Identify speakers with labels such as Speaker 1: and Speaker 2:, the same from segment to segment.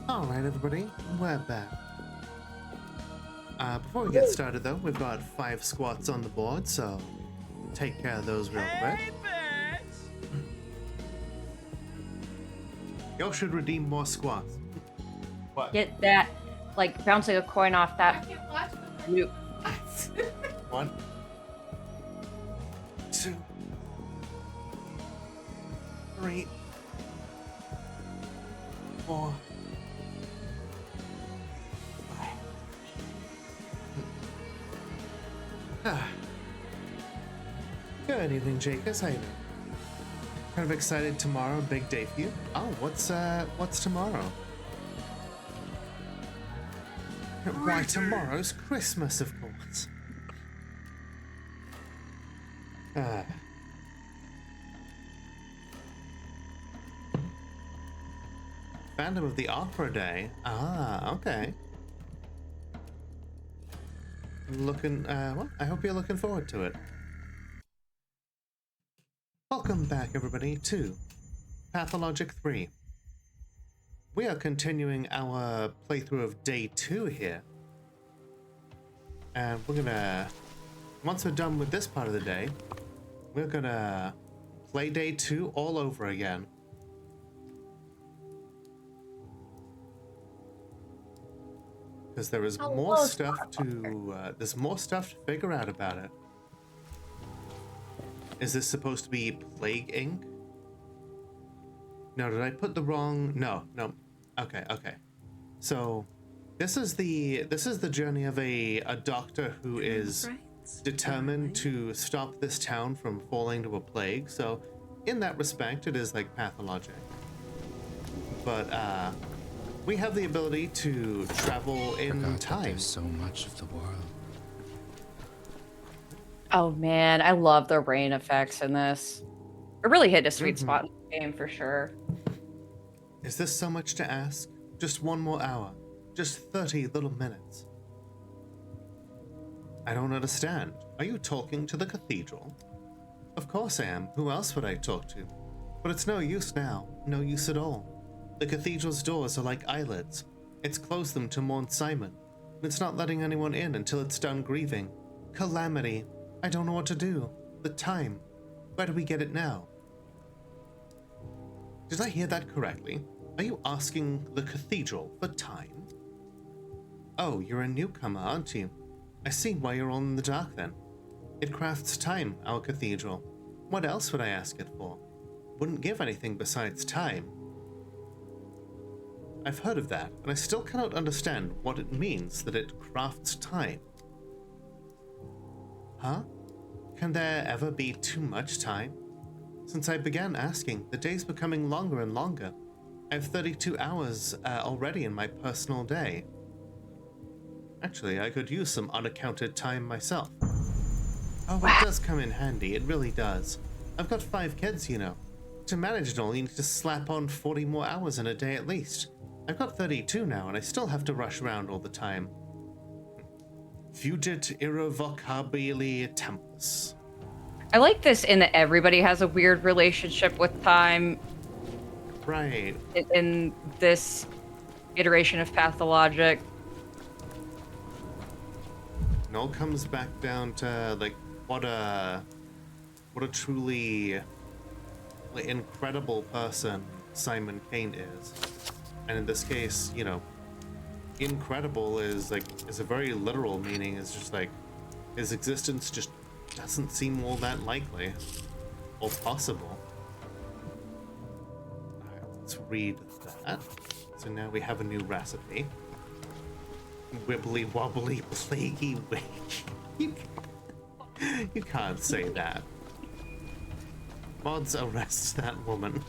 Speaker 1: Alright, everybody, we're back. Before we get started, though, we've got 5 squats on the board, so take care of those real quick. Y'all should redeem more squats. What?
Speaker 2: Get that, like, bouncing a coin off that.
Speaker 3: I can't watch
Speaker 2: You.
Speaker 1: 1, 2, 3, 4, 5. Good evening, Jacobs. How you doing? Kind of excited tomorrow, big day for you. Oh, what's tomorrow? Why, tomorrow's Christmas, of course. Phantom of the Opera Day. Ah, okay. Looking, well, I hope you're looking forward to it. Welcome back, everybody, to Pathologic 3. We are continuing our playthrough of Day 2 here. And we're gonna, once we're done with this part of the day, we're gonna play Day 2 all over again. Because there is more stuff to, there's more stuff to figure out about it. Is this supposed to be Plague Inc? No, did I put the wrong? No. Okay. So, this is the journey of a doctor who is determined to stop this town from falling to a plague. So, in that respect, it is like Pathologic. But we have the ability to travel in time.
Speaker 4: There's so much of the world.
Speaker 2: Oh man, I love the rain effects in this. It really hit a sweet spot in the game for sure.
Speaker 1: Is this so much to ask? Just one more hour. Just 30 little minutes. I don't understand. Are you talking to the cathedral? Of course I am. Who else would I talk to? But it's no use now. No use at all. The cathedral's doors are like eyelids. It's closed them to mourn Simon. It's not letting anyone in until it's done grieving. Calamity. I don't know what to do. The time. Where do we get it now? Did I hear that correctly? Are you asking the cathedral for time? Oh, you're a newcomer, aren't you? I see why you're all in the dark then. It crafts time, our cathedral. What else would I ask it for? Wouldn't give anything besides time. I've heard of that, and I still cannot understand what it means that it crafts time. Huh? Can there ever be too much time? Since I began asking, the day's becoming longer and longer. I have 32 hours already in my personal day. Actually, I could use some unaccounted time myself. Oh, it does come in handy, it really does. I've got 5 kids, you know. To manage it all, you need to slap on 40 more hours in a day at least. I've got 32 now, and I still have to rush around all the time. Fugit irrevocabili tempus.
Speaker 2: I like this in that everybody has a weird relationship with time.
Speaker 1: Right.
Speaker 2: In this iteration of Pathologic.
Speaker 1: It all comes back down to like what a truly incredible person Simon Kane is. And in this case, you know, incredible is a very literal meaning. It's just like his existence just doesn't seem all that likely or possible. Alright, let's read that. So now we have a new recipe. Wibbly wobbly plaguey wig. You can't say that. Mods, arrest that woman.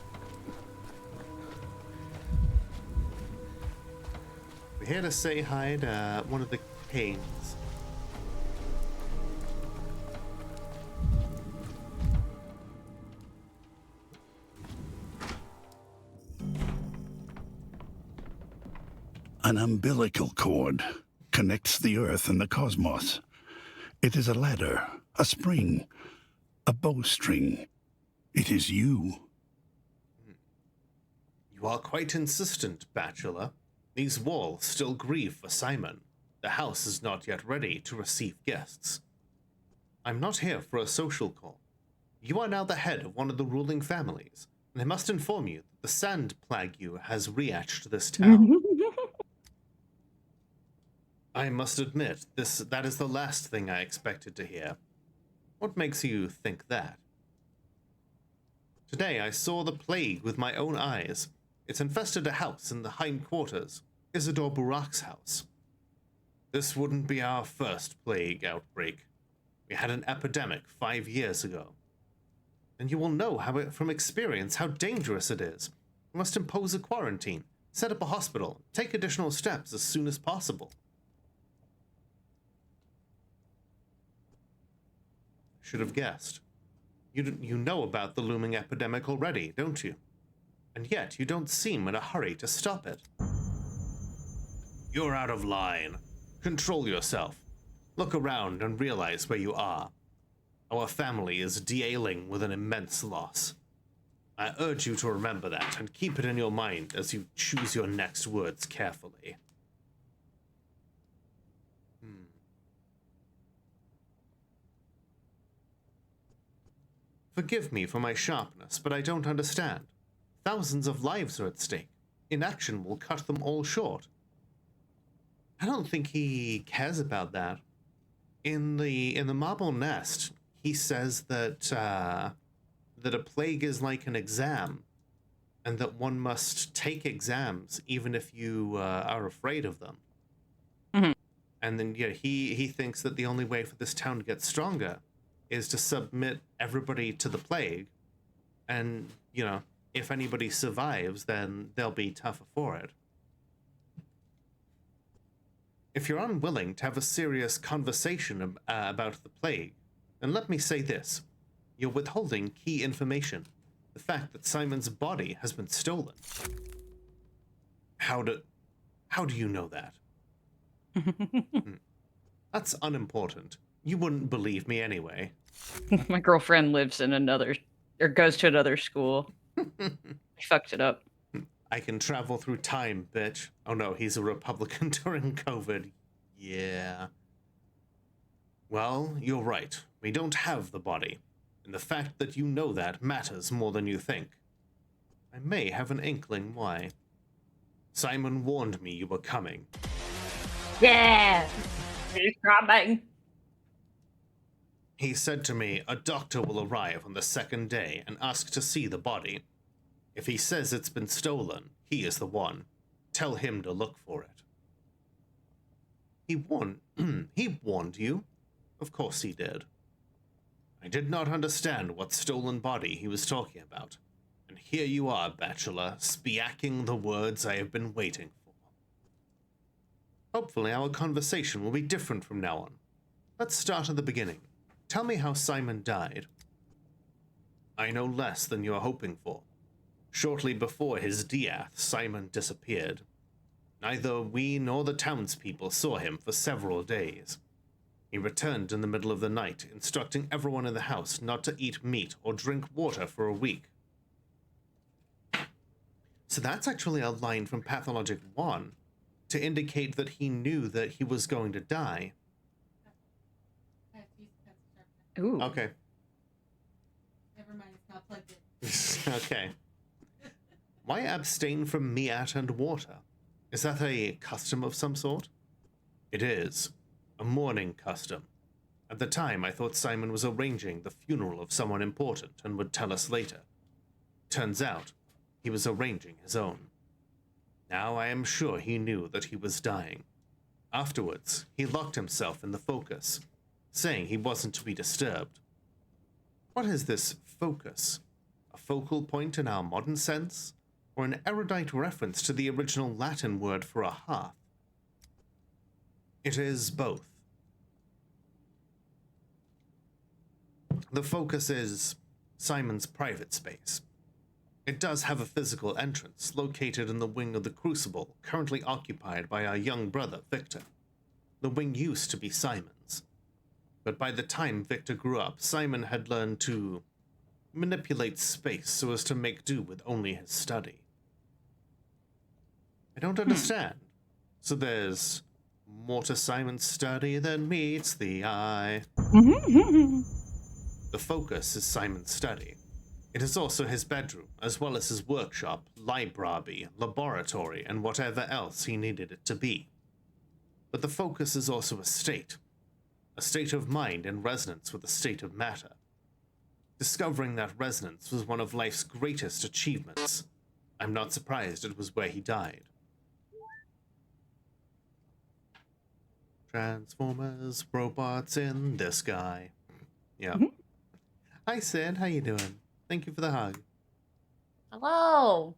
Speaker 1: We're here to say hi to one of the Kanes.
Speaker 5: An umbilical cord connects the Earth and the cosmos. It is a ladder, a spring, a bowstring. It is you.
Speaker 1: You are quite insistent, bachelor. These walls still grieve for Simon. The house is not yet ready to receive guests. I'm not here for a social call. You are now the head of one of the ruling families, and I must inform you that the sand plague has reached this town. I must admit, that is the last thing I expected to hear. What makes you think that? Today I saw the plague with my own eyes. It's infested a house in the hindquarters, Isidor Burak's house. This wouldn't be our first plague outbreak. We had an epidemic 5 years ago. And you will know from experience how dangerous it is. You must impose a quarantine, set up a hospital, take additional steps as soon as possible. Should have guessed. You know about the looming epidemic already, don't you? And yet you don't seem in a hurry to stop it. You're out of line. Control yourself. Look around and realize where you are. Our family is dealing with an immense loss. I urge you to remember that and keep it in your mind as you choose your next words carefully. Forgive me for my sharpness, but I don't understand. Thousands of lives are at stake. Inaction will cut them all short. I don't think he cares about that. In the Marble Nest, he says that that a plague is like an exam, and that one must take exams even if you are afraid of them.
Speaker 2: Mhm.
Speaker 1: And then he thinks that the only way for this town to get stronger is to submit everybody to the plague, and if anybody survives, then they'll be tougher for it. If you're unwilling to have a serious conversation about the plague, then let me say this. You're withholding key information. The fact that Simon's body has been stolen. How do you know that? That's unimportant. You wouldn't believe me anyway.
Speaker 2: My girlfriend lives in goes to another school. I fucked it up.
Speaker 1: I can travel through time, bitch. Oh no, he's a Republican during COVID. Yeah. Well, you're right. We don't have the body. And the fact that you know that matters more than you think. I may have an inkling why. Simon warned me you were coming.
Speaker 2: Yeah! He's coming!
Speaker 1: He said to me, a doctor will arrive on the second day and ask to see the body. If he says it's been stolen, he is the one. Tell him to look for it. He warned you? Of course he did. I did not understand what stolen body he was talking about. And here you are, Bachelor, spiaking the words I have been waiting for. Hopefully our conversation will be different from now on. Let's start at the beginning. Tell me how Simon died. I know less than you are hoping for. Shortly before his death, Simon disappeared. Neither we nor the townspeople saw him for several days. He returned in the middle of the night, instructing everyone in the house not to eat meat or drink water for a week. So that's actually a line from Pathologic 1 to indicate that he knew that he was going to die.
Speaker 2: Ooh.
Speaker 1: Okay.
Speaker 3: Never mind, it's not plugged in.
Speaker 1: Okay. Why abstain from meat and water? Is that a custom of some sort? It is. A mourning custom. At the time, I thought Simon was arranging the funeral of someone important and would tell us later. Turns out, he was arranging his own. Now I am sure he knew that he was dying. Afterwards, he locked himself in the focus, saying he wasn't to be disturbed. What is this focus? A focal point in our modern sense? Or an erudite reference to the original Latin word for a hearth? It is both. The focus is Simon's private space. It does have a physical entrance located in the wing of the Crucible, currently occupied by our young brother, Victor. The wing used to be Simon's. But by the time Victor grew up, Simon had learned to manipulate space so as to make do with only his study. I don't understand. So there's more to Simon's study than meets the eye.
Speaker 2: Mhm.
Speaker 1: The focus is Simon's study. It is also his bedroom, as well as his workshop, library, laboratory, and whatever else he needed it to be. But the focus is also a state of mind in resonance with a state of matter. Discovering that resonance was one of life's greatest achievements. I'm not surprised it was where he died. Transformers, robots in the sky. Yeah. Hi, Sid. How you doing? Thank you for the hug.
Speaker 2: Hello.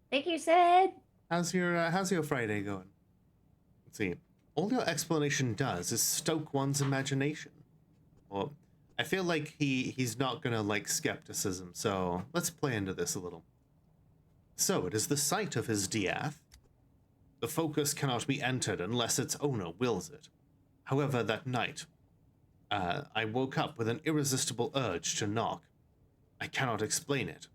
Speaker 2: Thank you, Sid.
Speaker 1: How's your Friday going? Let's see. All your explanation does is stoke one's imagination. Well, I feel like he's not gonna like skepticism, so let's play into this a little. So it is the site of his diath. The focus cannot be entered unless its owner wills it. However, that night, I woke up with an irresistible urge to knock. I cannot explain it.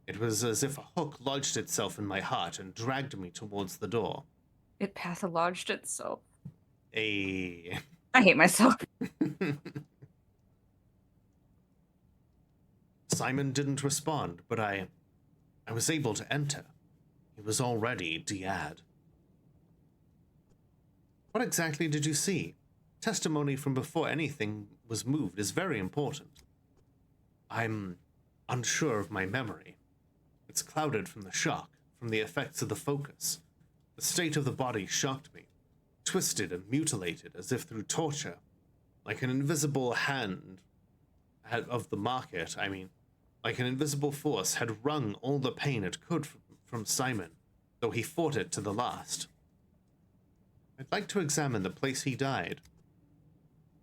Speaker 1: It was as if a hook lodged itself in my heart and dragged me towards the door.
Speaker 2: It pathologed itself.
Speaker 1: I
Speaker 2: hate myself.
Speaker 1: Simon didn't respond, but I was able to enter. He was already Diad. What exactly did you see? Testimony from before anything was moved is very important. I'm unsure of my memory. It's clouded from the shock, from the effects of the focus. The state of the body shocked me, twisted and mutilated as if through torture, like an invisible hand of the market, like an invisible force had wrung all the pain it could from Simon, though he fought it to the last. I'd like to examine the place he died.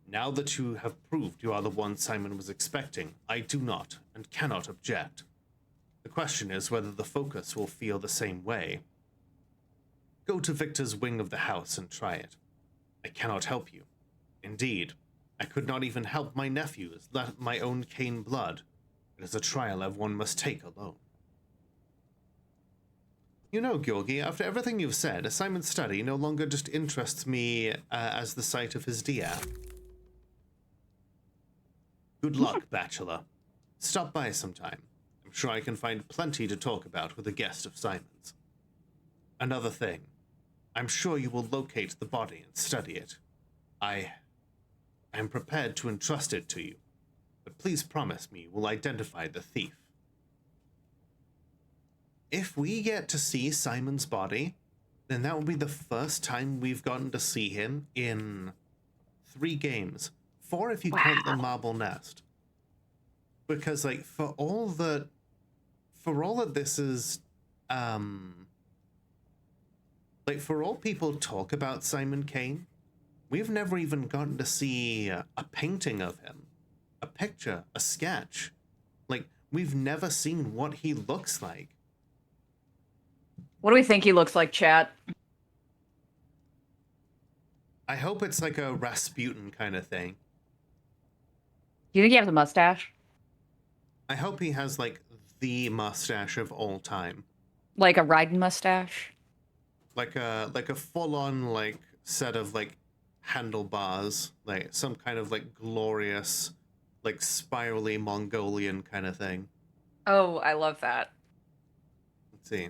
Speaker 1: Now that you have proved you are the one Simon was expecting, I do not and cannot object. The question is whether the focus will feel the same way. Go to Victor's wing of the house and try it. I cannot help you. Indeed, I could not even help my nephews, let my own Cain blood. It is a trial everyone must take alone. You know, Georgi, after everything you've said, Simon's study no longer just interests me as the site of his diath. Good luck, Bachelor. Stop by sometime. I'm sure I can find plenty to talk about with a guest of Simon's. Another thing. I'm sure you will locate the body and study it. I am prepared to entrust it to you, but please promise me you will identify the thief. If we get to see Simon's body, then that will be the first time we've gotten to see him in 3 games. 4 if you count the Marble Nest. Because, like, for all that this is, like, for all people talk about Simon Cain, we've never even gotten to see a painting of him, a picture, a sketch. Like, we've never seen what he looks like.
Speaker 2: What do we think he looks like, chat?
Speaker 1: I hope it's like a Rasputin kind of thing.
Speaker 2: Do you think he has a mustache?
Speaker 1: I hope he has, like, the mustache of all time.
Speaker 2: Like a riding mustache?
Speaker 1: Like a full-on, like, set of, like, handlebars. Like, some kind of, like, glorious, like, spirally Mongolian kind of thing.
Speaker 2: Oh, I love that.
Speaker 1: Let's see.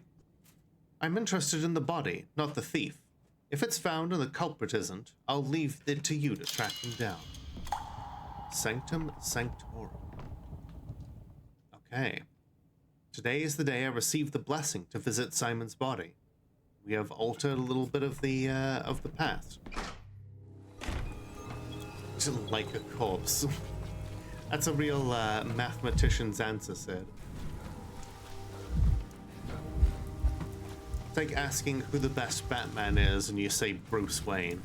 Speaker 1: I'm interested in the body, not the thief. If it's found and the culprit isn't, I'll leave it to you to track him down. Sanctum Sanctorum. Okay. Today is the day I received the blessing to visit Simon's body. We have altered a little bit of the past. Like a corpse. That's a real mathematician's answer, Sid. It's like asking who the best Batman is and you say Bruce Wayne.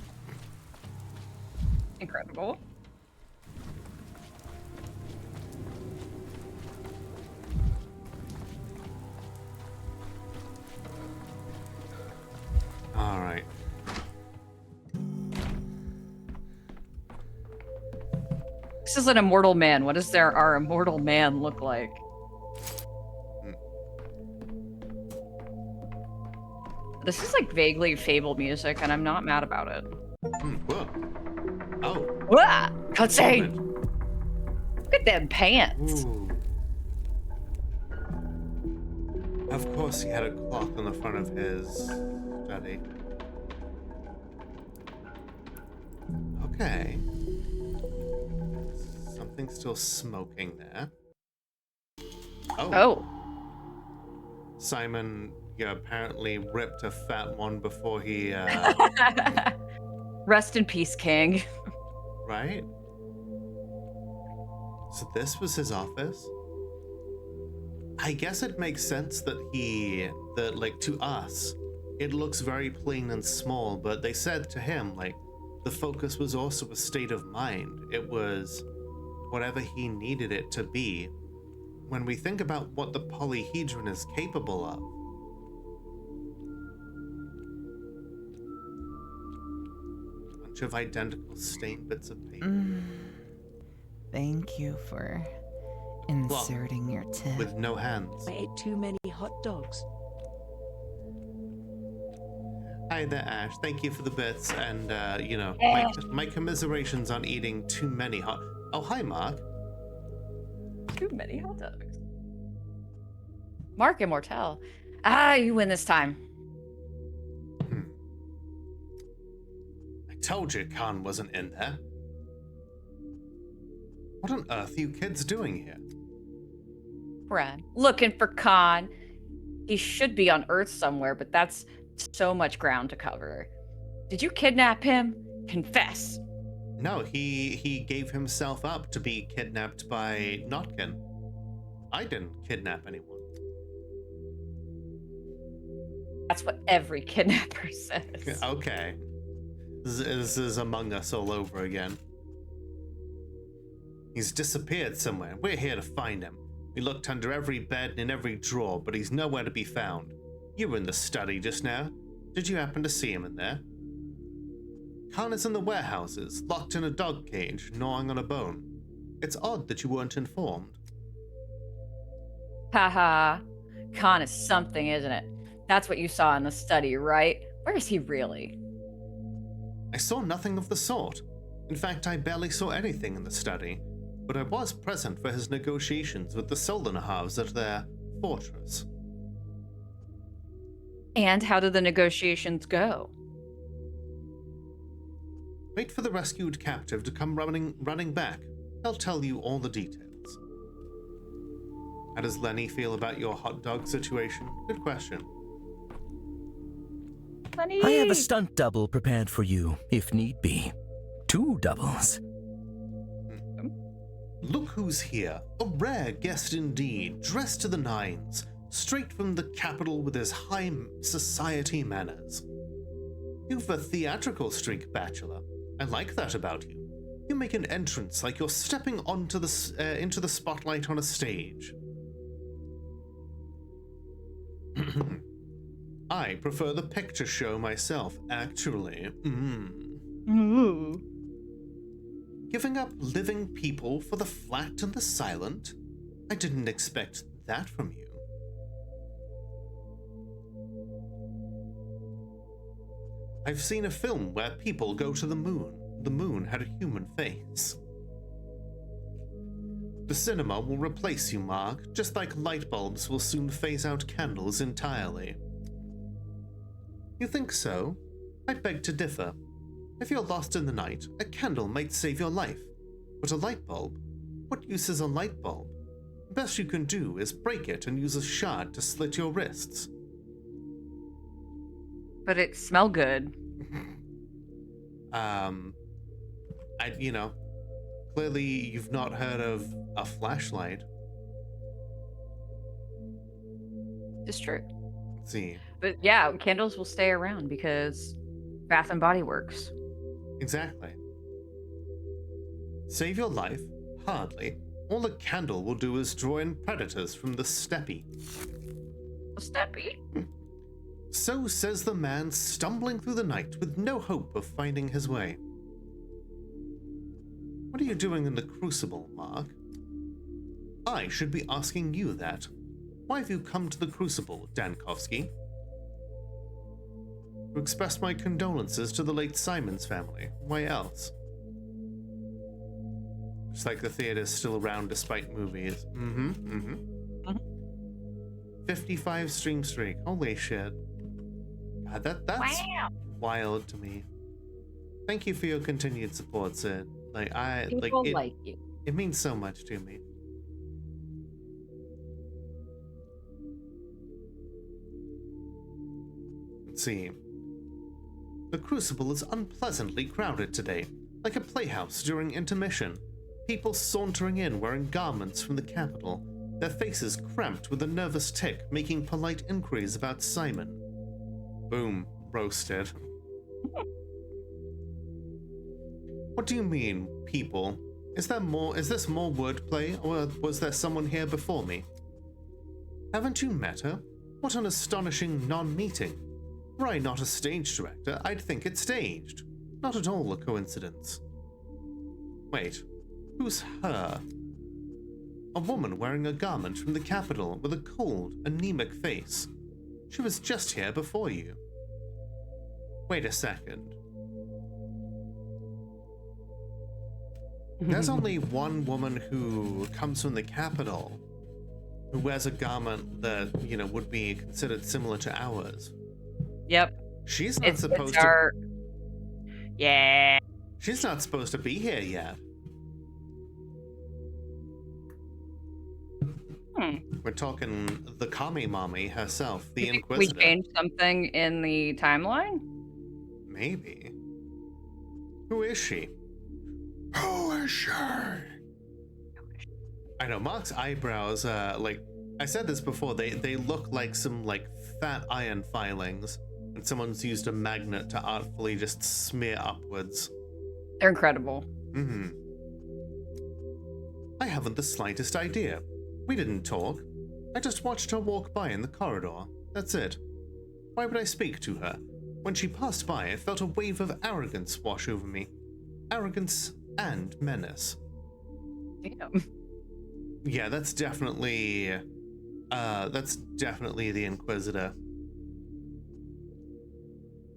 Speaker 2: Incredible.
Speaker 1: All right.
Speaker 2: This is an immortal man. What does our immortal man look like? This is like vaguely Fable music, and I'm not mad about it.
Speaker 1: Whoa. Oh.
Speaker 2: Wah! Cutscene!
Speaker 1: movement.
Speaker 2: Look at them pants.
Speaker 1: Ooh. Of course, he had a clock on the front of his study. Okay. Something's still smoking there.
Speaker 2: Oh.
Speaker 1: Simon, apparently ripped a fat one before he,
Speaker 2: Rest in peace, King.
Speaker 1: right? So this was his office? I guess it makes sense that like, to us, it looks very plain and small, but they said to him, like, the focus was also a state of mind. It was whatever he needed it to be. When we think about what the polyhedron is capable of, a bunch of identical stained bits of paper.
Speaker 4: Thank you for inserting your tip.
Speaker 1: With no hands.
Speaker 6: I ate too many hot dogs.
Speaker 1: Hi there, Ash. Thank you for the bits, and my commiserations on eating too many hot. Oh, hi, Mark.
Speaker 2: Too many hot dogs. Mark Immortel. Ah, you win this time.
Speaker 1: I told you Khan wasn't in there. What on earth are you kids doing here?
Speaker 2: Brad, looking for Khan. He should be on Earth somewhere, but that's so much ground to cover. Did you kidnap him? Confess.
Speaker 1: No, he gave himself up to be kidnapped by Notkin. I didn't kidnap anyone.
Speaker 2: That's what every kidnapper says.
Speaker 1: Okay. This is Among Us all over again. He's disappeared somewhere. We're here to find him. We looked under every bed and in every drawer, but he's nowhere to be found. You were in the study just now. Did you happen to see him in there? Khan is in the warehouses, locked in a dog cage, gnawing on a bone. It's odd that you weren't informed.
Speaker 2: Haha. Khan is something, isn't it? That's what you saw in the study, right? Where is he really?
Speaker 1: I saw nothing of the sort. In fact, I barely saw anything in the study, but I was present for his negotiations with the Solanahavs at their fortress.
Speaker 2: And how did the negotiations go?
Speaker 1: Wait for the rescued captive to come running back. They'll tell you all the details. How does Lenny feel about your hot dog situation? Good question.
Speaker 2: Funny.
Speaker 7: I have a stunt double prepared for you, if need be. 2 doubles.
Speaker 1: Look who's here. A rare guest indeed, dressed to the nines, straight from the capital with his high society manners. You've a theatrical streak, Bachelor. I like that about you. You make an entrance like you're stepping onto into the spotlight on a stage. I prefer the picture show myself, actually.
Speaker 2: Ooh.
Speaker 1: Giving up living people for the flat and the silent? I didn't expect that from you. I've seen a film where people go to the moon. The moon had a human face. The cinema will replace you, Mark, just like light bulbs will soon phase out candles entirely. You think so? I beg to differ. If you're lost in the night, a candle might save your life. But a light bulb? What use is a light bulb? The best you can do is break it and use a shard to slit your wrists.
Speaker 2: But it smelled good.
Speaker 1: Clearly you've not heard of a flashlight.
Speaker 2: It's true.
Speaker 1: Let's see.
Speaker 2: But yeah, candles will stay around because Bath and Body Works.
Speaker 1: Exactly. Save your life? Hardly. All a candle will do is draw in predators from the steppe.
Speaker 2: Steppy.
Speaker 1: So says the man stumbling through the night with no hope of finding his way. What are you doing in the Crucible, Mark? I should be asking you that. Why have you come to the Crucible, Dankovsky? To express my condolences to the late Simon's family. Why else? Just like the theater's still around despite movies. 55 stream streak. Holy shit. God, that's wild to me. Thank you for your continued support, Sid.
Speaker 2: People like you.
Speaker 1: It means so much to me. Let's see. The Crucible is unpleasantly crowded today, like a playhouse during intermission. People sauntering in wearing garments from the capital, their faces cramped with a nervous tic, making polite inquiries about Simon. Boom. Roasted. What do you mean, people? Is this more wordplay, or was there someone here before me? Haven't you met her? What an astonishing non-meeting. Were I not a stage director, I'd think it staged. Not at all a coincidence. Wait, who's her? A woman wearing a garment from the capital with a cold, anemic face. She was just here before you. Wait a second. There's only one woman who comes from the capital who wears a garment that, would be considered similar to ours.
Speaker 2: Yep.
Speaker 1: She's not supposed
Speaker 2: to... Yeah.
Speaker 1: She's not supposed to be here yet. We're talking the Kami Mommy herself, the Inquisitor.
Speaker 2: We changed something in the timeline?
Speaker 1: Maybe. Who is she? Who is she? I know, Mark's eyebrows, I said this before, they look like some, fat iron filings, and someone's used a magnet to artfully just smear upwards.
Speaker 2: They're incredible.
Speaker 1: I haven't the slightest idea. We didn't talk. I just watched her walk by in the corridor. That's it. Why would I speak to her? When she passed by, I felt a wave of arrogance wash over me. Arrogance and menace.
Speaker 2: Damn.
Speaker 1: Yeah, that's definitely the Inquisitor.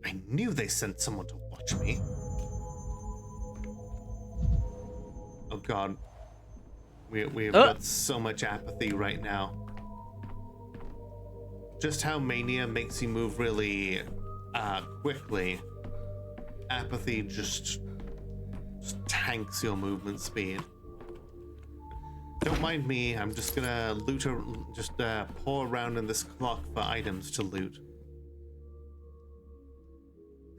Speaker 1: I knew they sent someone to watch me. Oh god. We have got so much apathy right now. Just how mania makes you move really quickly, apathy just tanks your movement speed. Don't mind me, I'm just gonna pour around in this clock for items to loot.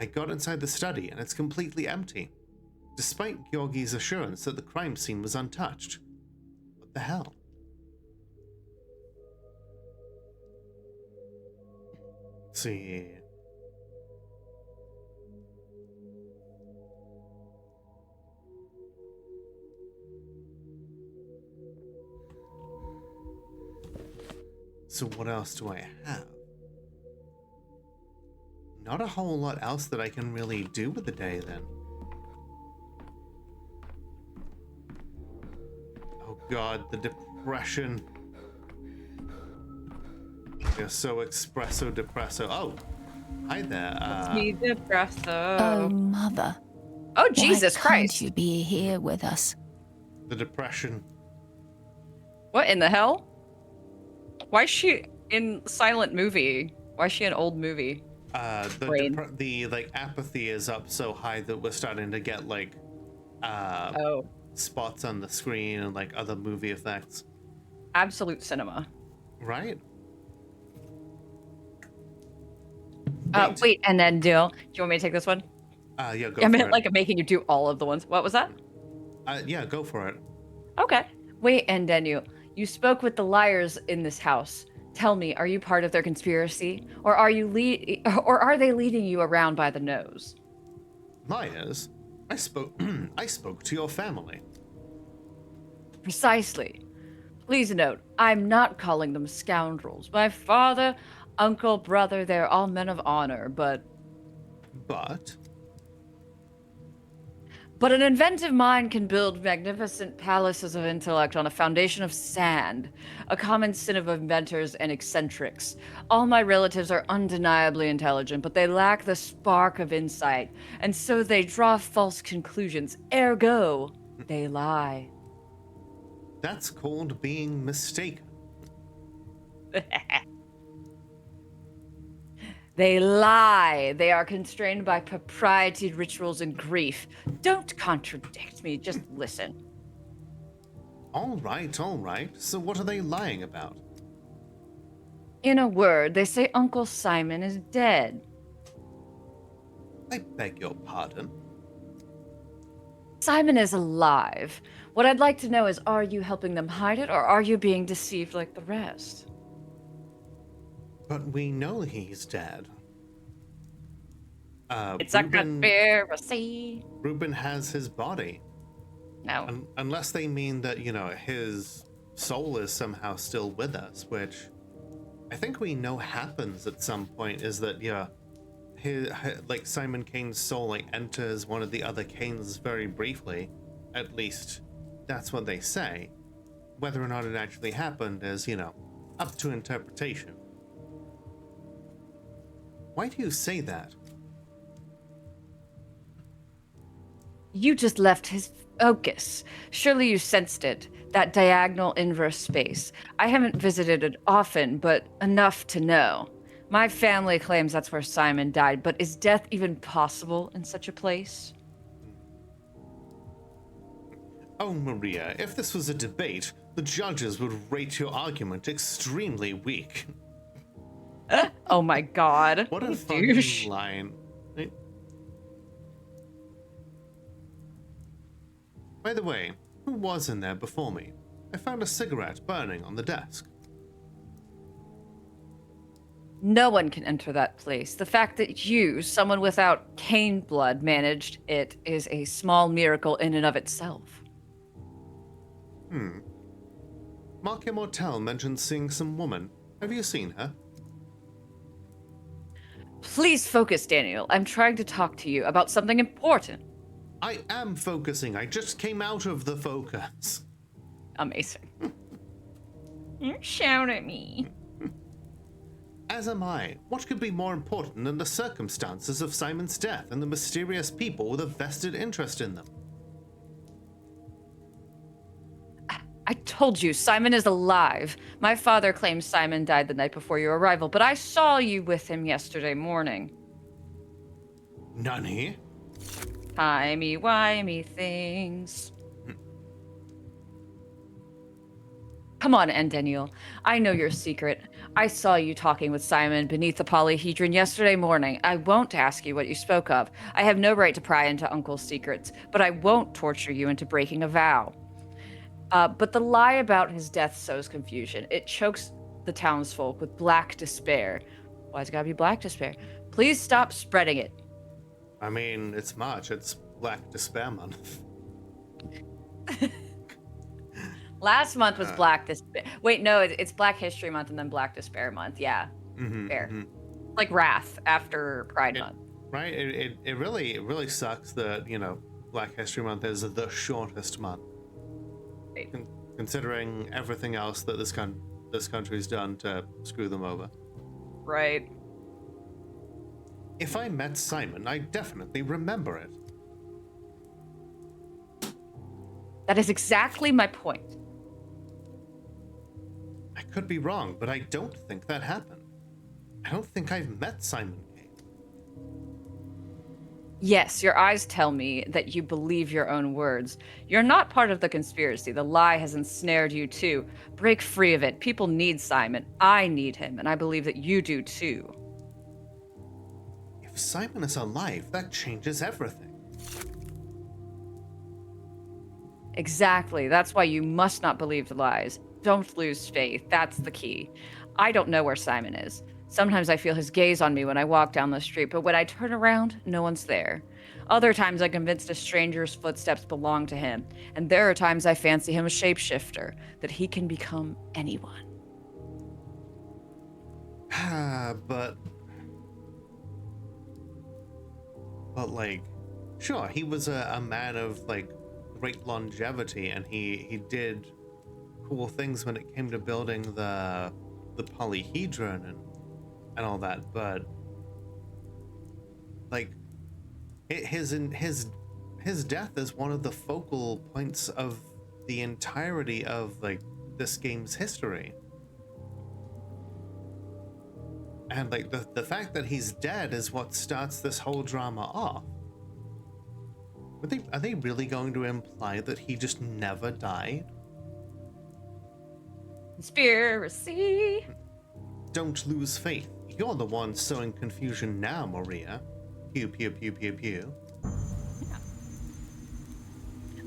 Speaker 1: I got inside the study and it's completely empty, despite Georgi's assurance that the crime scene was untouched. What the hell? Let's see. So what else do I have? Not a whole lot else that I can really do with the day then. Oh god, the depression. You're so espresso depresso. Oh, hi there.
Speaker 2: It's me, depresso.
Speaker 4: Oh, Mother.
Speaker 2: Oh, Jesus
Speaker 4: Why
Speaker 2: Christ.
Speaker 4: Can't you be here with us?
Speaker 1: The depression.
Speaker 2: What in the hell? Why is she in silent movie? Why is she in old movie?
Speaker 1: The apathy is up so high that we're starting to get spots on the screen and other movie effects.
Speaker 2: Absolute cinema.
Speaker 1: Right?
Speaker 2: Wait, and then do you want me to take this one?
Speaker 1: Yeah, go
Speaker 2: I
Speaker 1: for
Speaker 2: meant
Speaker 1: it.
Speaker 2: making you do all of the ones. What was that?
Speaker 1: Yeah, go for it.
Speaker 2: Okay. Wait, and then you spoke with the liars in this house. Tell me, are you part of their conspiracy, or are they leading you around by the nose?
Speaker 1: Liars? I spoke to your family.
Speaker 2: Precisely. Please note, I'm not calling them scoundrels. My father, uncle, brother, they're all men of honor, but... But an inventive mind can build magnificent palaces of intellect on a foundation of sand, a common sin of inventors and eccentrics. All my relatives are undeniably intelligent, but they lack the spark of insight, and so they draw false conclusions. Ergo, they lie.
Speaker 1: That's called being mistaken.
Speaker 2: They lie. They are constrained by propriety, rituals, and grief. Don't contradict me, just listen.
Speaker 1: All right, all right. So what are they lying about?
Speaker 2: In a word, they say Uncle Simon is dead.
Speaker 1: I beg your pardon.
Speaker 2: Simon is alive. What I'd like to know is, are you helping them hide it, or are you being deceived like the rest?
Speaker 1: But we know he's dead.
Speaker 2: It's a conspiracy.
Speaker 1: Reuben has his body.
Speaker 2: No.
Speaker 1: Unless they mean that, his soul is somehow still with us, which I think we know happens at some point, is that, like Simon Kane's soul enters one of the other Kanes very briefly. At least that's what they say. Whether or not it actually happened is, up to interpretation. Why do you say that?
Speaker 2: You just left his focus. Surely you sensed it, that diagonal inverse space. I haven't visited it often, but enough to know. My family claims that's where Simon died, but is death even possible in such a place?
Speaker 1: Oh, Maria, if this was a debate, the judges would rate your argument extremely weak.
Speaker 2: Oh my god.
Speaker 1: What a
Speaker 2: douche.
Speaker 1: fucking line. Right? By the way, who was in there before me? I found a cigarette burning on the desk.
Speaker 2: No one can enter that place. The fact that you, someone without Kane blood, managed it is a small miracle in and of itself.
Speaker 1: Mark Immortel mentioned seeing some woman. Have you seen her?
Speaker 2: Please focus, Daniel. I'm trying to talk to you about something important.
Speaker 1: I am focusing. I just came out of the focus.
Speaker 2: Amazing. You shout at me.
Speaker 1: As am I. What could be more important than the circumstances of Simon's death and the mysterious people with a vested interest in them?
Speaker 2: I told you, Simon is alive. My father claims Simon died the night before your arrival, but I saw you with him yesterday morning.
Speaker 1: Nani?
Speaker 2: Timey-wimey things. Come on, Endeniel. I know your secret. I saw you talking with Simon beneath the polyhedron yesterday morning. I won't ask you what you spoke of. I have no right to pry into Uncle's secrets, but I won't torture you into breaking a vow. But the lie about his death sows confusion. It chokes the townsfolk with black despair. Why's it gotta be black despair? Please stop spreading it.
Speaker 1: I mean, it's March. It's Black Despair Month.
Speaker 2: Last month was Black Despair. Wait, no, it's Black History Month and then Black Despair Month. Yeah, fair. Like Wrath after Pride Month.
Speaker 1: Right? It really sucks that, Black History Month is the shortest month.
Speaker 2: Right.
Speaker 1: Considering everything else that this country's done to screw them over.
Speaker 2: Right.
Speaker 1: If I met Simon, I definitely remember it.
Speaker 2: That is exactly my point.
Speaker 1: I could be wrong, but I don't think that happened. I don't think I've met Simon Kane.
Speaker 2: Yes, your eyes tell me that you believe your own words. You're not part of the conspiracy. The lie has ensnared you too. Break free of it. People need Simon. I need him, and I believe that you do too.
Speaker 1: If Simon is alive, that changes everything.
Speaker 2: Exactly. That's why you must not believe the lies. Don't lose faith. That's the key. I don't know where Simon is. Sometimes I feel his gaze on me when I walk down the street, but when I turn around, no one's there. Other times I'm convinced a stranger's footsteps belong to him, and there are times I fancy him a shapeshifter, that he can become anyone.
Speaker 1: But like, sure, he was a man of like great longevity, and he did cool things when it came to building the polyhedron and all that, but like his death is one of the focal points of the entirety of like this game's history. And like the fact that he's dead is what starts this whole drama off. Are they really going to imply that he just never died?
Speaker 2: Conspiracy.
Speaker 1: Don't lose faith. You're the one sowing confusion now, Maria. Pew pew pew pew pew.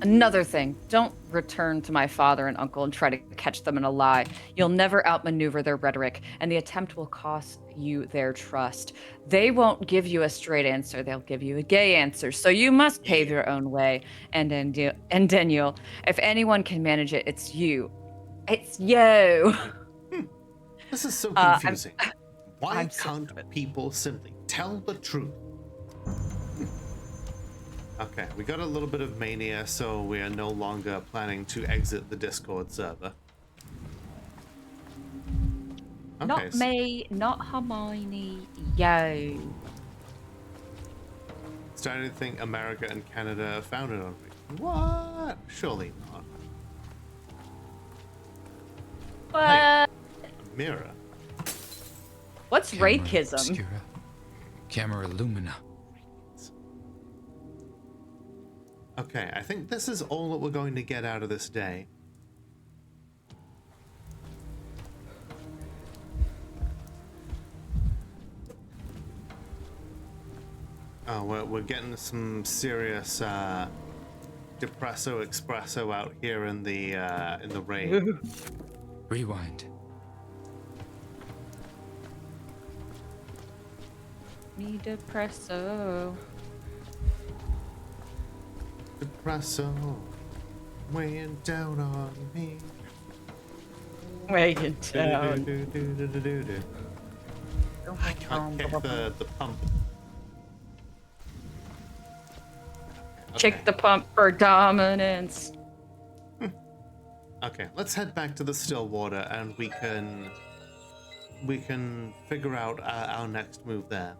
Speaker 2: Another thing, don't return to my father and uncle and try to catch them in a lie. You'll never outmaneuver their rhetoric, and the attempt will cost you their trust. They won't give you a straight answer, they'll give you a gay answer, so you must pave your own way. And Daniel, if anyone can manage it, it's you. It's you.
Speaker 1: This is so confusing. Why
Speaker 2: I'm so
Speaker 1: can't people simply tell the truth? Okay, we got a little bit of mania, so we are no longer planning to exit the Discord server. Okay,
Speaker 2: Not me, not Hermione, yo.
Speaker 1: Starting to think America and Canada are founded on racism. What? Surely not.
Speaker 2: What?
Speaker 1: Hey, Mira.
Speaker 2: What's racism?
Speaker 8: Obscura. Camera Lumina.
Speaker 1: Okay, I think this is all that we're going to get out of this day. Oh, we're getting some serious depresso espresso out here in the rain.
Speaker 8: Rewind.
Speaker 2: Me depresso.
Speaker 1: Depresso weighing down on me.
Speaker 2: Weighing down.
Speaker 1: I can't kick the pump.
Speaker 2: Kick the pump for dominance.
Speaker 1: Okay, let's head back to the Stillwater, and we can figure out our next move there.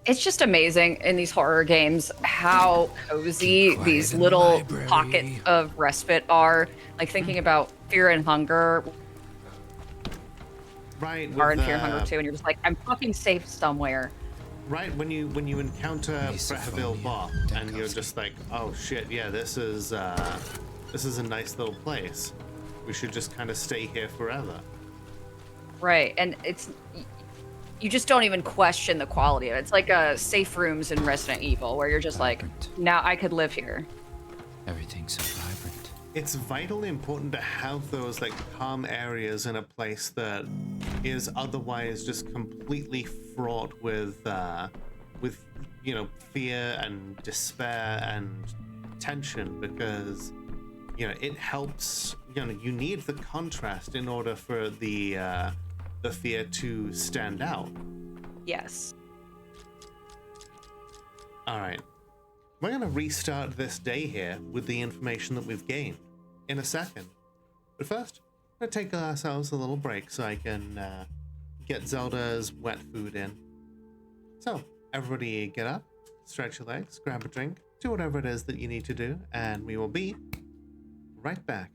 Speaker 2: It's just amazing in these horror games how cozy
Speaker 8: Quiet
Speaker 2: these
Speaker 8: in the
Speaker 2: little
Speaker 8: library.
Speaker 2: pockets of respite are. Like thinking about Fear and Hunger,
Speaker 1: Right.
Speaker 2: are in Fear and Hunger too, and you're just like, I'm fucking safe somewhere.
Speaker 1: Right, when you encounter Breheville
Speaker 8: Misophonia,
Speaker 1: Both, and you're
Speaker 8: Denkowski.
Speaker 1: just like, oh shit, yeah, this is a nice little place. We should just kind of stay here forever.
Speaker 2: Right, and you just don't even question the quality of it. It's like safe rooms in Resident Evil, where you're just like,
Speaker 8: Vibrant.
Speaker 2: now I could live here.
Speaker 8: Everything's so vibrant.
Speaker 1: It's vitally important to have those like calm areas in a place that is otherwise just completely fraught with you know, fear and despair and tension, because you know it helps. You know, you need the contrast in order for the fear to stand out.
Speaker 2: Yes.
Speaker 1: All right. We're going to restart this day here with the information that we've gained in a second. But first, we're going to take ourselves a little break so I can get Zelda's wet food in. So, everybody get up, stretch your legs, grab a drink, do whatever it is that you need to do, and we will be right back.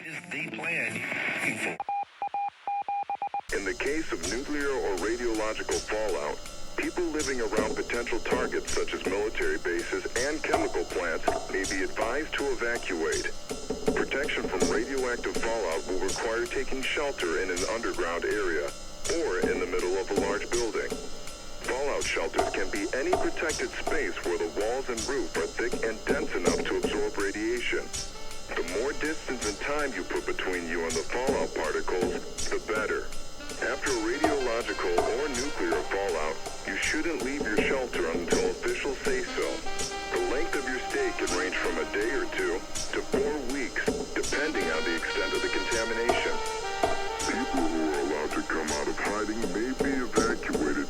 Speaker 9: Is the plan you're looking for? In the case of nuclear or radiological fallout, people living around potential targets such as military bases and chemical plants may be advised to evacuate. Protection from radioactive fallout will require taking shelter in an underground area or in the middle of a large building. Fallout shelters can be any protected space where the walls and roof are thick and dense enough to absorb radiation. The more distance and time you put between you and the fallout particles, the better. After radiological or nuclear fallout, you shouldn't leave your shelter until officials say so. The length of your stay can range from a day or 2 to 4 weeks, depending on the extent of the contamination. People who are allowed to come out of hiding may be evacuated.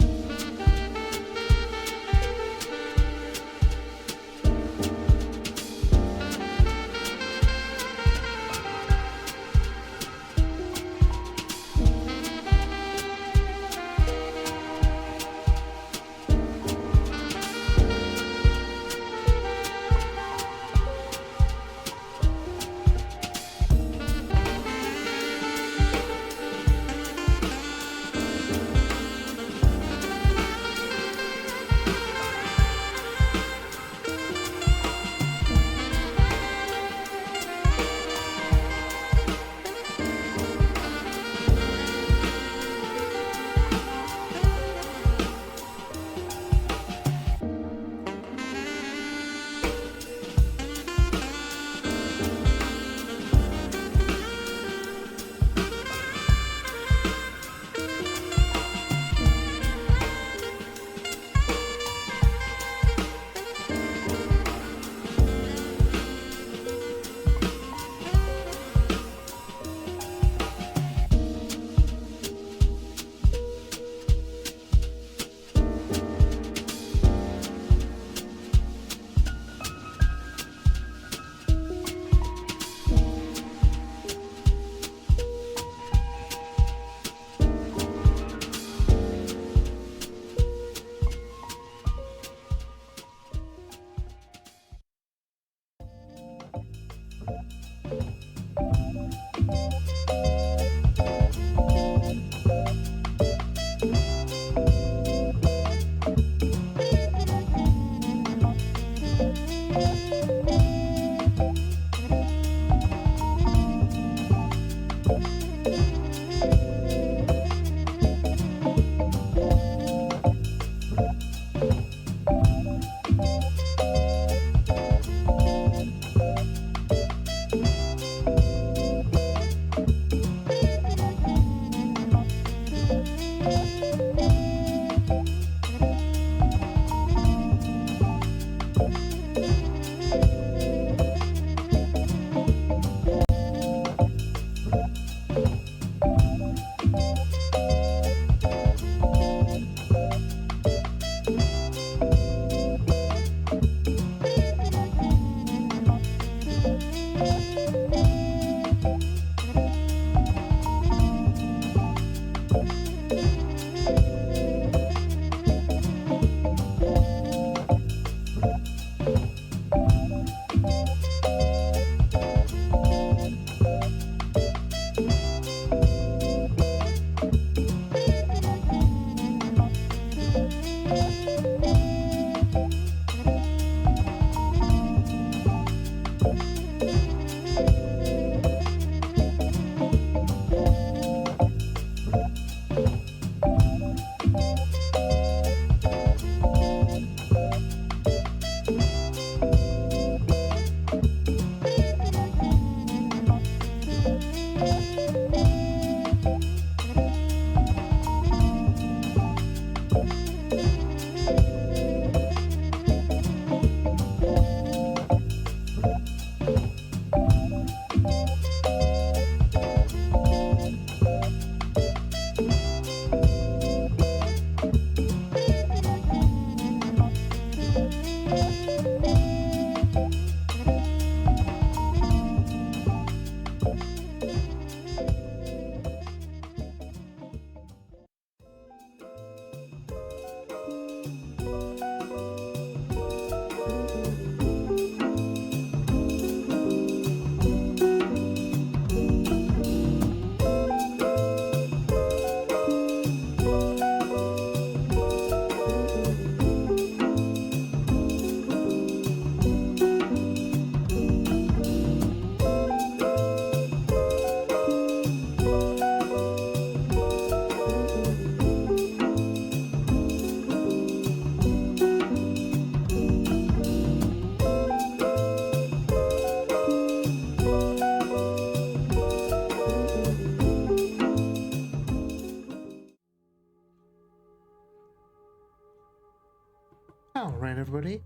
Speaker 1: All right, everybody,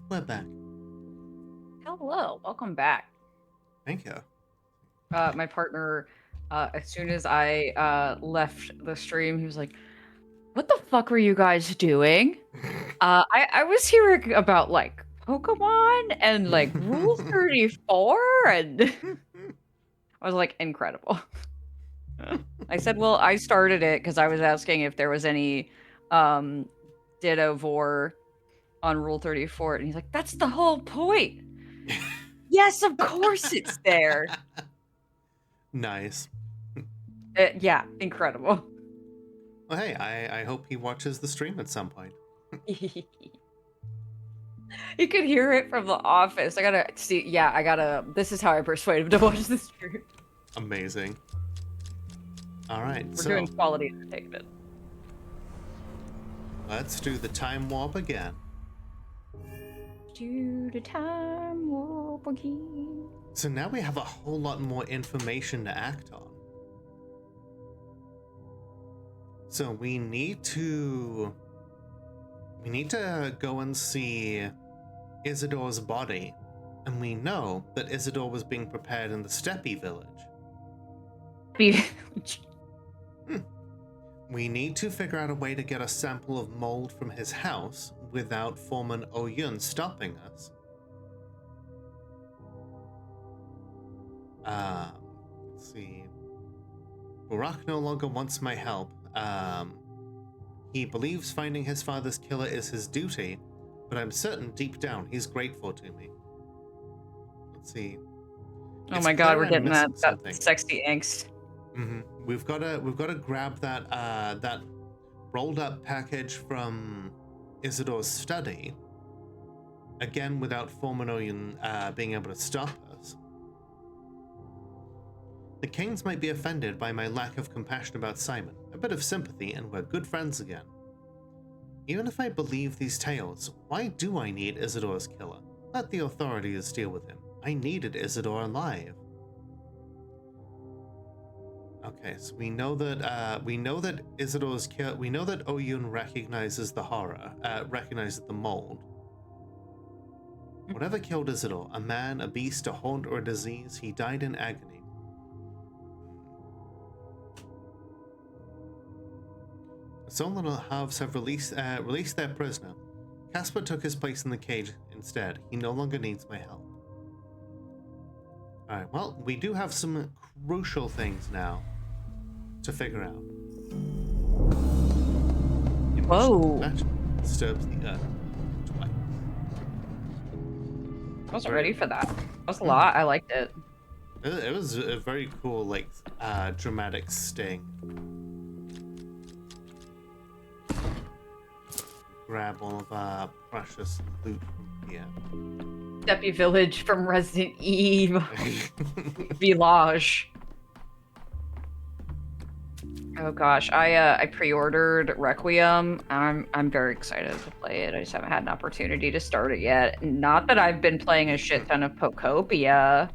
Speaker 1: we're back.
Speaker 2: Hello, welcome back.
Speaker 1: Thank you.
Speaker 2: My partner, as soon as I left the stream, he was like, "What the fuck were you guys doing?" I was hearing about like Pokemon and like Rule 34, and I was like, incredible. I said, well, I started it because I was asking if there was any Ditto Vor on Rule 34, and he's like, that's the whole point. Yes, of course it's there.
Speaker 1: Nice.
Speaker 2: Yeah, incredible.
Speaker 1: Well, hey, I hope he watches the stream at some point.
Speaker 2: You could hear it from the office. I gotta see. Yeah, this is how I persuade him to watch the stream.
Speaker 1: Amazing. All right,
Speaker 2: We're
Speaker 1: so
Speaker 2: doing quality entertainment.
Speaker 1: let's do the time warp again.
Speaker 2: Do the time warp again.
Speaker 1: So now we have a whole lot more information to act on. So we need to go and see Isidor's body, and we know that Isidor was being prepared in the Steppe village. We need to figure out a way to get a sample of mold from his house without Foreman Oyun stopping us. Let's see. Burak no longer wants my help. He believes finding his father's killer is his duty, but I'm certain deep down he's grateful to me. Let's see.
Speaker 2: Oh
Speaker 1: It's
Speaker 2: my god,
Speaker 1: clear
Speaker 2: we're
Speaker 1: I'm
Speaker 2: getting that
Speaker 1: missing something.
Speaker 2: sexy angst.
Speaker 1: Mm-hmm. We've got to grab that rolled up package from Isidor's study. Again, without Foreman Oyun being able to stop us. The Kings might be offended by my lack of compassion about Simon. A bit of sympathy, and we're good friends again. Even if I believe these tales, why do I need Isidor's killer? Let the authorities deal with him. I needed Isidor alive. Okay, so we know that Isidor's kill. We know that Oyun recognizes the horror, recognizes the mold. Whatever killed Isidor, a man, a beast, a haunt, or a disease, he died in agony. Solon halves have released their prisoner. Casper took his place in the cage instead. He no longer needs my help. Alright, well, we do have some crucial things now to figure out.
Speaker 2: Whoa.
Speaker 1: That disturbs the earth twice.
Speaker 2: I wasn't ready for that. That was a lot. I liked it.
Speaker 1: It was a very cool, like, dramatic sting. Grab all of our precious loot from here.
Speaker 2: Steppe Village from Resident Evil. Village. Oh gosh, I pre-ordered Requiem. I'm very excited to play it. I just haven't had an opportunity to start it yet. Not that I've been playing a shit ton of Pocopia.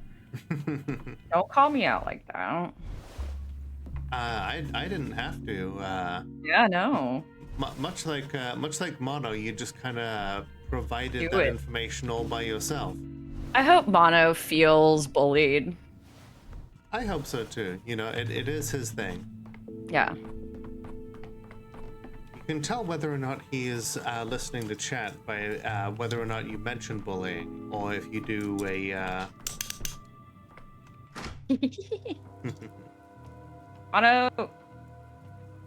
Speaker 2: Don't call me out like that.
Speaker 1: I didn't have to.
Speaker 2: Yeah, no.
Speaker 1: Much like Mono, you just kind of provided
Speaker 2: Do
Speaker 1: that
Speaker 2: it.
Speaker 1: information all by yourself.
Speaker 2: I hope Mono feels bullied.
Speaker 1: I hope so too. You know, it is his thing.
Speaker 2: Yeah.
Speaker 1: You can tell whether or not he is listening to chat by whether or not you mention bullying, or if you do a.
Speaker 2: Mono.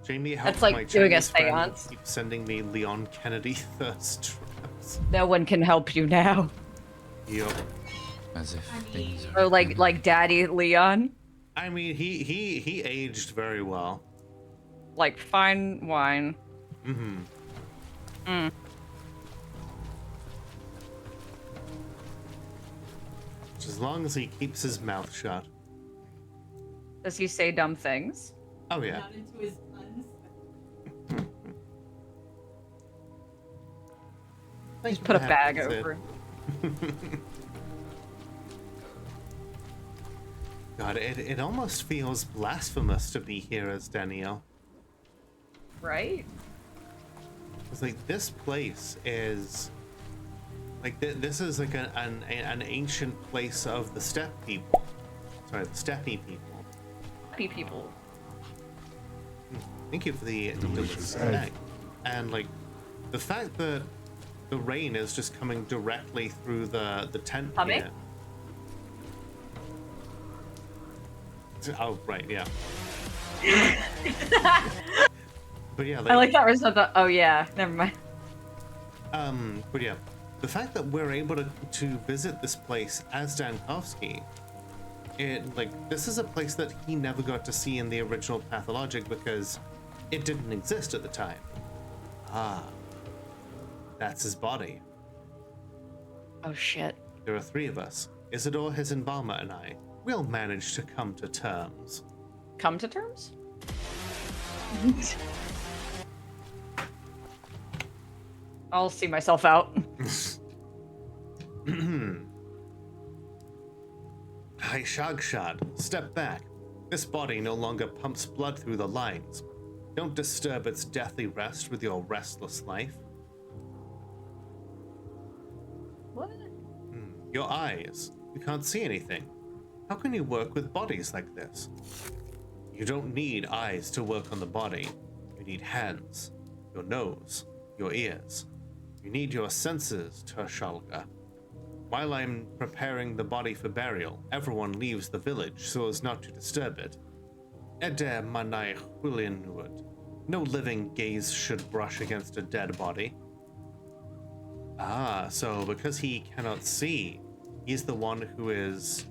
Speaker 1: Jamie helps
Speaker 2: That's like
Speaker 1: my
Speaker 2: doing a
Speaker 1: Chinese friend
Speaker 2: seance.
Speaker 1: keep sending me Leon Kennedy thirst traps.
Speaker 2: No one can help you now.
Speaker 1: Yup.
Speaker 8: As if things are.
Speaker 2: Oh, like Daddy Leon.
Speaker 1: I mean, he aged very well.
Speaker 2: Like fine wine.
Speaker 1: Mm-hmm.
Speaker 2: Mm.
Speaker 1: Just as long as he keeps his mouth shut.
Speaker 2: Does he say dumb things?
Speaker 1: Oh yeah.
Speaker 3: Not into his puns.
Speaker 1: Thanks
Speaker 2: Just
Speaker 1: for
Speaker 2: put a
Speaker 1: the
Speaker 2: bag
Speaker 1: happy
Speaker 2: over.
Speaker 1: God, it almost feels blasphemous to be here as Danielle.
Speaker 2: Right?
Speaker 1: It's like this place is like this is like an ancient place of the steppe people. Sorry, the steppe people.
Speaker 2: Happy people.
Speaker 1: Thank you for the delicious egg. And like the fact that the rain is just coming directly through the tent
Speaker 2: Humming?
Speaker 1: here. Oh right, yeah. But yeah,
Speaker 2: I like that result. Oh yeah, never mind.
Speaker 1: But yeah, the fact that we're able to visit this place as Dankovsky, this is a place that he never got to see in the original Pathologic because it didn't exist at the time. Ah, that's his body.
Speaker 2: Oh shit.
Speaker 1: There are three of us: Isidor, his embalmer, and I. We'll manage to come to terms.
Speaker 2: Come to terms? I'll see myself out.
Speaker 1: Hi, Shagshad. Step back. This body no longer pumps blood through the lines. Don't disturb its deathly rest with your restless life.
Speaker 2: What?
Speaker 1: Your eyes. You can't see anything. How can you work with bodies like this? You don't need eyes to work on the body. You need hands, your nose, your ears. You need your senses, Tershalga. While I'm preparing the body for burial, everyone leaves the village so as not to disturb it. Eder manai hulinwood. No living gaze should brush against a dead body. Ah, so because he cannot see, he's the one who is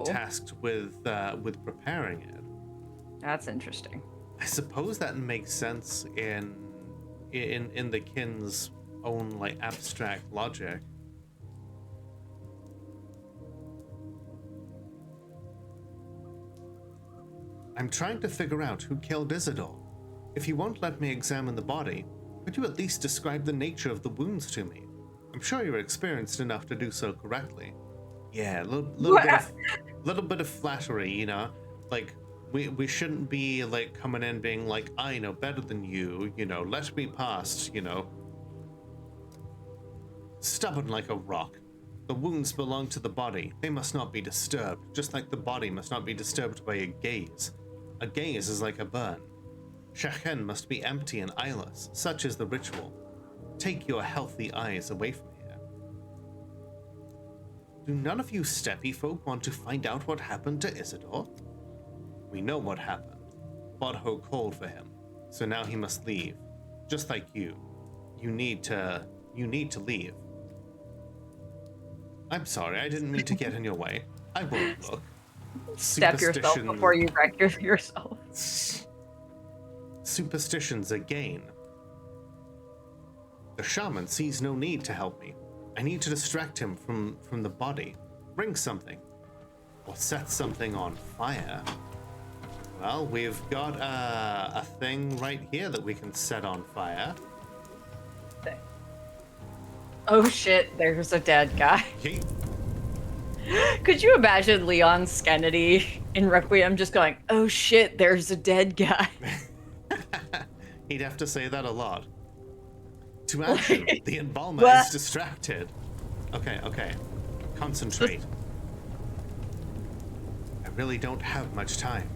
Speaker 1: tasked with preparing it.
Speaker 2: That's interesting.
Speaker 1: I suppose that makes sense in the kin's own like abstract logic. I'm trying to figure out who killed Isidor. If you won't let me examine the body, could you at least describe the nature of the wounds to me? I'm sure you're experienced enough to do so correctly. Yeah, a little bit of flattery, you know? Like, we shouldn't be, like, coming in being like, I know better than you, you know, let me past, you know. Stubborn like a rock. The wounds belong to the body. They must not be disturbed, just like the body must not be disturbed by a gaze. A gaze is like a burn. Shekhen must be empty and eyeless, such is the ritual. Take your healthy eyes away from here. Do none of you steppe folk want to find out what happened to Isidor? We know what happened. Bodho called for him, so now he must leave. Just like you. You need to leave. I'm sorry, I didn't mean to get in your way. I won't look.
Speaker 2: Step yourself before you wreck yourself.
Speaker 1: Superstitions again. The shaman sees no need to help me. I need to distract him from the body. Bring something. Or set something on fire. Well, we've got a thing right here that we can set on fire.
Speaker 2: Oh shit, there's a dead guy.
Speaker 1: Yeet.
Speaker 2: Could you imagine Leon Skennedy in Requiem just going, oh shit, there's a dead guy?
Speaker 1: He'd have to say that a lot. To action, the embalmer
Speaker 2: What?
Speaker 1: is distracted. Okay. Concentrate. I really don't have much time.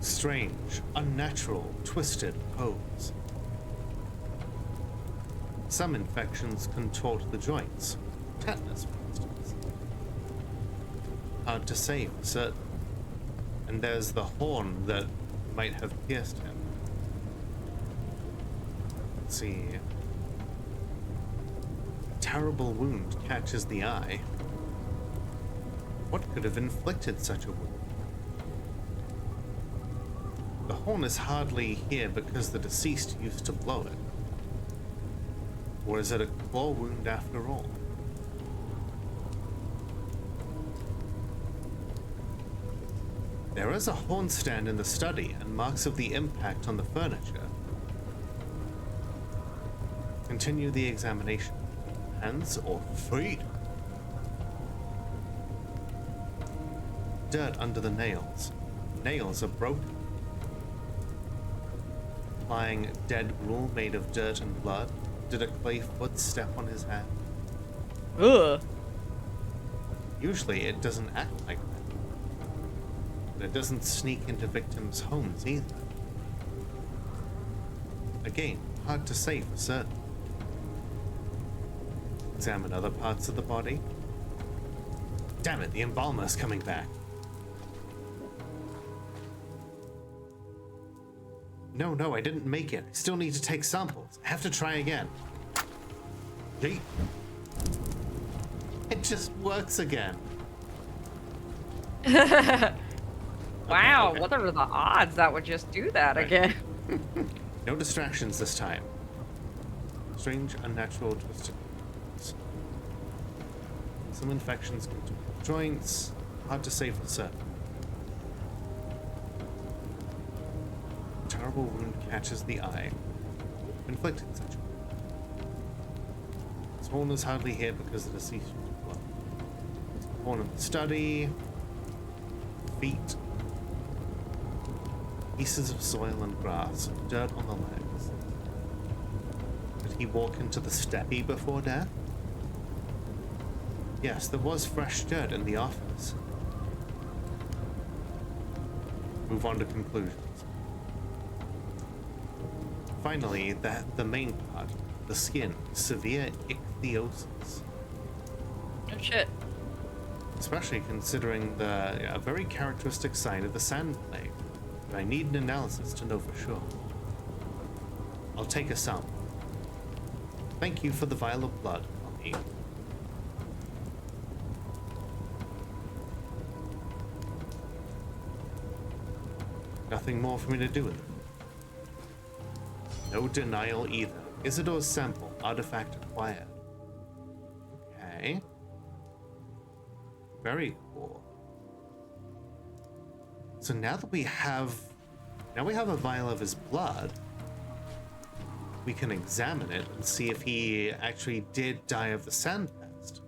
Speaker 1: Strange, unnatural, twisted pose. Some infections contort the joints. Tetanus, for instance. Hard to say for certain. And there's the horn that might have pierced him. Let's see. A terrible wound catches the eye. What could have inflicted such a wound? The horn is hardly here because the deceased used to blow it. Or is it a claw wound after all? There is a horn stand in the study and marks of the impact on the furniture. Continue the examination. Hands or feet? Dirt under the nails. Nails are broken. Lying dead gruel made of dirt and blood. Did a clay foot step on his hand?
Speaker 2: Ugh.
Speaker 1: Usually it doesn't act like that. But it doesn't sneak into victims' homes either. Again, hard to say for certain. Examine other parts of the body. Damn it, the embalmer's coming back. No, I didn't make it. I still need to take samples. I have to try again. Yeet. It just works again.
Speaker 2: Wow,
Speaker 1: okay.
Speaker 2: what are the odds that would just do that again?
Speaker 1: No distractions this time. Strange, unnatural, twisted. Some infections go to joints. Hard to say for certain. Terrible wound catches the eye. Inflicted such a wound. This horn is hardly here because the deceased was blood. Horn of the study. Feet. Pieces of soil and grass. Dirt on the legs. Did he walk into the steppe before death? Yes, there was fresh dirt in the office. Move on to conclusions. Finally, the main part, the skin, severe ichthyosis.
Speaker 2: Oh shit.
Speaker 1: Especially considering a very characteristic sign of the sand plague. But I need an analysis to know for sure. I'll take a sample. Thank you for the vial of blood, Mommy. Nothing more for me to do with it. No denial either. Isidor's sample, artifact acquired. Okay. Very cool. So now we have a vial of his blood. We can examine it and see if he actually did die of the sand pest.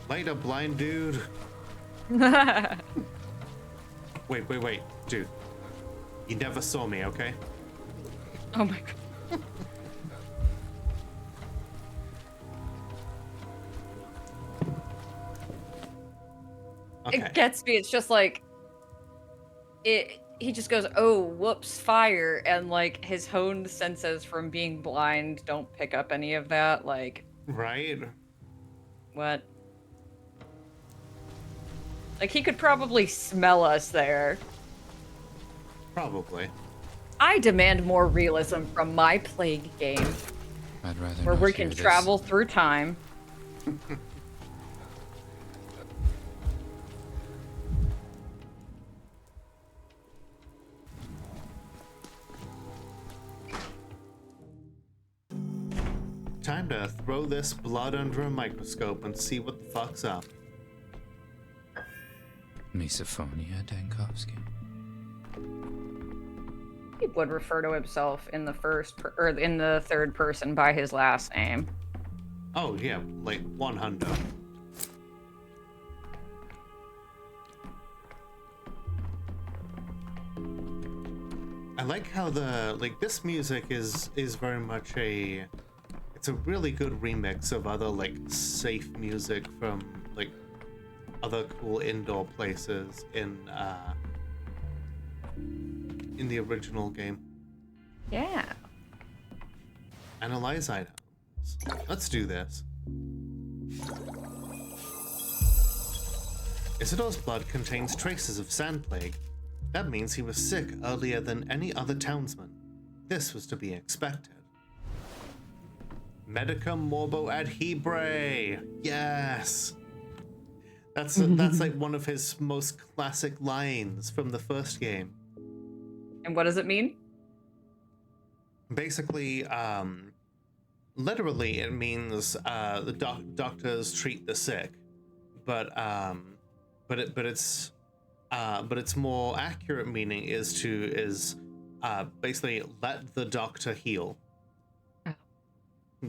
Speaker 1: Later, blind dude. Wait, dude. You never saw me, okay?
Speaker 2: Oh my god.
Speaker 1: Okay.
Speaker 2: It gets me. It's just like he just goes, oh, whoops, fire, and like his honed senses from being blind don't pick up any of that. Like,
Speaker 1: Right?
Speaker 2: what? Like, he could probably smell us there.
Speaker 1: Probably.
Speaker 2: I demand more realism from my Plague game,
Speaker 8: I'd rather
Speaker 2: where
Speaker 8: not
Speaker 2: we
Speaker 8: hear
Speaker 2: can
Speaker 8: this.
Speaker 2: travel through time.
Speaker 1: Time time to throw this blood under a microscope and see what the fuck's up.
Speaker 8: Misophonia, Dankovsky.
Speaker 2: He would refer to himself in the or in the third person by his last name.
Speaker 1: Oh yeah, like 100. I like how this music is very much it's a really good remix of other like safe music from like other cool indoor places in the original game.
Speaker 2: Yeah.
Speaker 1: Analyze items. Let's do this. Isidor's blood contains traces of sand plague. That means he was sick earlier than any other townsman. This was to be expected. Medicum morbo ad hebrae. Yes. That's like one of his most classic lines from the first game.
Speaker 2: And what does it mean?
Speaker 1: Basically, literally, it means the doctors treat the sick, but its more accurate meaning is basically let the doctor heal.
Speaker 2: Oh.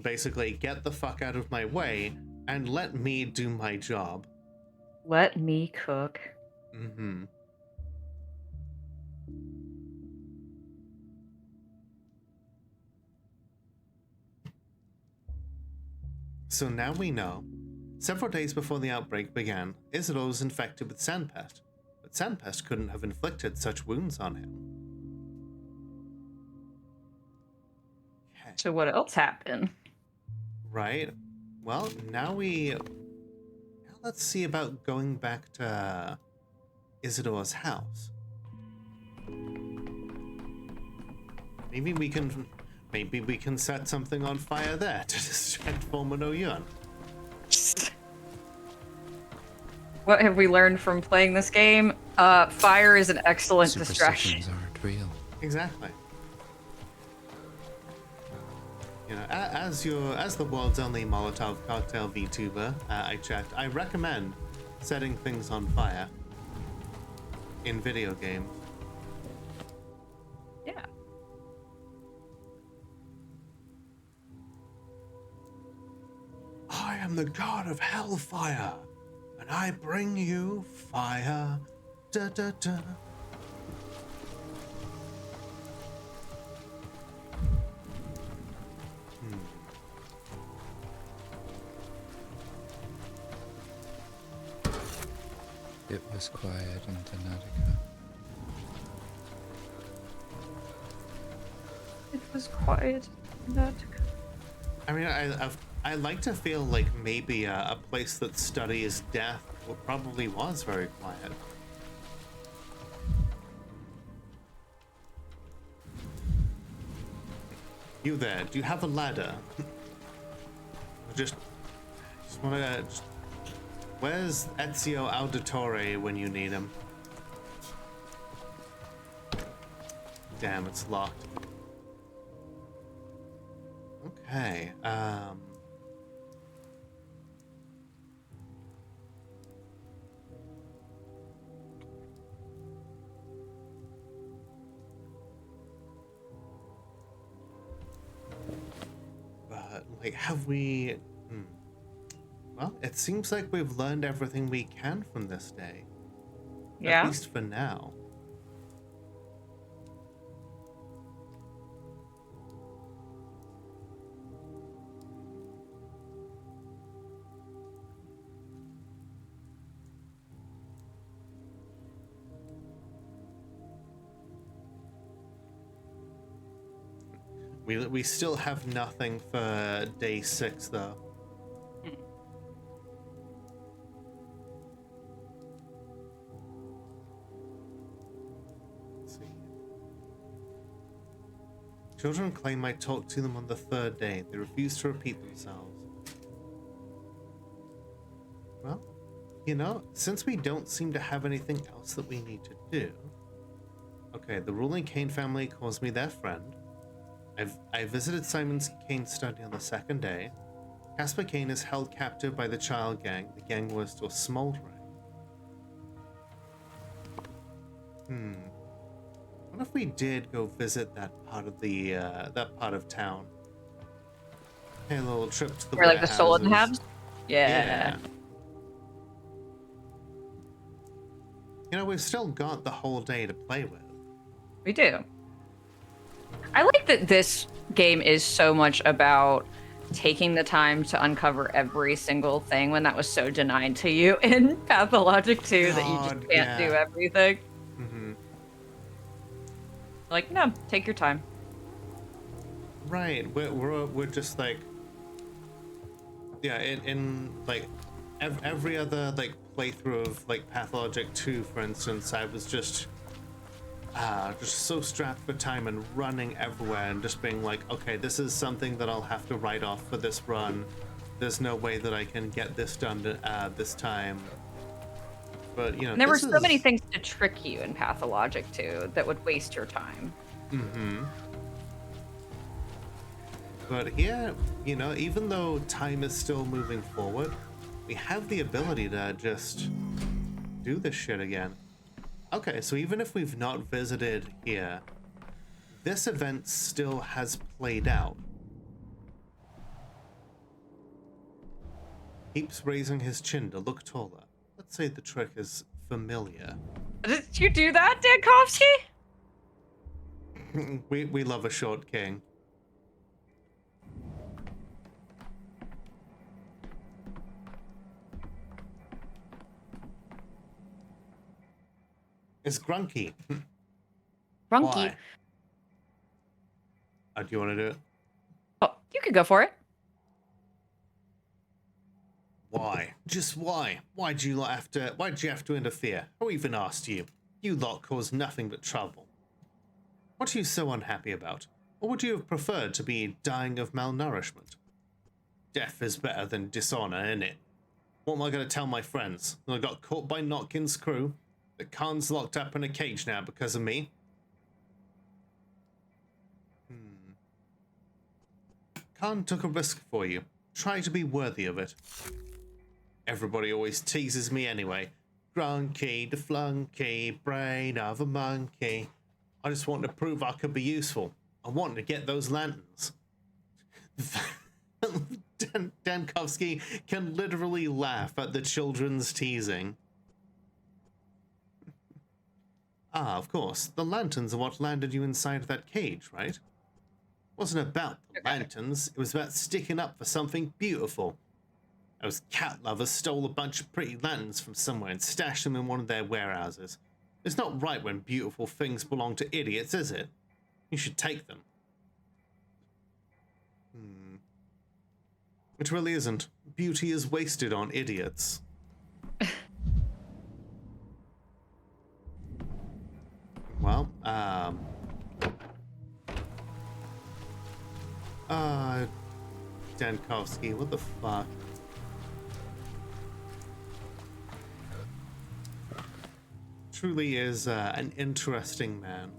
Speaker 1: Basically, get the fuck out of my way and let me do my job.
Speaker 2: Let me cook.
Speaker 1: Mm-hmm. So now we know. Several days before the outbreak began, Isidor was infected with Sandpest, but Sandpest couldn't have inflicted such wounds on him. Okay.
Speaker 2: So what else happened?
Speaker 1: Right. Well, now let's see about going back to Isidor's house. Maybe we can set something on fire there to distract Forman Oyun.
Speaker 2: What have we learned from playing this game? Fire is an excellent distraction.
Speaker 8: Superstitions aren't real.
Speaker 1: Exactly. You know, as the world's only Molotov cocktail VTuber, I checked. I recommend setting things on fire in video games.
Speaker 2: Yeah.
Speaker 1: I am the god of hellfire, and I bring you fire. Da da da.
Speaker 8: It was quiet in Donatica.
Speaker 2: It was quiet.
Speaker 1: I mean, I like to feel like maybe a place that studies death probably was very quiet. You there? Do you have a ladder? just wanna. Where's Ezio Auditore when you need him? Damn, it's locked. Okay. But like, have we? Well, it seems like we've learned everything we can from this day.
Speaker 2: Yeah.
Speaker 1: At least for now. We still have nothing for day 6 though. Children claim I talked to them on the 3rd day. They refuse to repeat themselves. Well, you know, since we don't seem to have anything else that we need to do... Okay, the ruling Kane family calls me their friend. I visited Simon's Kane study on the second day. Casper Kane is held captive by the child gang. The gang was still smoldering. What if we did go visit that part of the that part of town? Hey, a little trip to the
Speaker 2: Where like the stolen
Speaker 1: warehouses.
Speaker 2: halves? Yeah.
Speaker 1: You know, we've still got the whole day to play with.
Speaker 2: We do. I like that this game is so much about taking the time to uncover every single thing when that was so denied to you in Pathologic 2 that you
Speaker 1: God,
Speaker 2: just can't do
Speaker 1: yeah.
Speaker 2: everything.
Speaker 1: Mm-hmm.
Speaker 2: Like, no, take your time.
Speaker 1: Right, we're just like, yeah, in like every other like playthrough of like Pathologic 2, for instance, I was just so strapped for time and running everywhere and just being like, okay, this is something that I'll have to write off for this run. There's no way that I can get this done this time. But you know,
Speaker 2: And there were so many things to trick you in Pathologic 2 that would waste your time.
Speaker 1: Mm-hmm. But here, you know, even though time is still moving forward, we have the ability to just do this shit again. Okay, so even if we've not visited here, this event still has played out. Keeps raising his chin to look taller. Let's say the trick is familiar.
Speaker 2: Did you do that, Dankovsky?
Speaker 1: we love a short king. It's Grunky.
Speaker 2: Grunky.
Speaker 1: Why? Do you want to do it?
Speaker 2: Oh, you could go for it.
Speaker 1: Why? Just why? Why'd you have to interfere? Who even asked you? You lot caused nothing but trouble. What are you so unhappy about? Or would you have preferred to be dying of malnourishment? Death is better than dishonor, innit? What am I going to tell my friends? That I got caught by Notkin's crew? That Khan's locked up in a cage now because of me? Khan took a risk for you. Try to be worthy of it. Everybody always teases me anyway. Grunky, the flunky, brain of a monkey. I just want to prove I could be useful. I want to get those lanterns. Dankovsky can literally laugh at the children's teasing. Ah, of course. The lanterns are what landed you inside of that cage, right? Wasn't about the lanterns. It was about sticking up for something beautiful. Those cat lovers stole a bunch of pretty lanterns from somewhere and stashed them in one of their warehouses. It's not right when beautiful things belong to idiots, is it? You should take them. It really isn't. Beauty is wasted on idiots. Well, Dankovsky, what the fuck? Truly is an interesting man.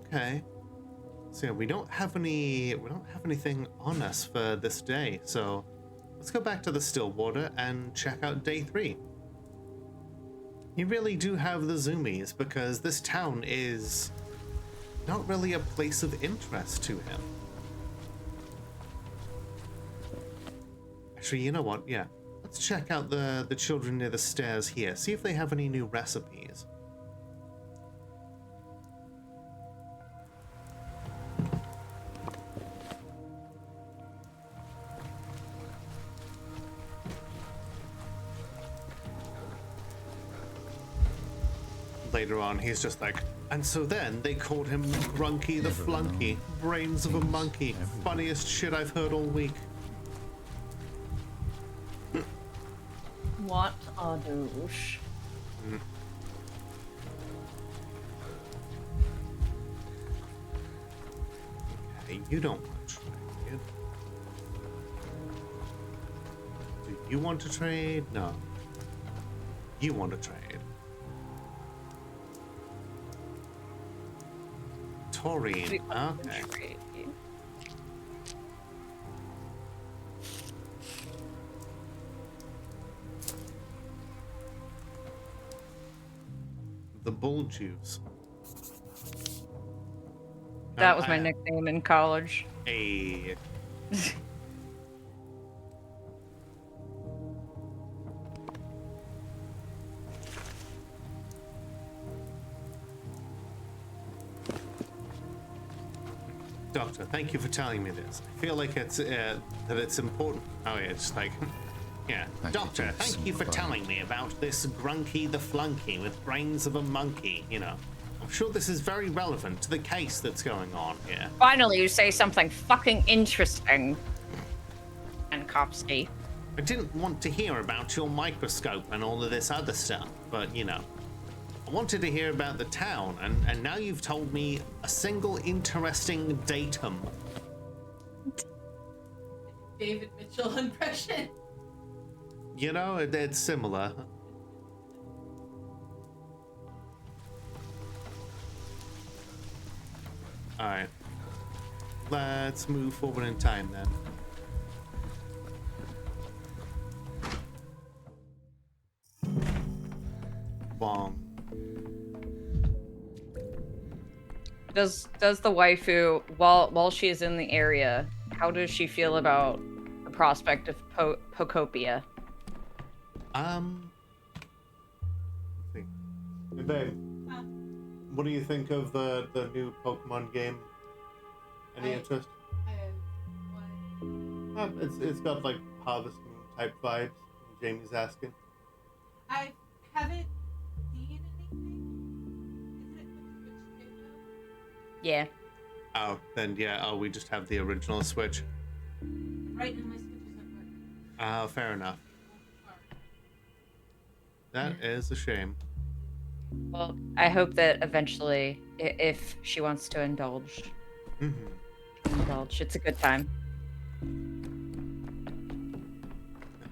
Speaker 1: Okay. So yeah, we don't have anything on us for this day. So let's go back to the Stillwater and check out day 3. You really do have the zoomies because this town is not really a place of interest to him. Actually, you know what? Yeah. Let's check out the children near the stairs here. See if they have any new recipes. Later on, he's just like, and so then they called him Grunky the Flunky, brains of a monkey, funniest shit I've heard all week.
Speaker 2: What a douche.
Speaker 1: Okay, you don't want to trade. Do you want to trade? No. You want to trade. Taurine. Okay. The bull juice.
Speaker 2: That was my nickname in college.
Speaker 1: A. Doctor, thank you for telling me this. I feel like it's that it's important. Oh yeah, it's like, yeah. Doctor, thank you for telling me about this Grunky the Flunky with brains of a monkey. You know, I'm sure this is very relevant to the case that's going on here.
Speaker 2: Finally, you say something fucking interesting. And Kopsky.
Speaker 1: I didn't want to hear about your microscope and all of this other stuff, but you know, I wanted to hear about the town, and now you've told me a single interesting datum.
Speaker 3: David Mitchell impression.
Speaker 1: You know, it's similar. Alright. Let's move forward in time then. Bong.
Speaker 2: Does the waifu, while she is in the area, how does she feel about the prospect of Pocopia?
Speaker 1: Let's see. Hey babe, what do you think of the new Pokemon game? Any interest? It's got like Harvest Moon type vibes. Jamie's asking.
Speaker 3: I haven't seen anything. Is it Switch 2 though?
Speaker 2: Yeah.
Speaker 1: Oh, then yeah. Oh, we just have the original Switch.
Speaker 3: Right now my Switch isn't working.
Speaker 1: Oh, fair enough. That is a shame.
Speaker 2: Well, I hope that eventually, if she wants to indulge, it's a good time.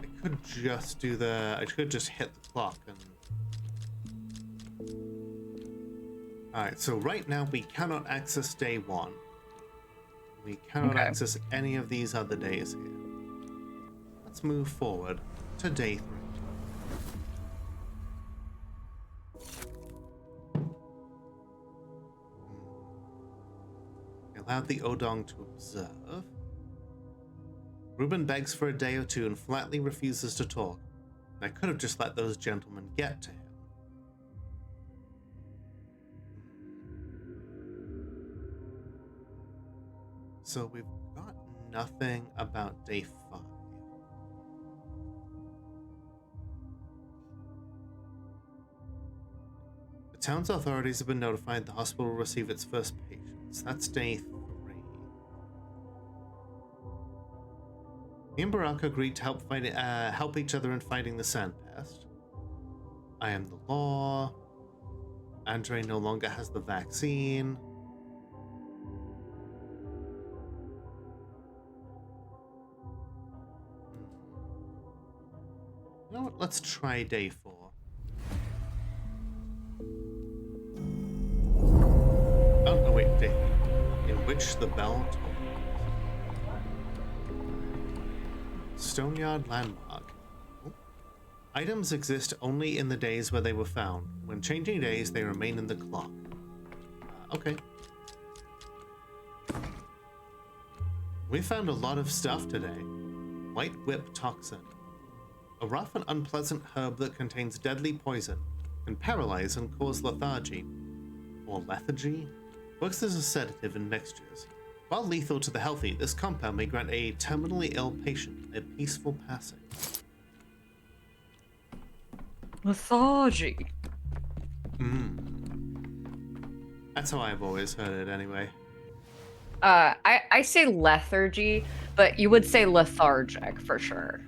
Speaker 1: I could just do the. I could just hit the clock and. Alright, so right now we cannot access day 1. We cannot access any of these other days here. Let's move forward to day 3. Allowed the Odong to observe. Reuben begs for a day or two and flatly refuses to talk. I could have just let those gentlemen get to him. So we've got nothing about day 5. The town's authorities have been notified the hospital will receive its first patients. That's day 3. Me and Baraka agreed to help each other in fighting the Sandpest. I am the law. Andre no longer has the vaccine. You know what? Let's try day 4. Oh, no, wait, day in which the bell tolled. Stoneyard Landmark. Oh. Items exist only in the days where they were found. When changing days, they remain in the clock. Okay. We found a lot of stuff today. White whip toxin. A rough and unpleasant herb that contains deadly poison, can paralyze and cause lethargy. Or lethargy? Works as a sedative in mixtures. While lethal to the healthy, this compound may grant a terminally ill patient a peaceful passing.
Speaker 2: Lethargy.
Speaker 1: That's how I've always heard it anyway.
Speaker 2: I say lethargy, but you would say lethargic for sure.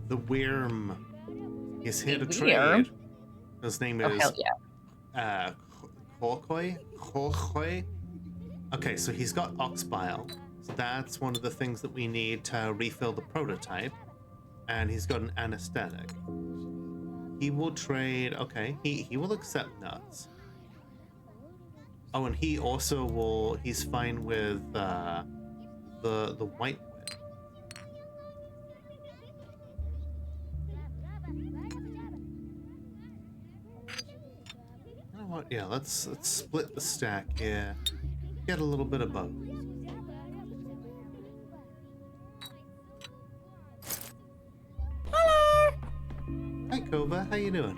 Speaker 2: The Worm is here to trade. His name is hell yeah.
Speaker 1: Korkoi? Okay, so he's got ox bile. So that's one of the things that we need to refill the prototype. And he's got an anesthetic. He will trade. Okay, he will accept nuts. Oh, and he also will. He's fine with the white whip. You know what? Yeah, let's split the stack here. Get a little bit of both. Hi, Kova. How you doing?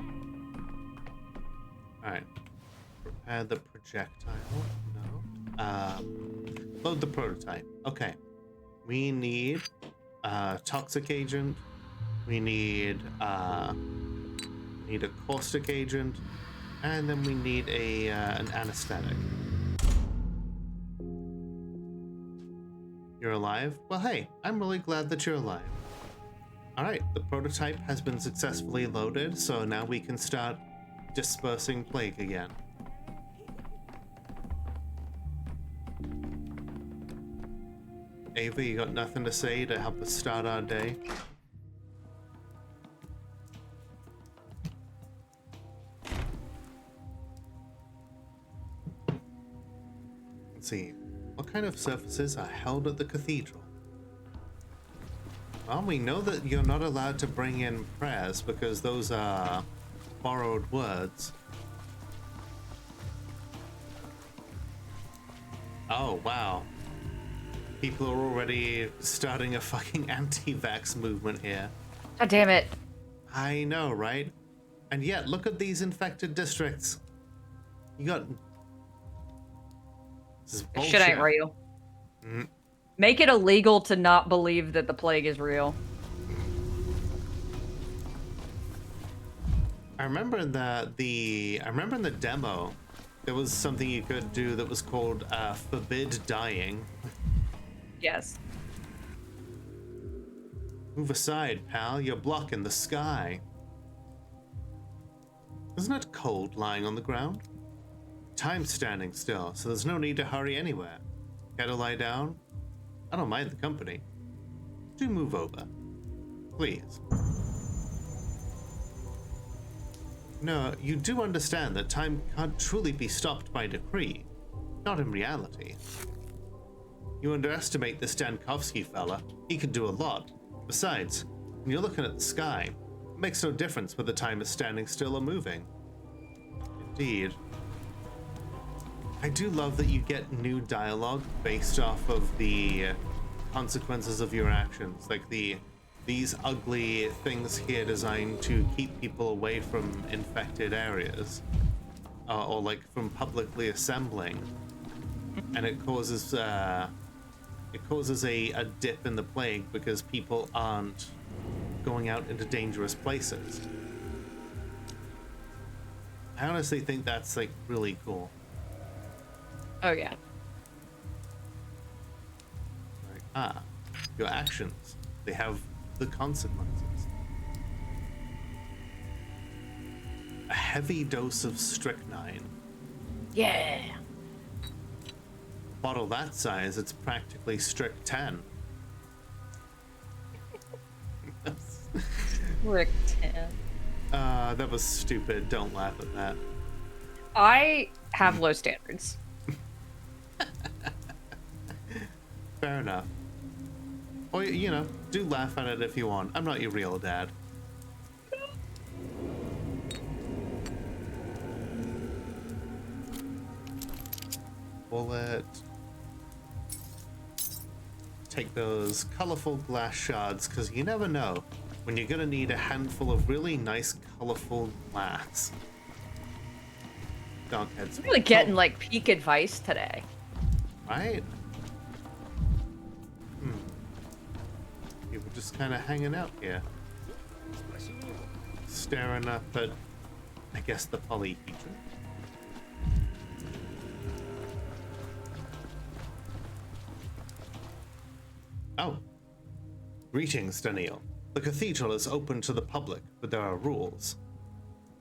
Speaker 1: All right. Prepare the projectile. No. Load the prototype. Okay. We need toxic agent. We need a caustic agent, and then we need an anesthetic. You're alive? Well, hey, I'm really glad that you're alive. Alright, the prototype has been successfully loaded, so now we can start dispersing plague again. Ava, you got nothing to say to help us start our day? Let's see. What kind of services are held at the cathedral? Well, we know that you're not allowed to bring in prayers because those are borrowed words. Oh, wow. People are already starting a fucking anti-vax movement here.
Speaker 2: God damn it.
Speaker 1: I know, right? And yet, look at these infected districts. You got... This is bullshit.
Speaker 2: Shit ain't real. Make it illegal to not believe that the plague is real.
Speaker 1: I remember in the demo, there was something you could do that was called forbid dying.
Speaker 2: Yes.
Speaker 1: Move aside, pal. You're blocking the sky. Isn't it cold lying on the ground? Time's standing still, so there's no need to hurry anywhere. Care to lie down? I don't mind the company. Do move over. Please. No, you do understand that time can't truly be stopped by decree. Not in reality. You underestimate this Dankovsky fella. He can do a lot. Besides, when you're looking at the sky, it makes no difference whether time is standing still or moving. Indeed. I do love that you get new dialogue based off of the consequences of your actions. Like these ugly things here designed to keep people away from infected areas. Or like from publicly assembling. And it causes a dip in the plague because people aren't going out into dangerous places. I honestly think that's like really cool.
Speaker 2: Oh yeah.
Speaker 1: Like, your actions, they have the consequences. A heavy dose of strychnine.
Speaker 2: Yeah.
Speaker 1: Bottle that size, it's practically Strict 10.
Speaker 2: Rick 10.
Speaker 1: That was stupid. Don't laugh at that.
Speaker 2: I have low standards.
Speaker 1: Fair enough. Or, you know, do laugh at it if you want. I'm not your real dad. Bullet. Take those colorful glass shards, because you never know when you're gonna need a handful of really nice colorful glass. Darkhead's
Speaker 2: I'm really getting like peak advice today.
Speaker 1: right? You were just kind of hanging out here, staring up at, I guess, the polyhedron. Oh. Greetings, Daniel. The cathedral is open to the public, but there are rules.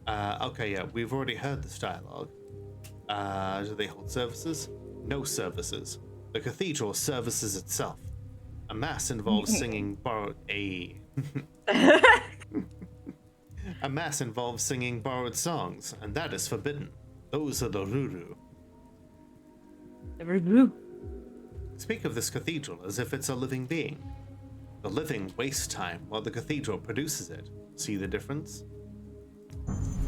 Speaker 1: Okay, yeah, we've already heard this dialogue. Do they hold services? No services. The cathedral services itself. A mass involves singing borrowed A mass involves singing borrowed songs, and that is forbidden. Those are the Ruru.
Speaker 2: The review.
Speaker 1: Speak of this cathedral as if it's a living being. The living wastes time while the cathedral produces it. See the difference?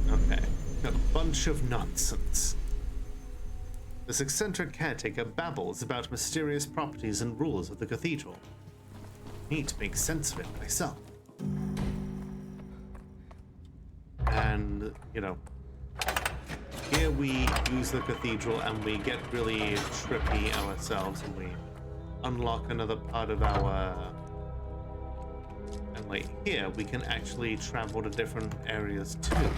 Speaker 1: Okay. A bunch of nonsense. This eccentric caretaker babbles about mysterious properties and rules of the cathedral. Need to make sense of it myself. And, you know, here we use the cathedral and we get really trippy ourselves and we unlock another part of our... And like here, we can actually travel to different areas too.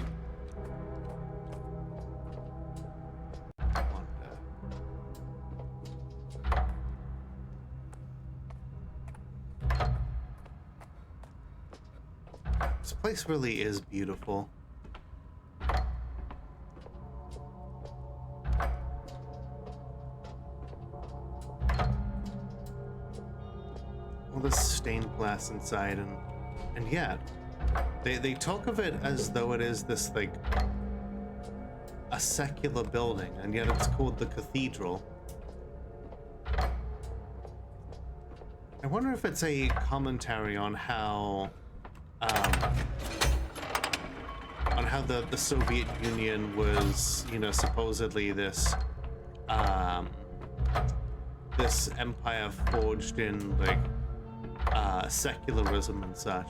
Speaker 1: This place really is beautiful. All this stained glass inside, and yet they talk of it as though it is this like a secular building, and yet it's called the cathedral. I wonder if it's a commentary on how the Soviet Union was, you know, supposedly this this empire forged in like secularism and such.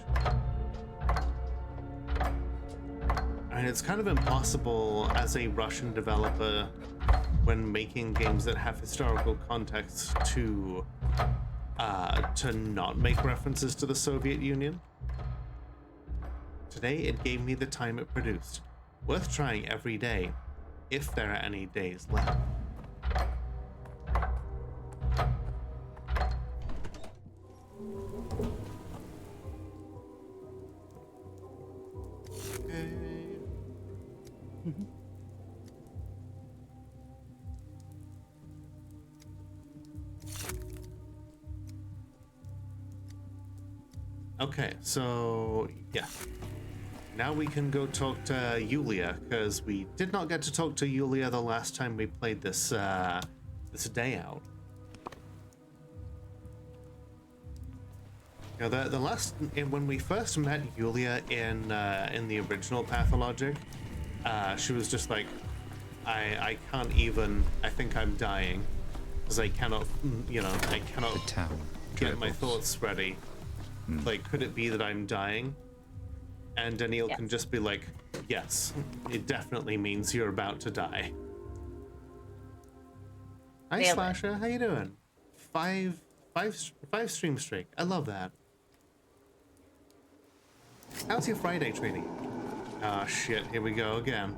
Speaker 1: I mean, it's kind of impossible as a Russian developer when making games that have historical context to not make references to the Soviet Union. Today, it gave me the time it produced. Worth trying every day, if there are any days left. Okay. Okay, so yeah. Now we can go talk to Yulia, because we did not get to talk to Yulia the last time we played this this day out. You know, the last when we first met Yulia in the original Pathologic, she was just like, I can't even. I think I'm dying because I cannot, you know, I cannot get my thoughts ready. Like, could it be that I'm dying? And Daniel can just be like, yes, it definitely means you're about to die. Hi, Slasher, how you doing? Five stream streak. I love that. How's your Friday treating? Ah, shit, here we go again.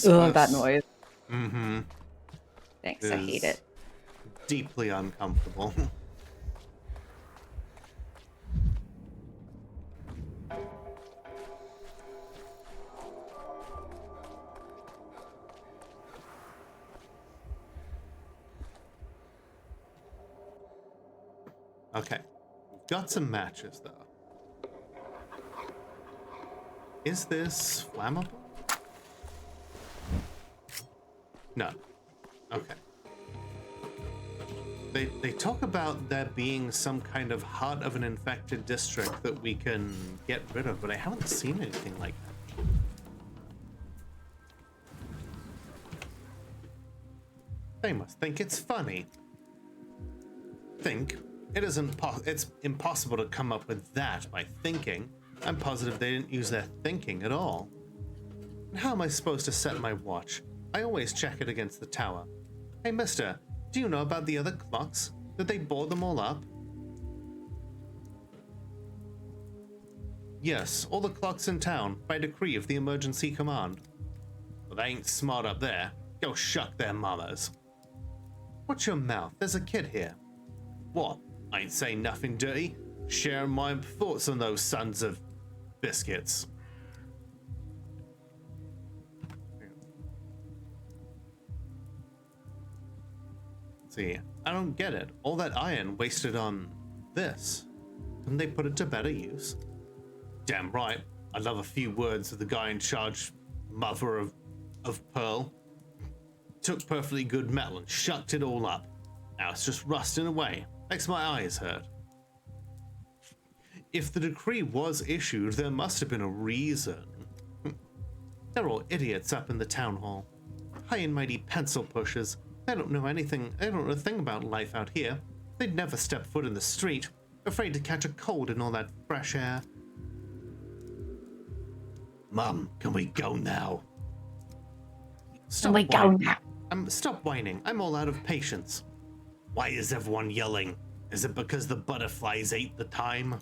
Speaker 2: Ugh, that noise.
Speaker 1: Mm-hmm.
Speaker 2: Thanks, I hate it.
Speaker 1: Deeply uncomfortable. Okay, we've got some matches though. Is this flammable? No. Okay. They talk about there being some kind of heart of an infected district that we can get rid of, but I haven't seen anything like that. They must think it's funny. Think? It isn't it's impossible to come up with that by thinking. I'm positive they didn't use their thinking at all. And how am I supposed to set my watch? I always check it against the tower. Hey, mister, do you know about the other clocks? Did they board them all up? Yes, all the clocks in town, by decree of the emergency command. Well, they ain't smart up there. Go shuck their mamas. Watch your mouth. There's a kid here. What? I ain't saying nothing dirty. Sharing my thoughts on those sons of biscuits. See, I don't get it. All that iron wasted on this. Couldn't they put it to better use? Damn right. I love a few words with the guy in charge, mother of pearl. Took perfectly good metal and shucked it all up. Now it's just rusting away. Makes my eyes hurt. If the decree was issued, there must have been a reason. They're all idiots up in the town hall. High and mighty pencil pushers. They don't know anything. They don't know a thing about life out here. They'd never step foot in the street. Afraid to catch a cold in all that fresh air. Mum, can we go now? Stop whining. I'm all out of patience. Why is everyone yelling? Is it because the butterflies ate the time?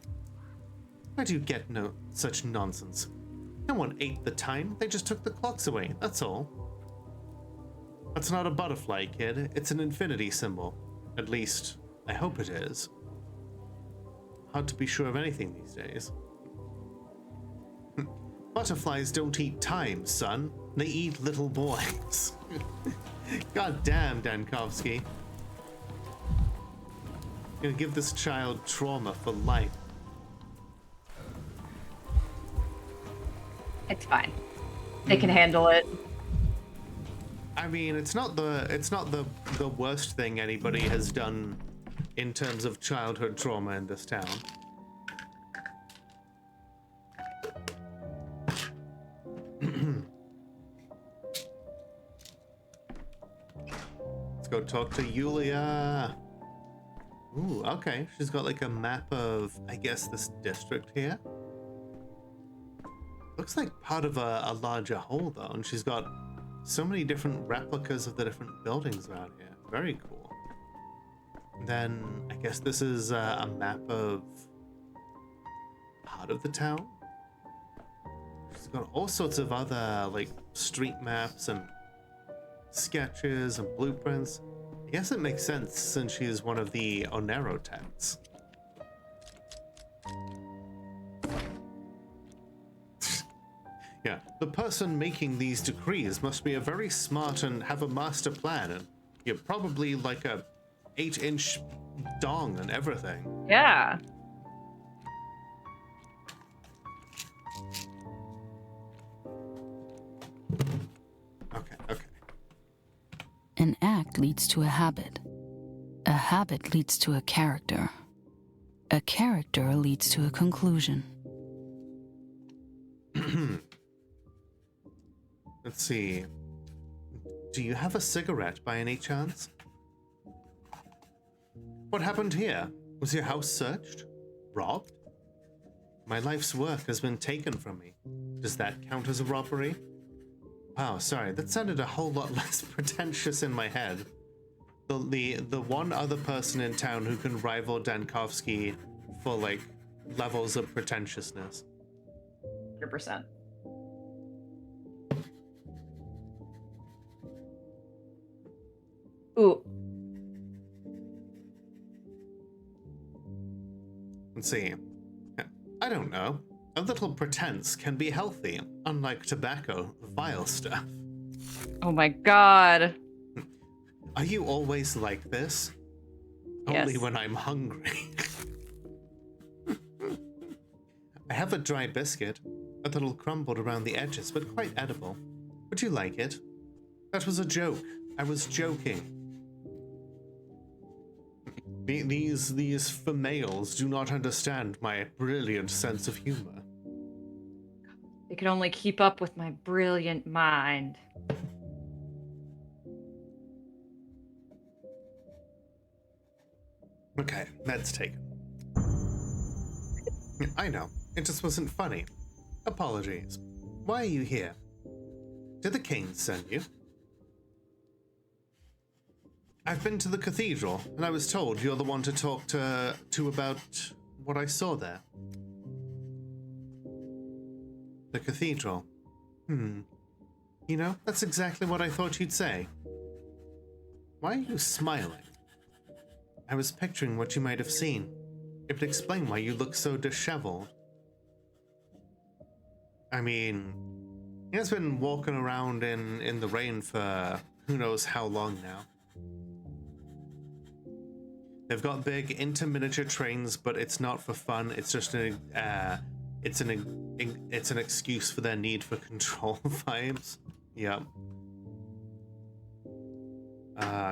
Speaker 1: Why do you get no such nonsense? No one ate the time. They just took the clocks away. That's all. That's not a butterfly, kid. It's an infinity symbol. At least, I hope it is. Hard to be sure of anything these days. Butterflies don't eat time, son. They eat little boys. God damn, Dankovsky. Gonna give this child trauma for life.
Speaker 2: It's fine. They can handle it.
Speaker 1: I mean, it's not the worst thing anybody has done in terms of childhood trauma in this town. Let's go talk to Yulia. Ooh, okay. She's got like a map of, I guess, this district here. Looks like part of a larger whole, though, and she's got so many different replicas of the different buildings around here. Very cool. Then, I guess this is a map of part of the town. She's got all sorts of other, like, street maps and sketches and blueprints. I guess it makes sense since she is one of the Onero texts. Yeah, the person making these decrees must be a very smart and have a master plan, and you're probably like a 8-inch dong and everything.
Speaker 2: Yeah.
Speaker 1: Okay.
Speaker 4: An act leads to a habit. A habit leads to a character. A character leads to a conclusion.
Speaker 1: Let's see. Do you have a cigarette by any chance? What happened here? Was your house searched? Robbed? My life's work has been taken from me. Does that count as a robbery? Wow, sorry, that sounded a whole lot less pretentious in my head. The one other person in town who can rival Dankovsky for, like, levels of pretentiousness.
Speaker 2: 100%. Ooh.
Speaker 1: Let's see. I don't know. A little pretense can be healthy, unlike tobacco, vile stuff.
Speaker 2: Oh my god.
Speaker 1: Are you always like this?
Speaker 2: Yes.
Speaker 1: Only when I'm hungry. I have a dry biscuit, a little crumbled around the edges, but quite edible. Would you like it? That was a joke. I was joking. These females do not understand my brilliant sense of humor.
Speaker 2: They could only keep up with my brilliant mind.
Speaker 1: Okay, meds taken. I know, it just wasn't funny. Apologies. Why are you here? Did the king send you? I've been to the cathedral, and I was told you're the one to talk to about what I saw there. The cathedral. You know, that's exactly what I thought you'd say. Why are you smiling? I was picturing what you might have seen. It would explain why you look so disheveled. I mean, he has been walking around in the rain for who knows how long now. They've got big into-miniature trains, but it's not for fun. It's just it's an excuse for their need for control vibes. Yeah.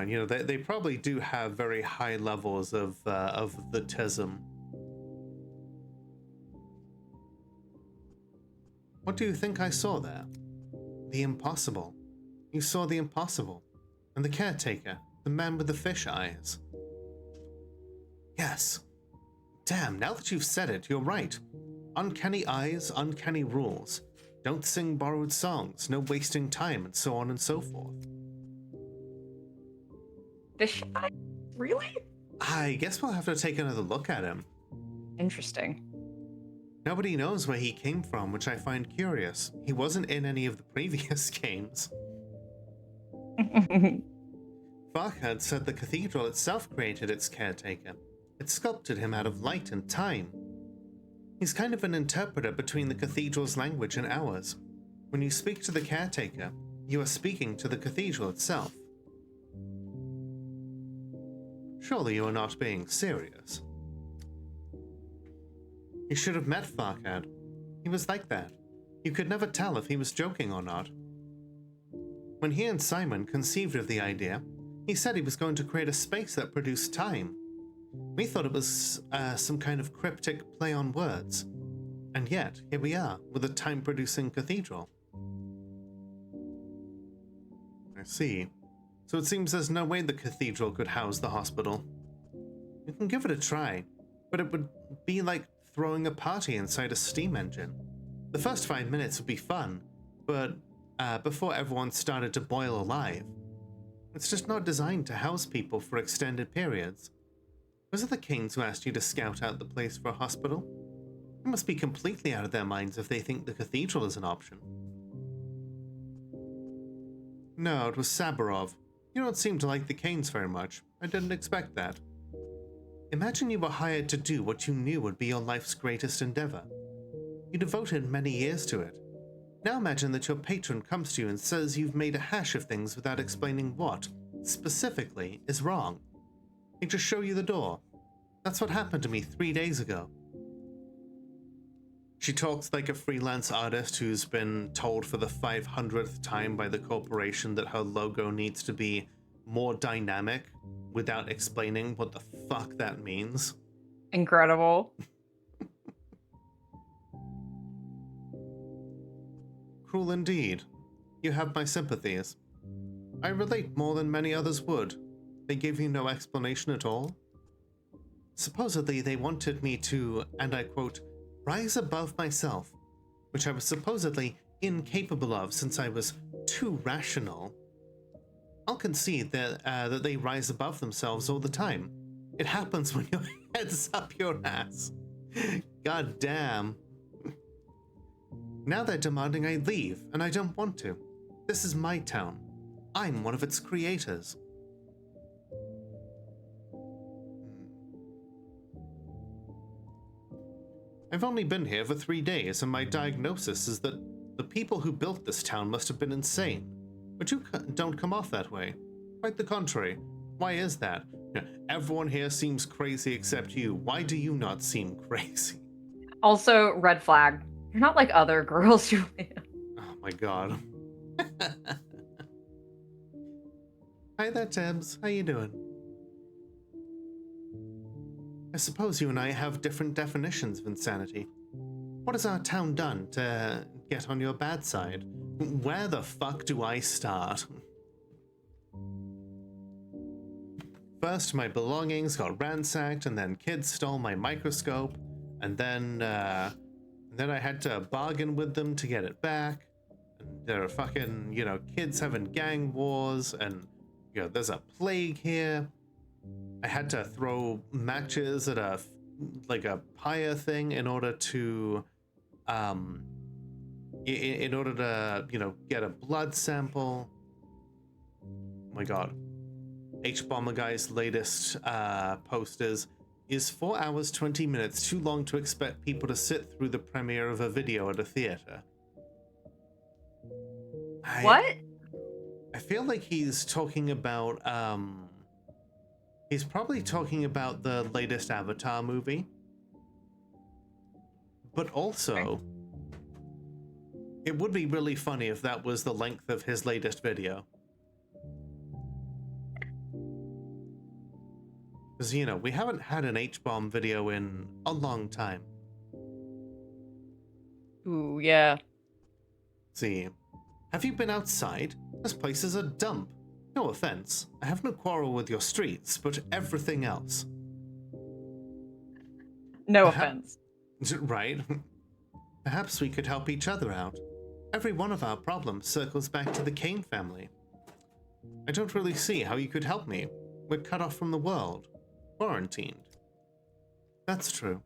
Speaker 1: You know, they probably do have very high levels of the tism. What do you think I saw there? The impossible. You saw the impossible. And the caretaker, the man with the fish eyes. Yes. Damn, now that you've said it, you're right. Uncanny eyes, uncanny rules. Don't sing borrowed songs, no wasting time, and so on and so forth.
Speaker 2: Fish eye? Really?
Speaker 1: I guess we'll have to take another look at him.
Speaker 2: Interesting.
Speaker 1: Nobody knows where he came from, which I find curious. He wasn't in any of the previous games. Farhad said the cathedral itself created its caretaker. It sculpted him out of light and time. He's kind of an interpreter between the cathedral's language and ours. When you speak to the caretaker, you are speaking to the cathedral itself. Surely you are not being serious. You should have met Farhad. He was like that. You could never tell if he was joking or not. When he and Simon conceived of the idea, he said he was going to create a space that produced time. We thought it was some kind of cryptic play on words. And yet, here we are, with a time-producing cathedral. I see. So it seems there's no way the cathedral could house the hospital. You can give it a try, but it would be like throwing a party inside a steam engine. The first 5 minutes would be fun, but before everyone started to boil alive. It's just not designed to house people for extended periods. Was it the Kings who asked you to scout out the place for a hospital? They must be completely out of their minds if they think the cathedral is an option. No, it was Saburov. You don't seem to like the Kanes very much. I didn't expect that. Imagine you were hired to do what you knew would be your life's greatest endeavor. You devoted many years to it. Now imagine that your patron comes to you and says you've made a hash of things without explaining what, specifically, is wrong. They just show you the door. That's what happened to me 3 days ago. She talks like a freelance artist who's been told for the 500th time by the corporation that her logo needs to be more dynamic without explaining what the fuck that means.
Speaker 2: Incredible.
Speaker 1: Cruel indeed. You have my sympathies. I relate more than many others would. They gave you no explanation at all? Supposedly they wanted me to, and I quote, rise above myself, which I was supposedly incapable of since I was too rational. I'll concede that they rise above themselves all the time. It happens when your head's up your ass. God damn. Now they're demanding I leave, and I don't want to. This is my town. I'm one of its creators. I've only been here for 3 days, and my diagnosis is that the people who built this town must have been insane. But you don't come off that way. Quite the contrary. Why is that? Everyone here seems crazy except you. Why do you not seem crazy?
Speaker 2: Also, red flag. You're not like other girls, Julia.
Speaker 1: Oh my god. Hi there, Tibbs. How you doing? I suppose you and I have different definitions of insanity. What has our town done to get on your bad side? Where the fuck do I start? First, my belongings got ransacked, and then kids stole my microscope, and then I had to bargain with them to get it back. And there are fucking, kids having gang wars, and, there's a plague here. I had to throw matches at a pyre thing in order to, get a blood sample. Oh my god. H-Bomber Guy's latest post is 4 hours 20 minutes too long to expect people to sit through the premiere of a video at a theater?
Speaker 2: What?
Speaker 1: I feel like he's talking about, he's probably talking about the latest Avatar movie. But also, it would be really funny if that was the length of his latest video. Because, you know, we haven't had an H-bomb video in a long time.
Speaker 2: Ooh, yeah.
Speaker 1: See, have you been outside? This place is a dump. No offense, I have no quarrel with your streets, but everything else.
Speaker 2: No offense.
Speaker 1: Right. Perhaps we could help each other out. Every one of our problems circles back to the Kane family. I don't really see how you could help me. We're cut off from the world. Quarantined. That's true.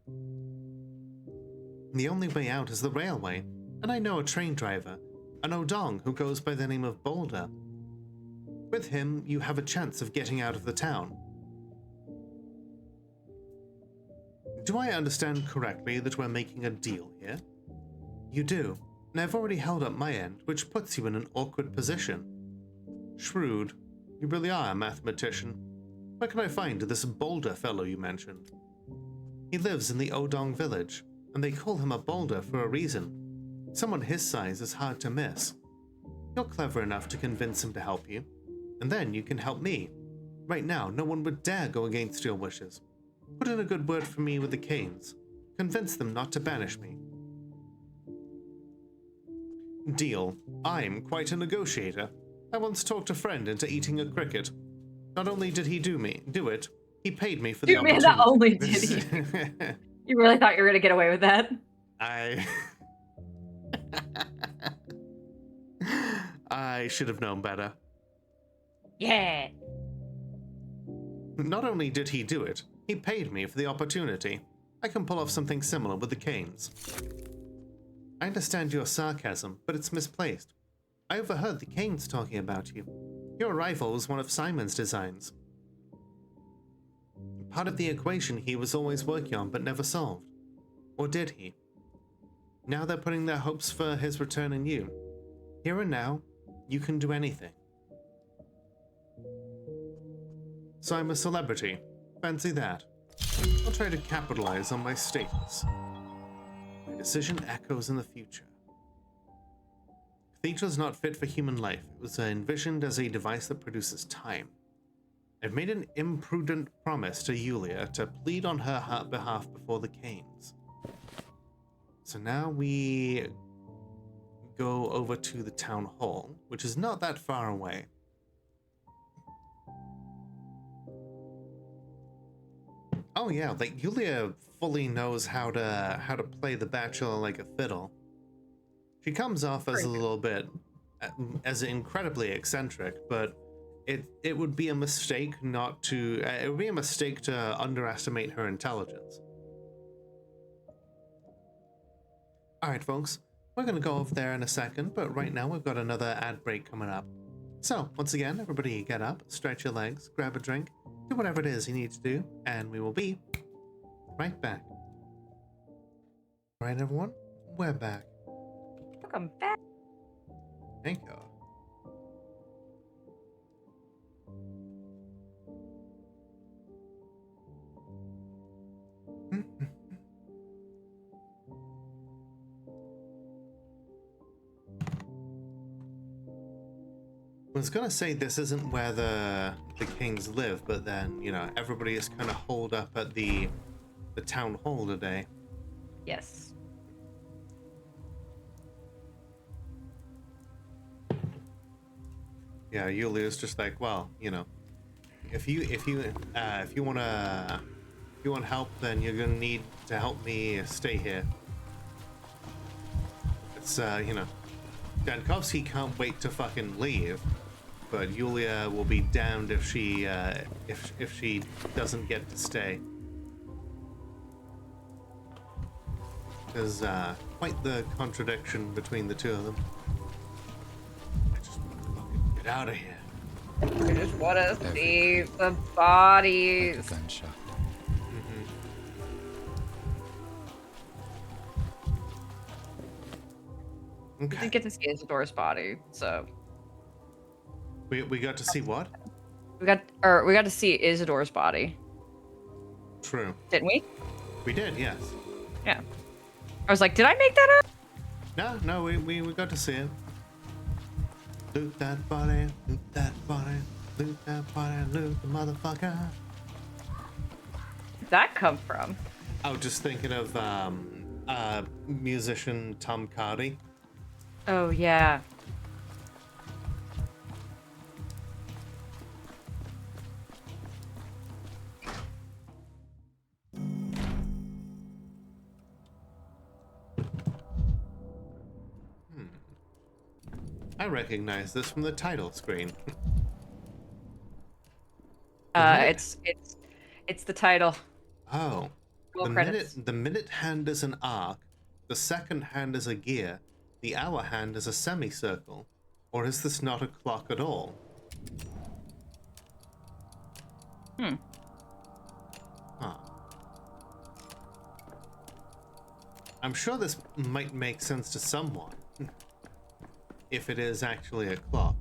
Speaker 1: The only way out is the railway, and I know a train driver, an Odong who goes by the name of Boulder. With him, you have a chance of getting out of the town. Do I understand correctly that we're making a deal here? You do, and I've already held up my end, which puts you in an awkward position. Shrewd. You really are a mathematician. Where can I find this Boulder fellow you mentioned? He lives in the Odong village, and they call him a boulder for a reason. Someone his size is hard to miss. You're clever enough to convince him to help you, and then you can help me. Right now, no one would dare go against your wishes. Put in a good word for me with the Canes. Convince them not to banish me. Deal. I'm quite a negotiator. I once talked a friend into eating a cricket. Not only did he do it, he paid me for the opportunity.
Speaker 2: Not only did he. You really thought you were going to get away with that?
Speaker 1: I should have known better.
Speaker 2: Yeah.
Speaker 1: Not only did he do it, he paid me for the opportunity. I can pull off something similar with the Canes. I understand your sarcasm, but it's misplaced. I overheard the Canes talking about you. Your arrival was one of Simon's designs. Part of the equation he was always working on but never solved. Or did he? Now they're putting their hopes for his return in you. Here and now, you can do anything. So I'm a celebrity. Fancy that. I'll try to capitalize on my status. My decision echoes in the future. Cathedral's not fit for human life. It was envisioned as a device that produces time. I've made an imprudent promise to Yulia to plead on her behalf before the Canes. So now we go over to the town hall, which is not that far away. Oh yeah, like Yulia fully knows how to play the Bachelor like a fiddle. She comes off as a little bit as incredibly eccentric, but it would be a mistake not to it would be a mistake to underestimate her intelligence. All right, folks, we're gonna go over there in a second, but right now we've got another ad break coming up. So once again, everybody get up, stretch your legs, grab a drink, do whatever it is you need to do, and we will be right back. All right, everyone, we're back.
Speaker 2: Welcome back.
Speaker 1: Thank you. I was gonna say this isn't where the Kings live, but then, you know, everybody is kind of holed up at the town hall today.
Speaker 2: Yes.
Speaker 1: Yeah, Yulia's just like, well, you know, if you want help, then you're gonna need to help me stay here. It's you know, Dankovsky can't wait to fucking leave, but Yulia will be damned if she doesn't get to stay. There's quite the contradiction between the two of them. I just want to fucking get out of here.
Speaker 2: I just want to
Speaker 8: Every-
Speaker 2: see the
Speaker 8: Like
Speaker 2: bodies.
Speaker 8: a gunshot.
Speaker 2: We
Speaker 1: Okay.
Speaker 2: did get to see Isidor's body, so
Speaker 1: We got to see what?
Speaker 2: we got to see Isidor's body,
Speaker 1: True.
Speaker 2: didn't we?
Speaker 1: We did, yes.
Speaker 2: Yeah. I was like, did I make that up?
Speaker 1: No, we got to see it. Loot that body, loot that body, loot that body, loot the motherfucker.
Speaker 2: Where'd that come from?
Speaker 1: I was just thinking of musician Tom Cardy.
Speaker 2: Oh yeah.
Speaker 1: I recognize this from the title screen.
Speaker 2: It's the title.
Speaker 1: Oh.
Speaker 2: Roll
Speaker 1: The
Speaker 2: credits.
Speaker 1: minute hand is an arc, the second hand is a gear, the hour hand is a semicircle. Or is this not a clock at all?
Speaker 2: Hmm.
Speaker 1: Huh. I'm sure this might make sense to someone. If it is actually a clock.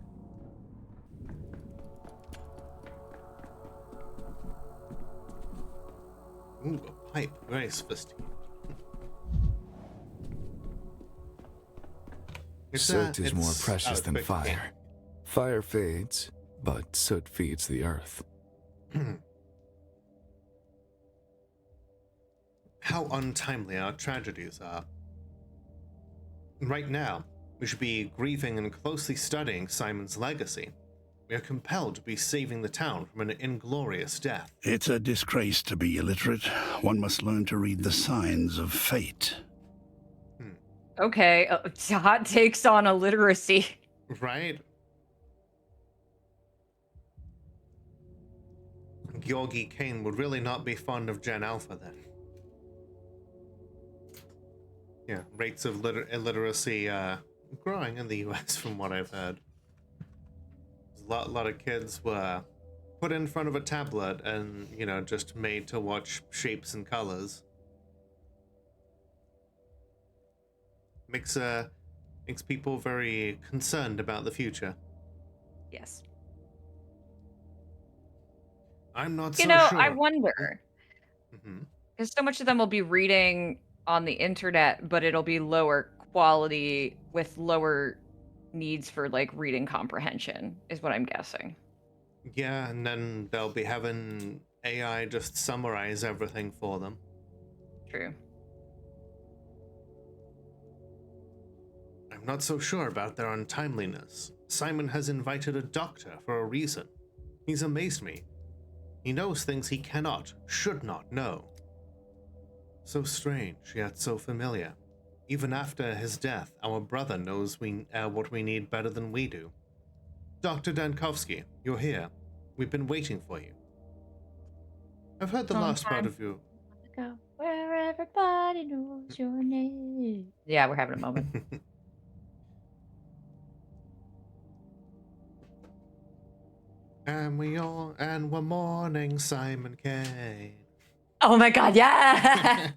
Speaker 1: Ooh, a pipe. Very sophisticated.
Speaker 10: Soot is more precious than
Speaker 1: quick, yeah.
Speaker 10: fire. Fire fades, but soot feeds the earth.
Speaker 1: How untimely our tragedies are. Right now, we should be grieving and closely studying Simon's legacy. We are compelled to be saving the town from an inglorious death.
Speaker 5: It's a disgrace to be illiterate. One must learn to read the signs of fate.
Speaker 2: Okay, hot takes on illiteracy.
Speaker 1: Right? Georgi Kane would really not be fond of Gen Alpha then. Yeah, rates of illiteracy growing in the US from what I've heard. A lot of kids were put in front of a tablet and, you know, just made to watch shapes and colors. Makes people very concerned about the future.
Speaker 2: Yes.
Speaker 1: I'm not
Speaker 2: You
Speaker 1: so
Speaker 2: know,
Speaker 1: sure.
Speaker 2: I wonder.
Speaker 1: Mhm.
Speaker 2: Because so much of them will be reading on the internet, but it'll be lower quality with lower needs for like reading comprehension, is what I'm guessing.
Speaker 1: Yeah, and then they'll be having AI just summarize everything for them.
Speaker 2: True.
Speaker 1: I'm not so sure about their untimeliness. Simon has invited a doctor for a reason. He's amazed me. He knows things he cannot, should not know. So strange, yet so familiar. Even after his death, our brother knows what we need better than we do. Dr. Dankovsky, you're here. We've been waiting for you. I've heard the last part of you.
Speaker 2: Go where everybody knows your name. Yeah, we're having a moment.
Speaker 1: And we're mourning Simon Kane.
Speaker 2: Oh my god, yeah!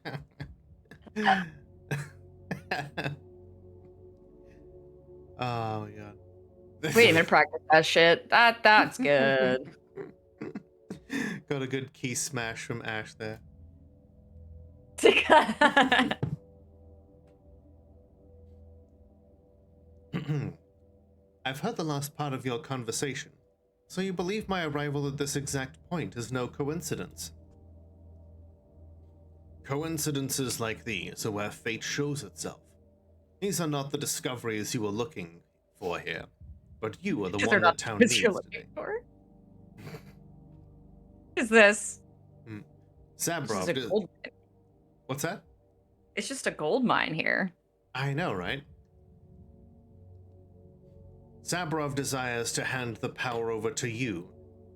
Speaker 1: Oh yeah.
Speaker 2: We didn't even practice that shit. That's good.
Speaker 1: Got a good key smash from Ash there. I've heard the last part of your conversation, so you believe my arrival at this exact point is no coincidence. Coincidences like these are where fate shows itself. These are not the discoveries you are looking for here, but you are the
Speaker 2: These
Speaker 1: one
Speaker 2: are
Speaker 1: that
Speaker 2: not
Speaker 1: town
Speaker 2: what
Speaker 1: needs
Speaker 2: you're
Speaker 1: today.
Speaker 2: looking for. Is this? This is
Speaker 1: Zabrov,
Speaker 2: a gold.
Speaker 1: what's that?
Speaker 2: It's just a gold mine here.
Speaker 1: I know, right? Zabrov desires to hand the power over to you.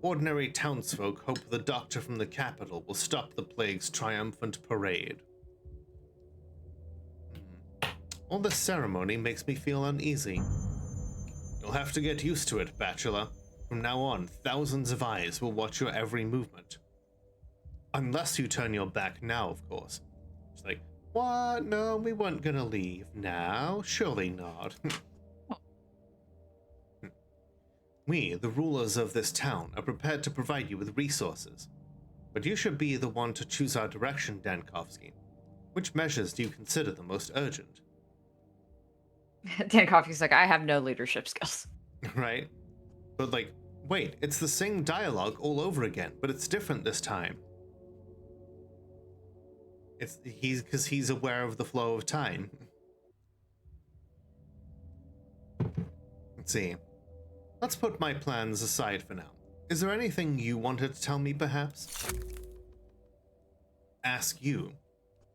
Speaker 1: Ordinary townsfolk hope the doctor from the capital will stop the plague's triumphant parade. All this ceremony makes me feel uneasy. You'll have to get used to it, Bachelor. From now on, thousands of eyes will watch your every movement. Unless you turn your back now, of course. It's like, what? No, we weren't gonna leave now. Surely not. We, the rulers of this town, are prepared to provide you with resources. But you should be the one to choose our direction, Dankovsky. Which measures do you consider the most urgent?
Speaker 2: Dankovsky's like, I have no leadership skills.
Speaker 1: Right? But like, wait, it's the same dialogue all over again, but it's different this time. Because he's aware of the flow of time. Let's see. Let's put my plans aside for now. Is there anything you wanted to tell me, perhaps? Ask you.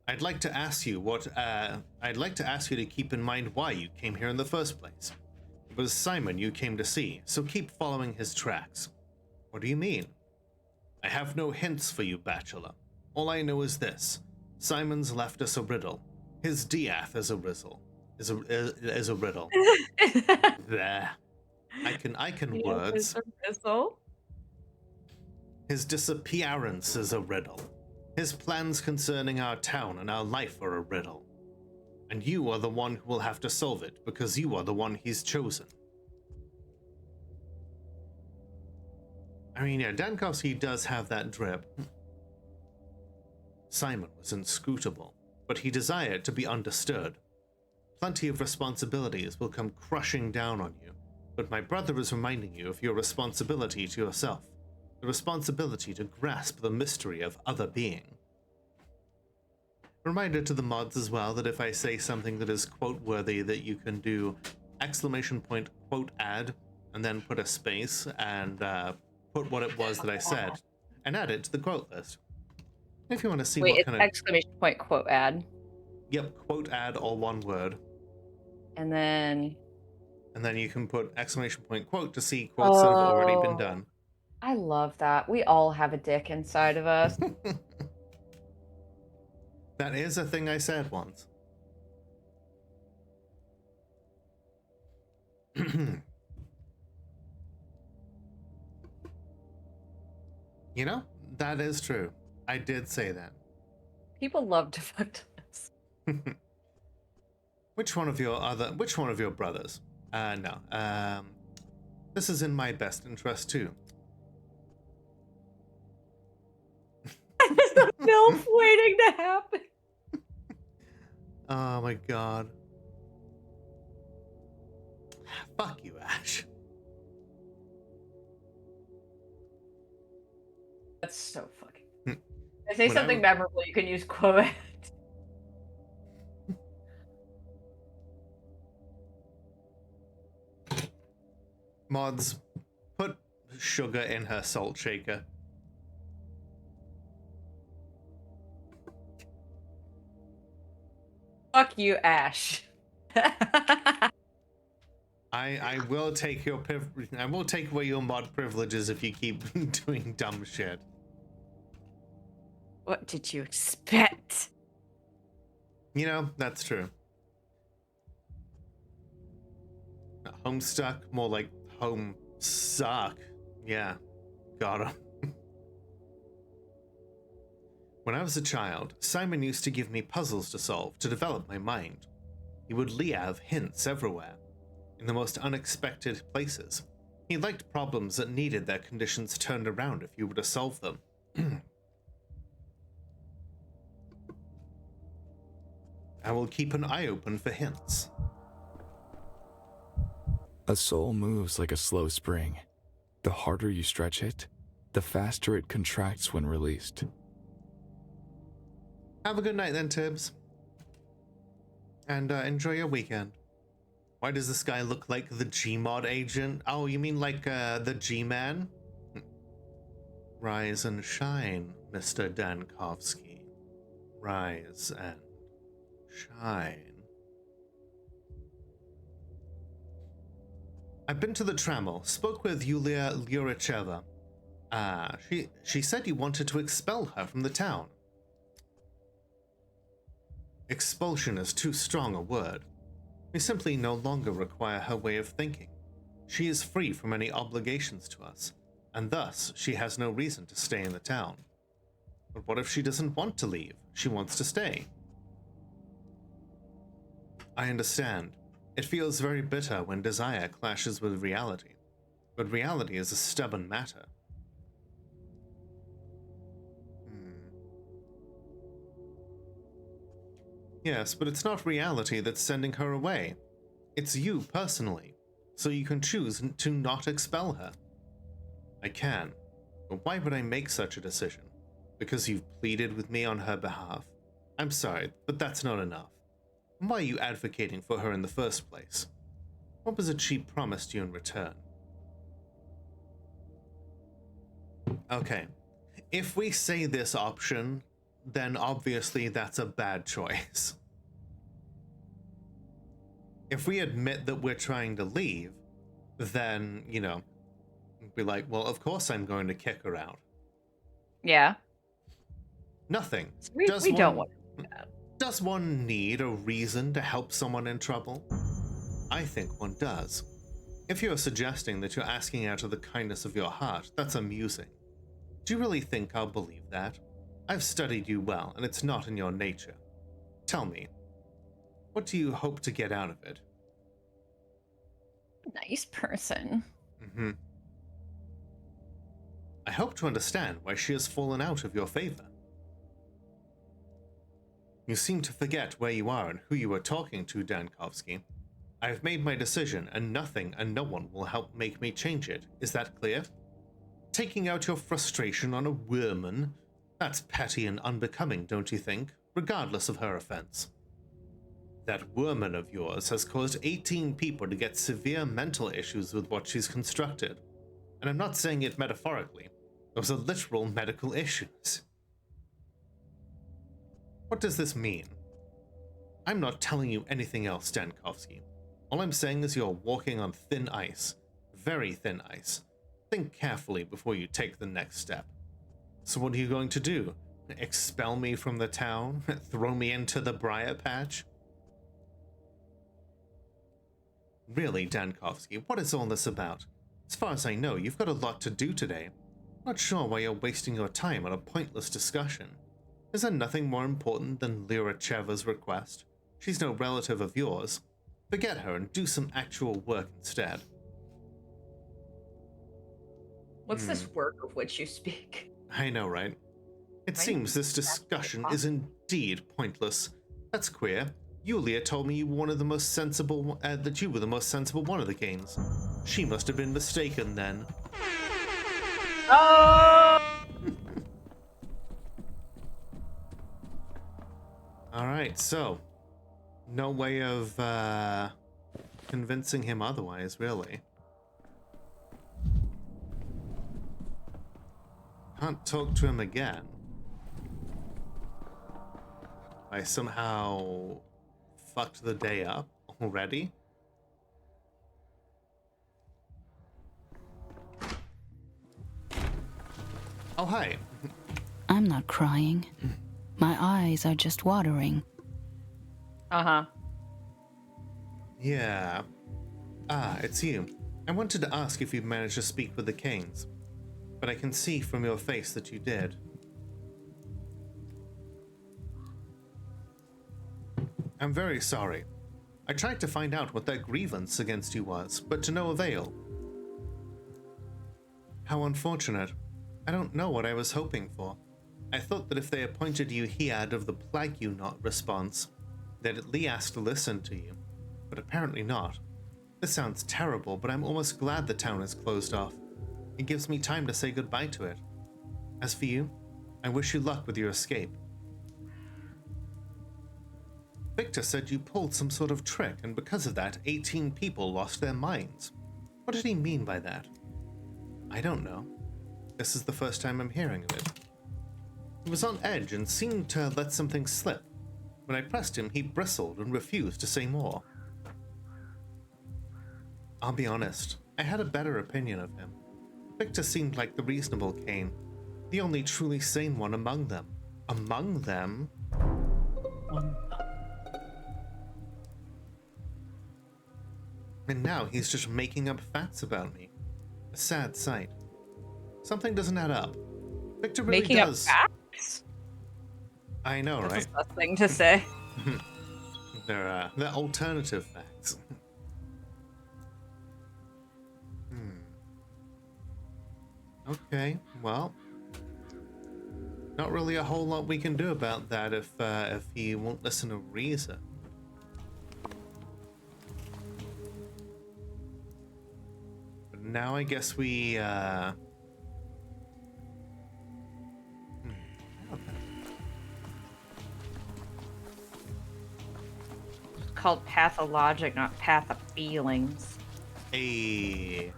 Speaker 1: I'd like to ask you to keep in mind why you came here in the first place. It was Simon you came to see, so keep following his tracks. What do you mean? I have no hints for you, Bachelor. All I know is this. Simon's left us a riddle. His Diath is a riddle. Is a riddle. There. I can words. His disappearance is a riddle. His plans concerning our town and our life are a riddle. And you are the one who will have to solve it, because you are the one he's chosen. I mean, yeah, Dankovsky does have that drip. Simon was inscrutable, but he desired to be understood. Plenty of responsibilities will come crushing down on you, but my brother is reminding you of your responsibility to yourself, the responsibility to grasp the mystery of other being. Reminder to the mods as well that if I say something that is quote-worthy, that you can do exclamation point quote add, and then put a space and put what it was that I said, and add it to the quote list. If you want to see what kind of
Speaker 2: exclamation point quote add.
Speaker 1: Yep, quote add, all one word.
Speaker 2: And then
Speaker 1: you can put exclamation point quote to see quotes that have already been done.
Speaker 2: I love that. We all have a dick inside of us.
Speaker 1: That is a thing I said once. You know, that is true. I did say that.
Speaker 2: People love to fuck us.
Speaker 1: Which one of your brothers? No. This is in my best interest too.
Speaker 2: There's a MILF waiting to happen.
Speaker 1: Oh my god. Fuck you, Ash.
Speaker 2: That's so fucking. If I say something memorable, you can use quote.
Speaker 1: Mods, put sugar in her salt shaker.
Speaker 2: Fuck you, Ash.
Speaker 1: I will take your I will take away your mod privileges if you keep doing dumb shit.
Speaker 2: What did you expect?
Speaker 1: You know, that's true. Not homestuck, more like home suck. Yeah, got him. When I was a child, Simon used to give me puzzles to solve to develop my mind. He would leave hints everywhere, in the most unexpected places. He liked problems that needed their conditions turned around if you were to solve them. I will keep an eye open for hints.
Speaker 10: A soul moves like a slow spring. The harder you stretch it, the faster it contracts when released.
Speaker 1: Have a good night then, Tibbs. And enjoy your weekend. Why does this guy look like the Gmod agent? Oh, you mean like the G-Man? Rise and shine, Mr. Dankovsky. Rise and shine. I've been to the Trammel, spoke with Yulia Lyuricheva. She said you wanted to expel her from the town. Expulsion is too strong a word. We simply no longer require her way of thinking. She is free from any obligations to us, and thus she has no reason to stay in the town. But what if she doesn't want to leave? She wants to stay. I understand. It feels very bitter when desire clashes with reality, but reality is a stubborn matter. Yes, but it's not reality that's sending her away. It's you personally, so you can choose to not expel her. I can, but why would I make such a decision? Because you've pleaded with me on her behalf? I'm sorry, but that's not enough. Why are you advocating for her in the first place? What was it she promised you in return? Okay, if we say this option, then obviously that's a bad choice. If we admit that we're trying to leave, then, you know, be like, well, of course I'm going to kick her out.
Speaker 2: Yeah.
Speaker 1: Nothing.
Speaker 2: We don't want to do that.
Speaker 1: Does one need a reason to help someone in trouble? I think one does. If you're suggesting that you're asking out of the kindness of your heart, that's amusing. Do you really think I'll believe that? I've studied you well, and it's not in your nature. Tell me, what do you hope to get out of it?
Speaker 2: Nice person.
Speaker 1: I hope to understand why she has fallen out of your favor. You seem to forget where you are and who you are talking to, Dankovsky. I have made my decision, and nothing and no one will help make me change it. Is that clear? Taking out your frustration on a woman? That's petty and unbecoming, don't you think? Regardless of her offense. That woman of yours has caused 18 people to get severe mental issues with what she's constructed. And I'm not saying it metaphorically. Those are literal medical issues. What does this mean? I'm not telling you anything else, Dankovsky. All I'm saying is you're walking on thin ice. Very thin ice. Think carefully before you take the next step. So what are you going to do? Expel me from the town? Throw me into the briar patch? Really, Dankovsky, what is all this about? As far as I know, you've got a lot to do today. Not sure why you're wasting your time on a pointless discussion. Is there nothing more important than Lyracheva's request? She's no relative of yours. Forget her and do some actual work instead.
Speaker 2: What's this work of which you speak?
Speaker 1: I know, right? It seems this discussion is indeed pointless. That's queer. Yulia told me you were one of the most sensible, that you were the most sensible one of the Canes. She must have been mistaken then.
Speaker 2: Oh!
Speaker 1: Alright, so no way of convincing him otherwise, really. Can't talk to him again. I somehow fucked the day up already. Oh, hi.
Speaker 4: I'm not crying. My eyes are just watering.
Speaker 2: Uh-huh.
Speaker 1: Yeah. Ah, it's you. I wanted to ask if you've managed to speak with the Canes, but I can see from your face that you did. I'm very sorry. I tried to find out what their grievance against you was, but to no avail. How unfortunate. I don't know what I was hoping for. I thought that if they appointed you Hiad of the Plague You Not response, they'd at least listen to you, but apparently not. This sounds terrible, but I'm almost glad the town is closed off. It gives me time to say goodbye to it. As for you, I wish you luck with your escape. Victor said you pulled some sort of trick, and because of that, 18 people lost their minds. What did he mean by that? I don't know. This is the first time I'm hearing of it. He was on edge and seemed to let something slip. When I pressed him, he bristled and refused to say more. I'll be honest, I had a better opinion of him. Victor seemed like the reasonable Cain, the only truly sane one among them. Among them? And now he's just making up facts about me. A sad sight. Something doesn't add up. Victor really
Speaker 2: Making
Speaker 1: does.
Speaker 2: up facts?
Speaker 1: I know, right?
Speaker 2: That's a sus thing to say.
Speaker 1: They're alternative facts. Okay, well, not really a whole lot we can do about that if he won't listen to reason. But now I guess we
Speaker 2: It's called pathologic, not path of feelings.
Speaker 1: a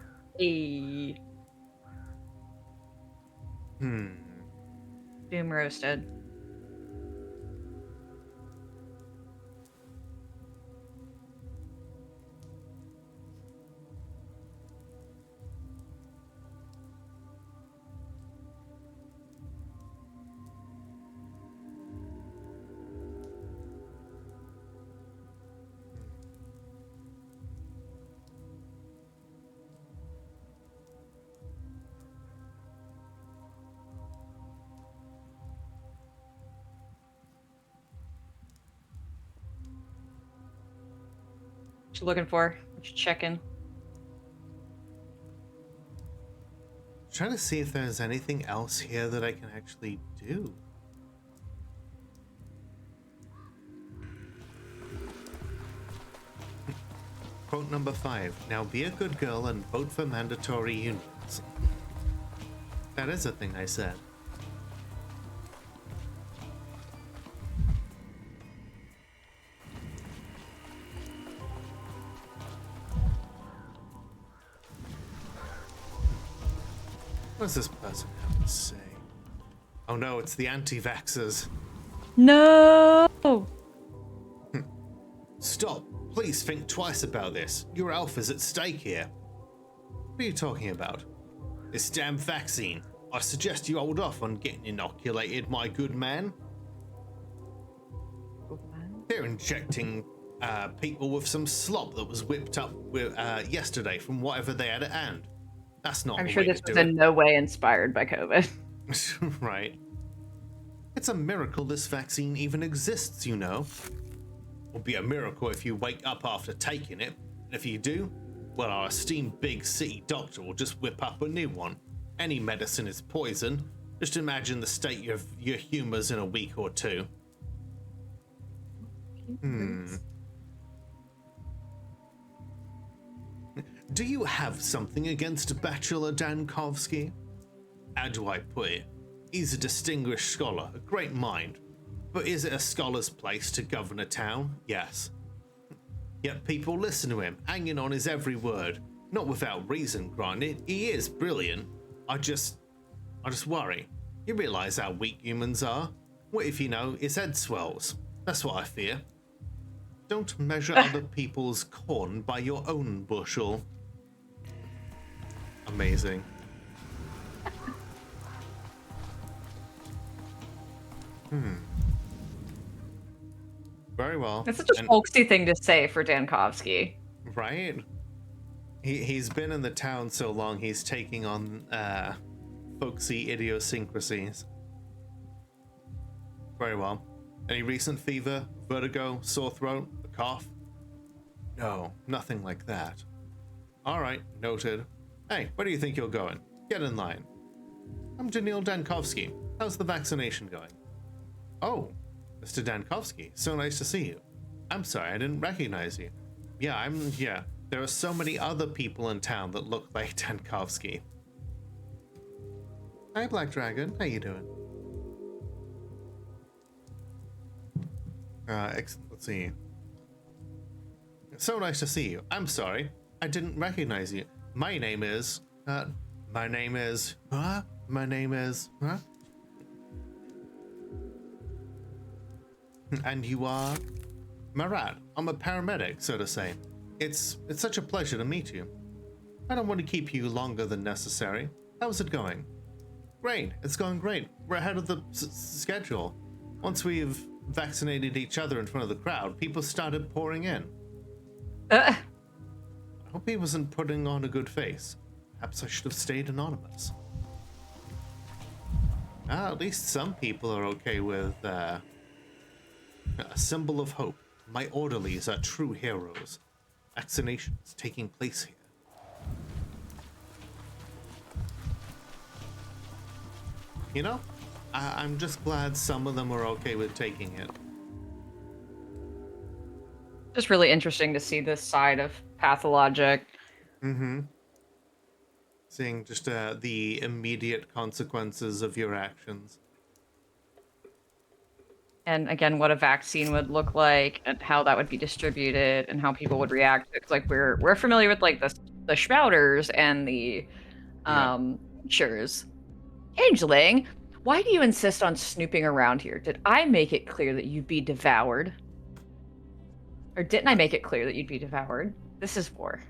Speaker 2: Doom roasted. What you looking for? What you checking?
Speaker 1: trying to see if there's anything else here that I can actually do. Quote number 5. Now be a good girl and vote for mandatory unions. That is a thing I said. What does this person have to say? Oh no, it's the anti-vaxxers.
Speaker 2: No!
Speaker 1: Stop. Please think twice about this. Your health is at stake here. What are you talking about? This damn vaccine. I suggest you hold off on getting inoculated, my good man. They're injecting people with some slop that was whipped up with, yesterday from whatever they had at hand. That's not
Speaker 2: I'm
Speaker 1: the
Speaker 2: sure
Speaker 1: way
Speaker 2: this
Speaker 1: to
Speaker 2: was
Speaker 1: do
Speaker 2: in no way inspired by COVID.
Speaker 1: it. Right. It's a miracle this vaccine even exists, you know. It'll be a miracle if you wake up after taking it. And if you do, well, our esteemed big city doctor will just whip up a new one. Any medicine is poison. Just imagine the state of your humors in a week or two. Do you have something against Bachelor Dankovsky? How do I put it? He's a distinguished scholar, a great mind. But is it a scholar's place to govern a town? Yes. Yet people listen to him, hanging on his every word. Not without reason, granted. He is brilliant. I just worry. You realize how weak humans are? What if, his head swells? That's what I fear. Don't measure other people's corn by your own bushel. Amazing. Very well.
Speaker 2: That's such a folksy thing to say for Dankovsky.
Speaker 1: Right? He's been in the town so long, he's taking on folksy idiosyncrasies. Very well. Any recent fever, vertigo, sore throat, a cough? No, nothing like that. Alright, noted. Hey, where do you think you're going? Get in line. I'm Daniil Dankovsky. How's the vaccination going? Oh, Mr. Dankovsky, so nice to see you. I'm sorry, I didn't recognize you. Yeah, there are so many other people in town that look like Dankovsky. Hi, Black Dragon. How you doing? Let's see. So nice to see you. I'm sorry, I didn't recognize you. My name is, And you are? Marat. I'm a paramedic, so to say. It's such a pleasure to meet you. I don't want to keep you longer than necessary. How's it going? Great. It's going great. We're ahead of the schedule. Once we've vaccinated each other in front of the crowd, people started pouring in. Hope he wasn't putting on a good face. Perhaps I should have stayed anonymous. At least some people are okay with a symbol of hope. My orderlies are true heroes. Vaccinations taking place here. You know, I'm just glad some of them are okay with taking it.
Speaker 2: Just really interesting to see this side of Pathologic.
Speaker 1: Mm-hmm. Seeing just the immediate consequences of your actions.
Speaker 2: And again, what a vaccine would look like, and how that would be distributed, and how people would react. It's like we're familiar with like the Schmouters and the Shures. Changeling, why do you insist on snooping around here? Did I make it clear that you'd be devoured? Or didn't I make it clear that you'd be devoured? This is war.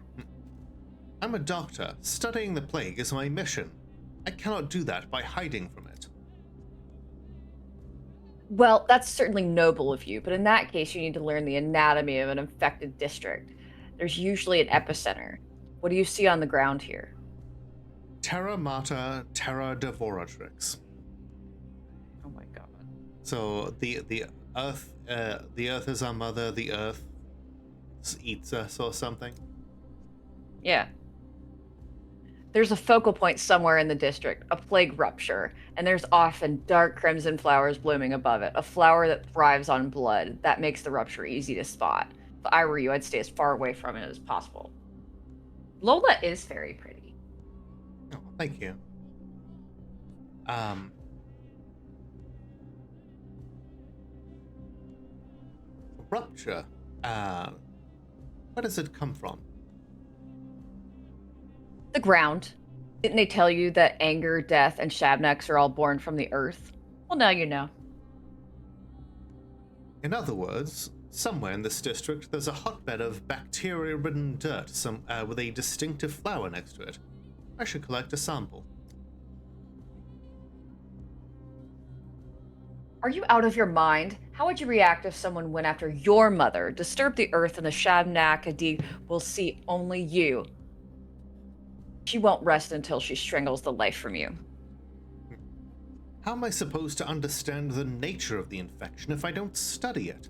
Speaker 1: I'm a doctor. Studying the plague is my mission. I cannot do that by hiding from it.
Speaker 2: Well, that's certainly noble of you, but in that case, you need to learn the anatomy of an infected district. There's usually an epicenter. What do you see on the ground here?
Speaker 1: Terra Mater, Terra Devoratrix.
Speaker 2: Oh my god.
Speaker 1: So the Earth is our mother. The Earth eats us or something.
Speaker 2: Yeah. There's a focal point somewhere in the district, a plague rupture, and there's often dark crimson flowers blooming above it, a flower that thrives on blood. That makes the rupture easy to spot. If I were you, I'd stay as far away from it as possible. Lola is very pretty.
Speaker 1: Oh, thank you. Rupture. Where does it come from?
Speaker 2: The ground. Didn't they tell you that anger, death, and shabnaks are all born from the earth? Well, now you know.
Speaker 1: In other words, somewhere in this district there's a hotbed of bacteria-ridden dirt with a distinctive flower next to it. I should collect a sample.
Speaker 2: Are you out of your mind? How would you react if someone went after your mother, disturbed the earth, and the Shabnakadi will see only you? She won't rest until she strangles the life from you.
Speaker 1: How am I supposed to understand the nature of the infection if I don't study it?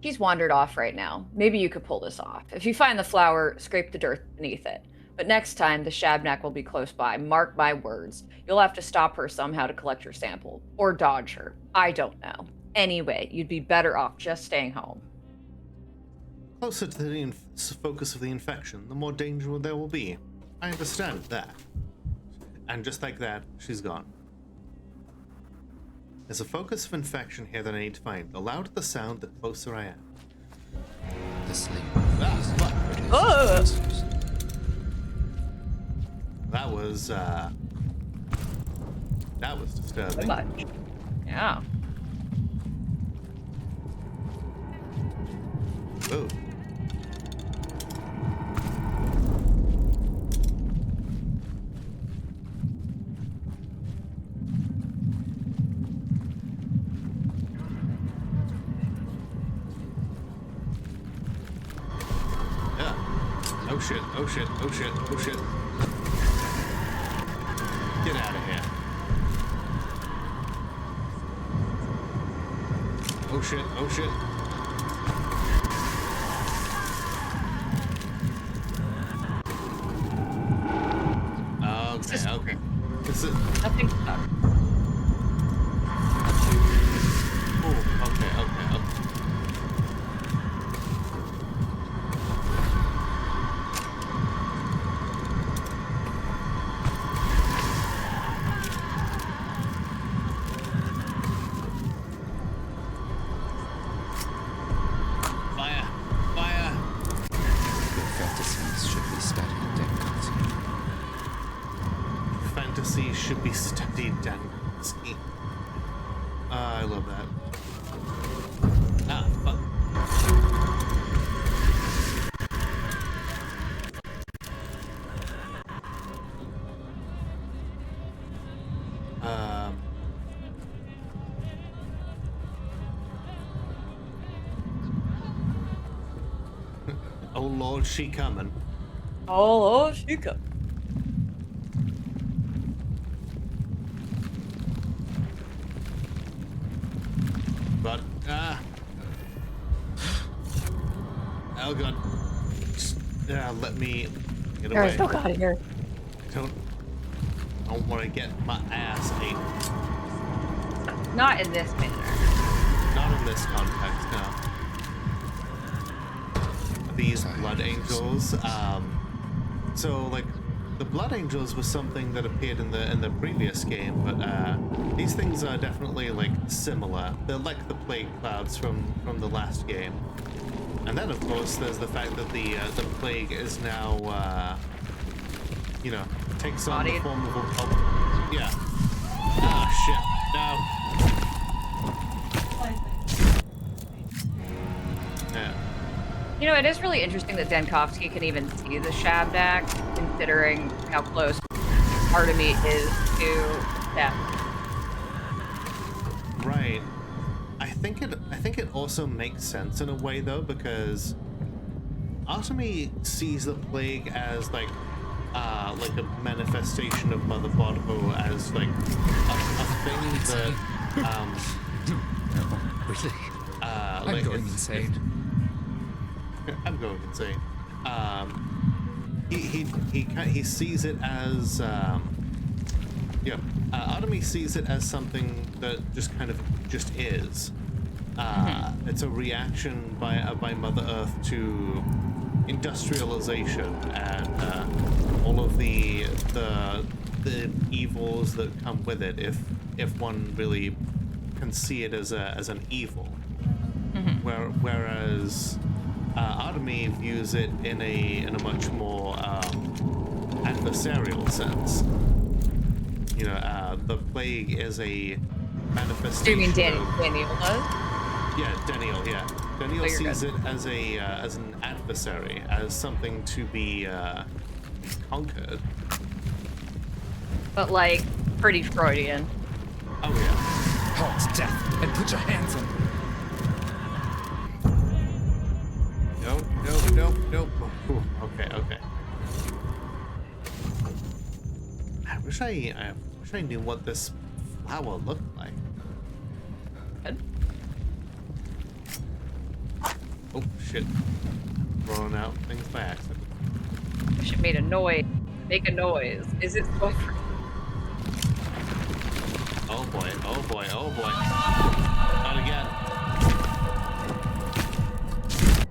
Speaker 2: He's wandered off right now. Maybe you could pull this off. If you find the flower, scrape the dirt beneath it. But next time, the Shabnak will be close by. Mark my words. You'll have to stop her somehow to collect your sample. Or dodge her. I don't know. Anyway, you'd be better off just staying home.
Speaker 1: Closer to the focus of the infection, the more danger there will be. I understand that. And just like that, she's gone. There's a focus of infection here that I need to find. The louder the sound, the closer I am.
Speaker 8: The sleep.
Speaker 1: That was disturbing.
Speaker 2: Too much. Yeah.
Speaker 1: Ooh. Oh shit, oh shit, oh shit, oh shit. Get out of here. Oh shit, oh shit. Okay, okay. This is...
Speaker 2: Nothing stuck.
Speaker 1: Oh, okay, okay, okay. Should be studied, Dansky. I love that. Ah, fuck. Oh Lord, she coming.
Speaker 2: Oh, she could.
Speaker 1: But oh god. Let me get away.
Speaker 2: There's no God here.
Speaker 1: I don't want to get my ass ate.
Speaker 2: Not in this manner.
Speaker 1: Not in this context, no. These blood angels, so like the blood angels was something that appeared in the previous game, but these things are definitely like similar. They're like the plague clouds from the last game. And then of course there's the fact that the plague is now you know, takes on the form of a yeah. Ah shit. No. Yeah.
Speaker 2: You know, it is really interesting that Denkovsky can even see the Shabdak, considering how close Artemy is to death.
Speaker 1: Right. I think it also makes sense in a way though, because Artemy sees the plague as like a manifestation of Mother Bodho, as like a thing that
Speaker 8: Really?
Speaker 1: I'm
Speaker 8: going insane.
Speaker 1: I'm going insane. He sees it as Artemy sees it as something that just kind of just is. It's a reaction by Mother Earth to industrialization and all of the evils that come with it, if one really can see it as an evil. Whereas Artemy views it in a much more adversarial sense. You know, the plague is a manifestation.
Speaker 2: Do you mean Daniel does?
Speaker 1: Yeah, Daniel. Yeah, Daniel sees
Speaker 2: good.
Speaker 1: it as an adversary, as something to be conquered.
Speaker 2: But like pretty Freudian.
Speaker 1: Oh yeah.
Speaker 8: Halt, death, and put your hands on.
Speaker 1: Nope. Ooh, okay. I wish I knew what this flower looked like. Oh shit! Throwing out things by accident.
Speaker 2: She made a noise. Make a noise. Is it boyfriend?
Speaker 1: Oh boy! Not again.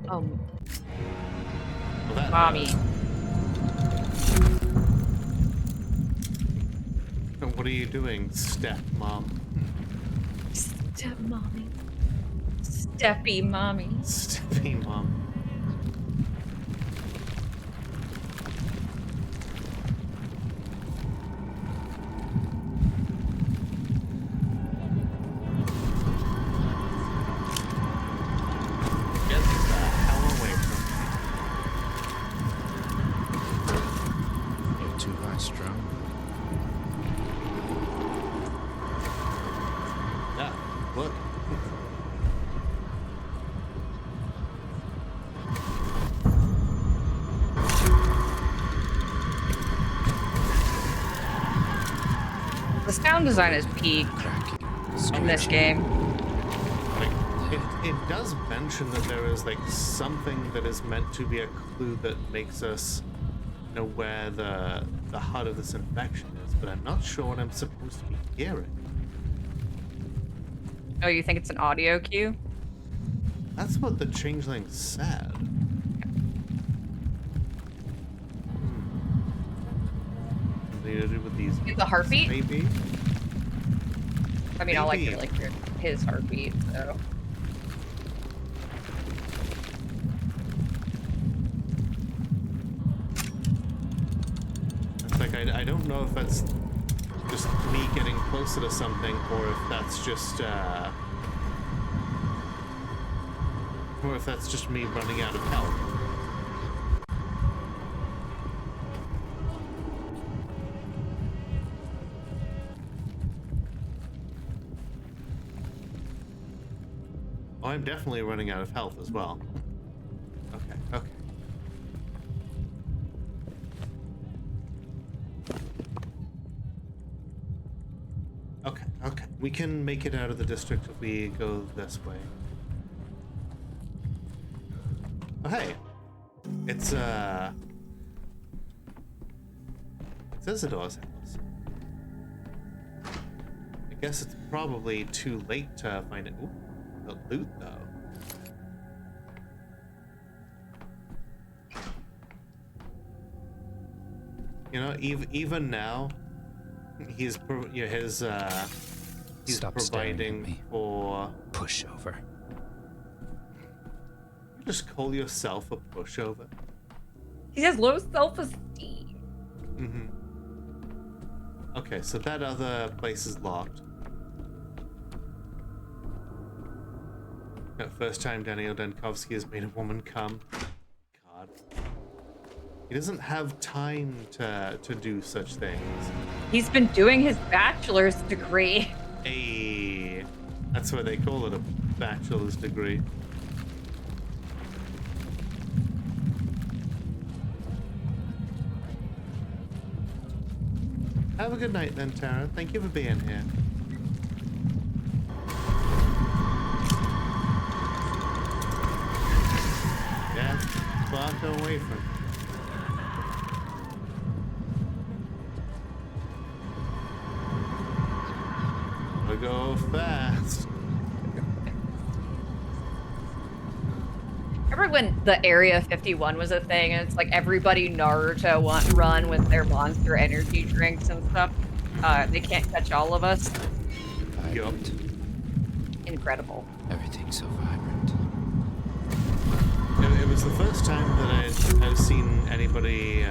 Speaker 1: Well, that
Speaker 2: Mommy.
Speaker 1: What are you doing, stepmom?
Speaker 2: Stepmommy. Steppy mommy.
Speaker 1: Steppy mom. Get the hell away from
Speaker 8: You're too high strung.
Speaker 1: me. Yeah, look.
Speaker 2: The sound design is peak in this game.
Speaker 1: Like, it does mention that there is like something that is meant to be a clue that makes us know where the heart of this infection is, but I'm not sure what I'm supposed to be hearing.
Speaker 2: Oh, you think it's an audio cue?
Speaker 1: That's what the changeling said. Something to do with these.
Speaker 2: It's a heartbeat?
Speaker 1: Maybe.
Speaker 2: I mean, all I
Speaker 1: Maybe.
Speaker 2: can like hear his heartbeat, so.
Speaker 1: It's like I don't know if that's just me getting closer to something, or if that's just me running out of health. Oh, I'm definitely running out of health as well. Okay. We can make it out of the district if we go this way. Oh, hey. It's Isidor's house. I guess it's probably too late to find it. Ooh, the loot, though. You know, even now, he's
Speaker 8: Stop staring at
Speaker 1: providing
Speaker 8: me.
Speaker 1: for.
Speaker 8: Pushover.
Speaker 1: You just call yourself a pushover.
Speaker 2: He has low self-esteem.
Speaker 1: Mm-hmm. Okay, so that other place is locked. First time Daniel Dankovsky has made a woman come. God. He doesn't have time to do such things.
Speaker 2: He's been doing his bachelor's degree.
Speaker 1: Hey, that's why they call it a bachelor's degree. Have a good night then, Tara. Thank you for being here. Yeah, walk away from me. Gotta go fast.
Speaker 2: Remember when the Area 51 was a thing, and it's like everybody Naruto run with their Monster Energy drinks and stuff? They can't catch all of us.
Speaker 8: Vibrant.
Speaker 2: Incredible.
Speaker 8: Everything's so vibrant.
Speaker 1: It was the first time that I've seen anybody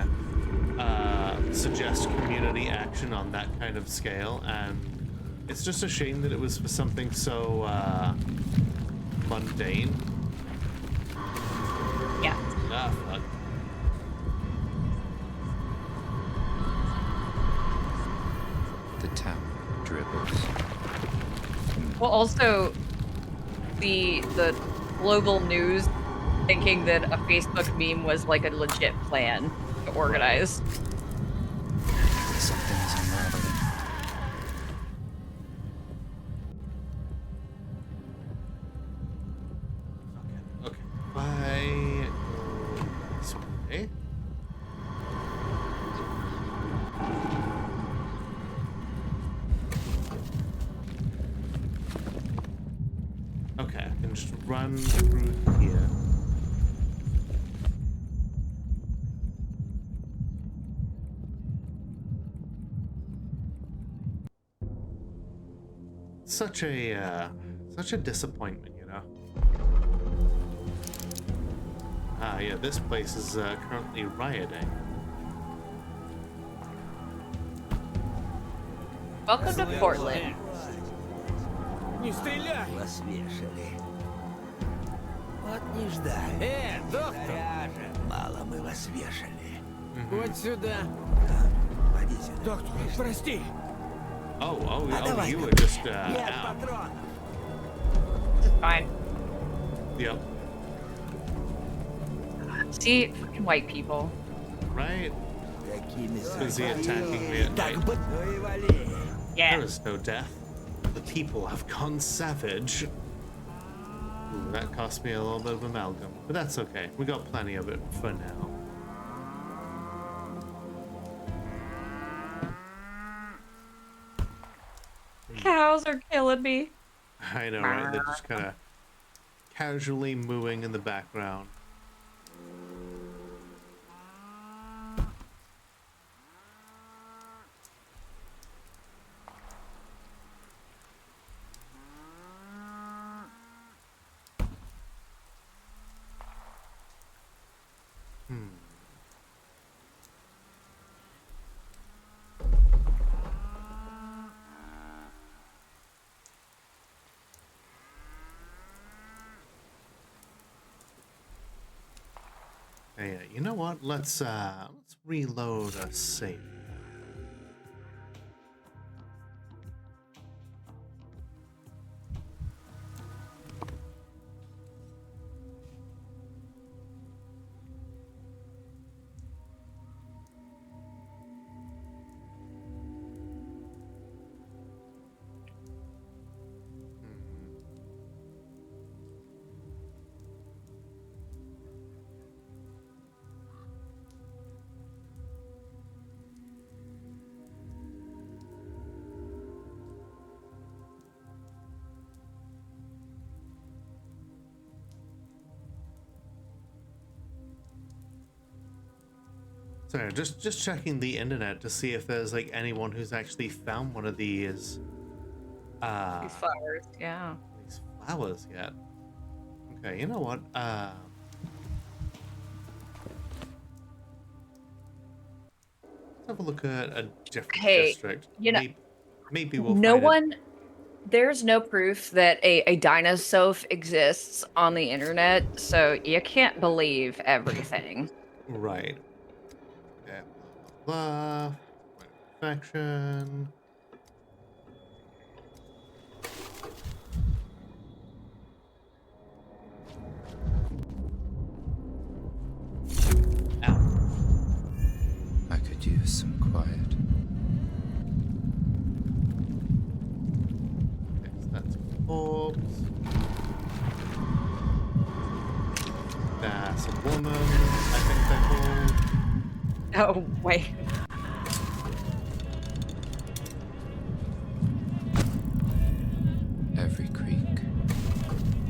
Speaker 1: suggest community action on that kind of scale, and it's just a shame that it was for something so mundane.
Speaker 2: Yeah.
Speaker 1: Ah, fuck.
Speaker 8: The town dribbles.
Speaker 2: Well, also, the global news thinking that a Facebook meme was like a legit plan to organize.
Speaker 8: Something is unraveling.
Speaker 1: Okay. Bye. This way. Okay, I can just run through here. Such a disappointment, you know. Ah, yeah, this place is currently rioting.
Speaker 2: Welcome to Portland.
Speaker 11: Не стреляй! Вас вешали. Вот не ждали. Доктор! Мало мы вас вешали. Вот сюда. Водите. Доктор, прости.
Speaker 1: Oh, you were just out.
Speaker 2: It's fine.
Speaker 1: Yep.
Speaker 2: See, fucking white people.
Speaker 1: Right? Busy attacking me at night.
Speaker 2: Yeah.
Speaker 1: There is no death. The people have gone savage. Ooh, that cost me a little bit of amalgam, but that's okay. We got plenty of it for now.
Speaker 2: Cows are killing me.
Speaker 1: I know, right? They're just kind of casually mooing in the background. Hey, you know what? Let's reload a save. Sorry, just checking the internet to see if there's like anyone who's actually found one of these.
Speaker 2: These flowers, yeah.
Speaker 1: These flowers yet. Okay, you know what? Let's have a look at a different district.
Speaker 2: You know,
Speaker 1: maybe we'll
Speaker 2: no
Speaker 1: find
Speaker 2: one. There's no proof that a dinosaur exists on the internet, so you can't believe everything.
Speaker 1: Right. Okay. Blah, blah, blah. Manufacturing.
Speaker 8: I could use some quiet.
Speaker 1: That's corpse. That's a woman, I think they're called.
Speaker 2: Oh, wait.
Speaker 8: Every creak,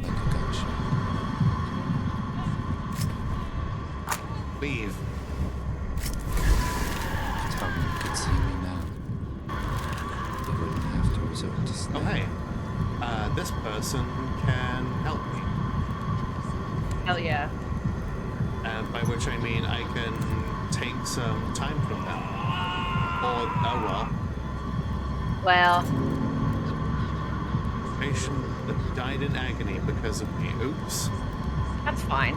Speaker 8: like a gunshot.
Speaker 1: Leave.
Speaker 8: Tell me you could see me now. They wouldn't have to resort to
Speaker 1: Oh, hey. This person can help me.
Speaker 2: Hell yeah.
Speaker 1: By which I mean I can take some time from them. Or, oh well.
Speaker 2: Well.
Speaker 1: Patient that died in agony because of me. Oops.
Speaker 2: That's fine.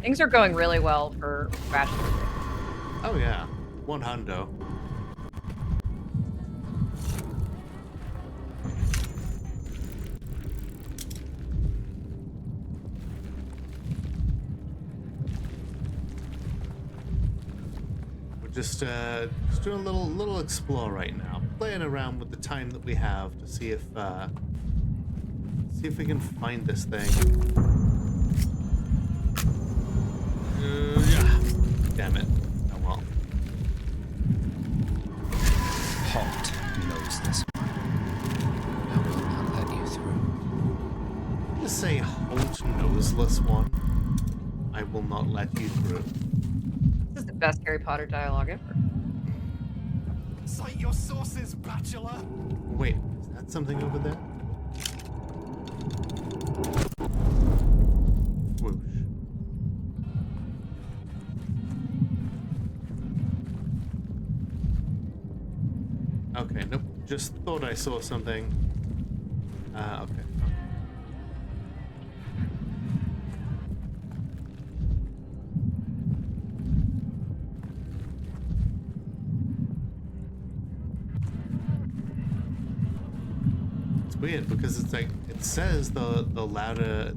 Speaker 2: Things are going really well for Bachelor.
Speaker 1: Oh yeah. One hundo. Just doing a little explore right now, playing around with the time that we have to see if we can find this thing. Yeah, damn it. Oh well.
Speaker 8: Halt knows this one. I will not let you through.
Speaker 1: Just say Holt noseless one. I will not let you through.
Speaker 2: This is the best Harry Potter dialogue ever.
Speaker 11: Cite your sources, bachelor.
Speaker 1: Wait, is that something over there? Whoosh. Okay, nope. Just thought I saw something. Okay. Weird because it's like it says the louder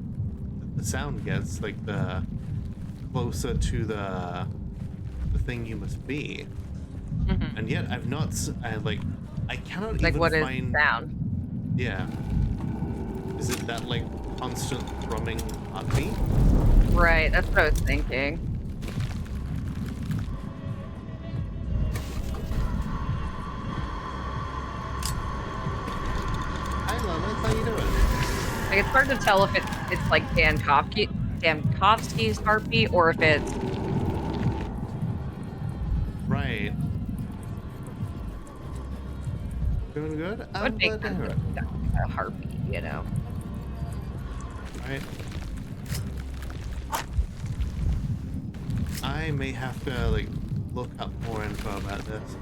Speaker 1: the sound gets, like the closer to the thing you must be.
Speaker 2: Mm-hmm.
Speaker 1: And yet I've not like I cannot
Speaker 2: like
Speaker 1: even
Speaker 2: what
Speaker 1: find
Speaker 2: is sound.
Speaker 1: Yeah. Is it that like constant thrumming heartbeat?
Speaker 2: Right, that's what I was thinking.
Speaker 1: Hi Lola, how you doing?
Speaker 2: Like it's hard to tell if it's like Dankovsky's heartbeat or if it's
Speaker 1: right. Doing good? I'm glad to hear it.
Speaker 2: A heartbeat, you know.
Speaker 1: Right. I may have to like look up more info about this.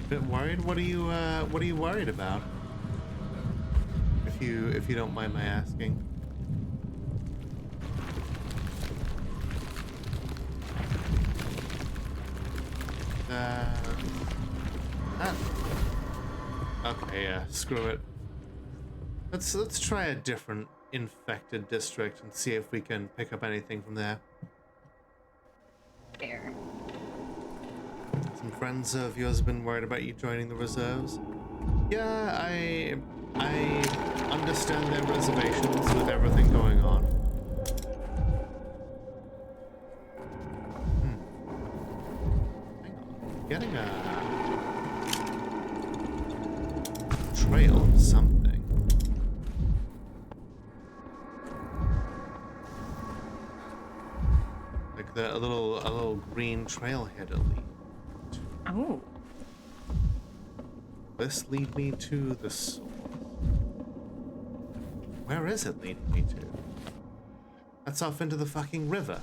Speaker 1: Bit worried? What are you worried about? If you don't mind my asking. Okay, yeah, screw it. Let's try a different infected district and see if we can pick up anything from there.
Speaker 2: Fair.
Speaker 1: Some friends of yours have been worried about you joining the reserves. Yeah, I understand their reservations with everything going on. Hang on. Getting a trail of something. Like a little green trailhead to lead.
Speaker 2: Oh.
Speaker 1: This lead me to the sword. Where is it leading me to? That's off into the fucking river.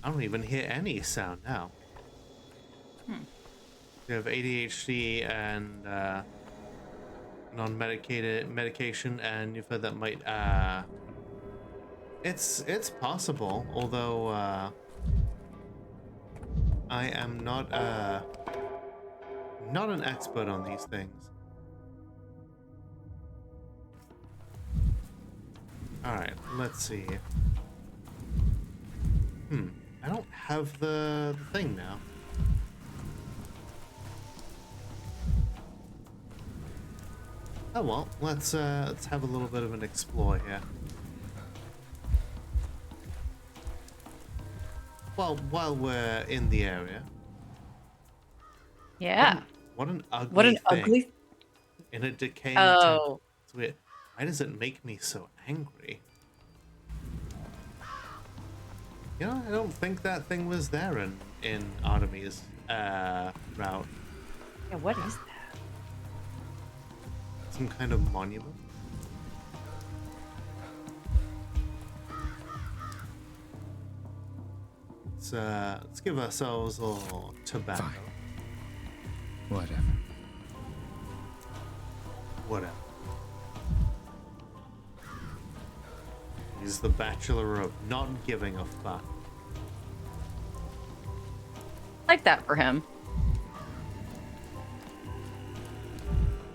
Speaker 1: I don't even hear any sound now. You have ADHD and non-medicated medication, and you've heard that might it's possible, although I am not an expert on these things. All right, let's see. I don't have the thing now. Oh well, let's have a little bit of an explore here. Well, while we're in the area.
Speaker 2: Yeah.
Speaker 1: What an ugly
Speaker 2: What an
Speaker 1: thing.
Speaker 2: ugly.
Speaker 1: In a decaying
Speaker 2: Oh.
Speaker 1: temple. It's weird. Why does it make me so angry? You know, I don't think that thing was there in Artemis' route.
Speaker 2: Yeah, what is that?
Speaker 1: Some kind of monument? Let's give ourselves a little tobacco.
Speaker 8: Fine. Whatever.
Speaker 1: Whatever. He's the bachelor of not giving a fuck.
Speaker 2: Like that for him.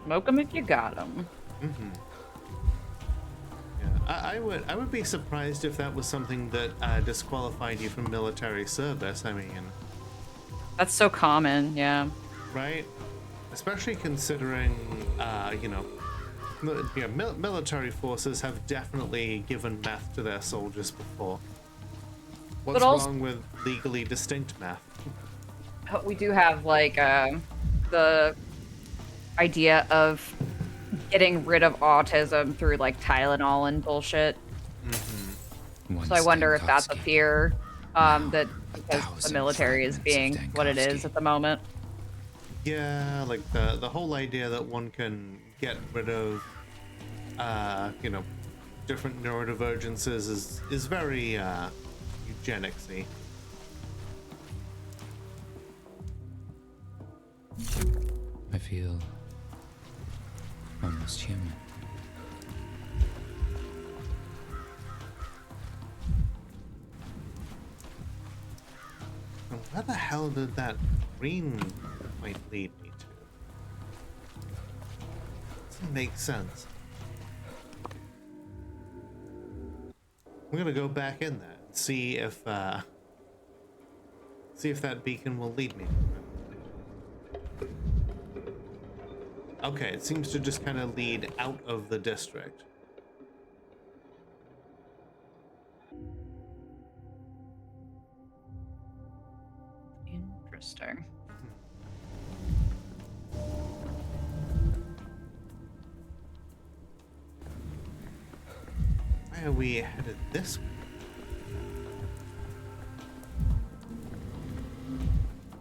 Speaker 2: Smoke 'em if you got 'em.
Speaker 1: Mm-hmm. Yeah, I would be surprised if that was something that disqualified you from military service. I mean,
Speaker 2: That's so common, yeah.
Speaker 1: right? Especially considering, you know, military forces have definitely given meth to their soldiers before. What's wrong with legally distinct meth?
Speaker 2: We do have like the idea of getting rid of autism through like Tylenol and bullshit. So I wonder if that's a fear that because the military is being what it is at the moment.
Speaker 1: Yeah, like the whole idea that one can get rid of, you know, different neurodivergences is very eugenicsy.
Speaker 8: I feel almost human.
Speaker 1: Where the hell did that green point lead me to? Doesn't make sense. I'm gonna go back in there and see if that beacon will lead me. Okay, it seems to just kind of lead out of the district.
Speaker 2: Interesting.
Speaker 1: Why are we headed this way?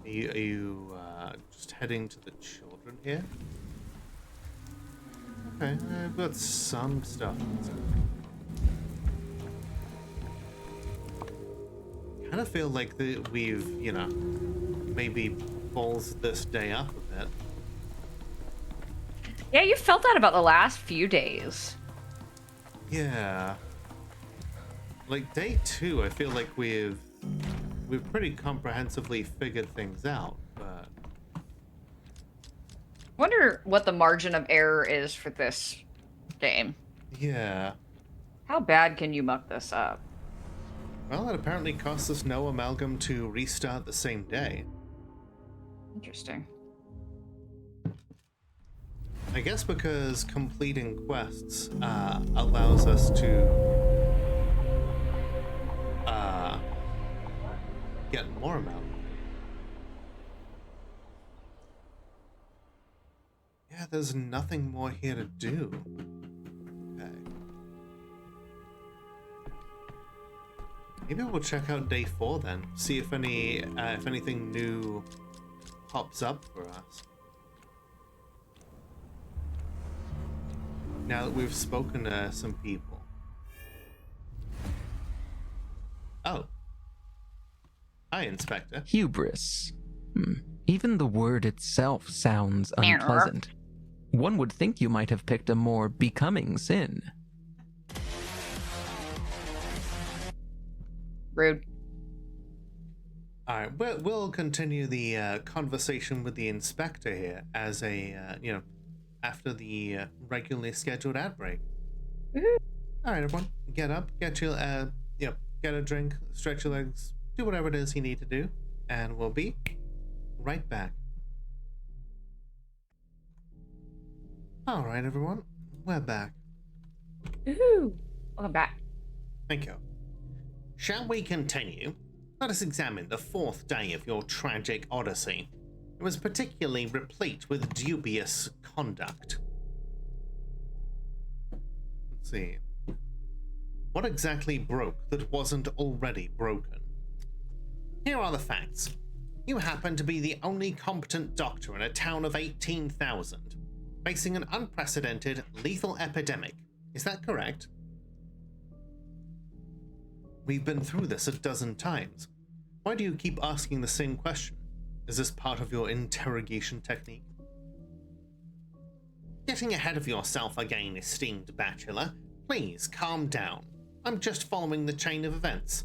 Speaker 1: Are you just heading to the children here? Okay, I've got some stuff. Kind of feel like we've, you know, maybe ballsed this day up a bit.
Speaker 2: Yeah, you felt that about the last few days.
Speaker 1: Yeah. Like day 2, I feel like we've pretty comprehensively figured things out, but
Speaker 2: Wonder what the margin of error is for this game.
Speaker 1: yeah.
Speaker 2: How bad can you muck this up?
Speaker 1: Well, it apparently costs us no amalgam to restart the same day.
Speaker 2: Interesting.
Speaker 1: I guess because completing quests allows us to get more amount. Yeah, there's nothing more here to do. Okay. Maybe we'll check out day 4 then. See if anything new pops up for us. Now that we've spoken to some people. Oh. Hi, Inspector.
Speaker 12: Hubris. Even the word itself sounds unpleasant. One would think you might have picked a more becoming sin.
Speaker 2: Rude.
Speaker 1: All right, we'll continue the conversation with the inspector here as after the regularly scheduled ad break. All right, everyone, get up, get your get a drink, stretch your legs, do whatever it is you need to do, and we'll be right back. All right, everyone, we're back.
Speaker 2: Welcome back.
Speaker 1: Thank you. Shall we continue? Let us examine the 4th day of your tragic odyssey. It was particularly replete with dubious conduct. Let's see. What exactly broke that wasn't already broken? Here are the facts. You happen to be the only competent doctor in a town of 18,000, facing an unprecedented lethal epidemic. Is that correct? We've been through this a dozen times. Why do you keep asking the same question? Is this part of your interrogation technique? Getting ahead of yourself again, esteemed bachelor. Please calm down. I'm just following the chain of events.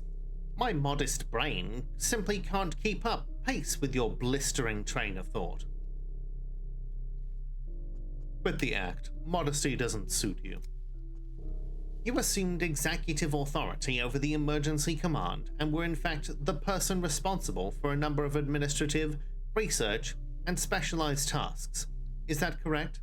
Speaker 1: My modest brain simply can't keep up pace with your blistering train of thought. Quit the act. Modesty doesn't suit you. You assumed executive authority over the emergency command and were in fact the person responsible for a number of administrative, research, and specialized tasks. Is that correct?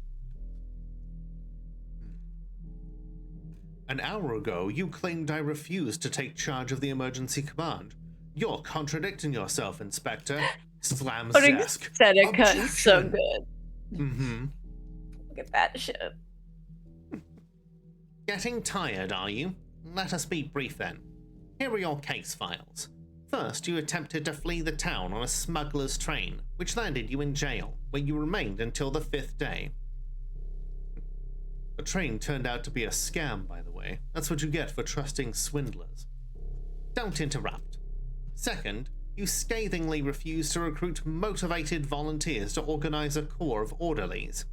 Speaker 1: An hour ago, you claimed I refused to take charge of the emergency command. You're contradicting yourself, Inspector. Slams desk.
Speaker 2: Seneca is so good. Look at that shit.
Speaker 1: Getting tired, are you? Let us be brief then. Here are your case files. First, you attempted to flee the town on a smuggler's train, which landed you in jail, where you remained until the 5th day. The train turned out to be a scam, by the way. That's what you get for trusting swindlers. Don't interrupt. Second, you scathingly refused to recruit motivated volunteers to organize a corps of orderlies.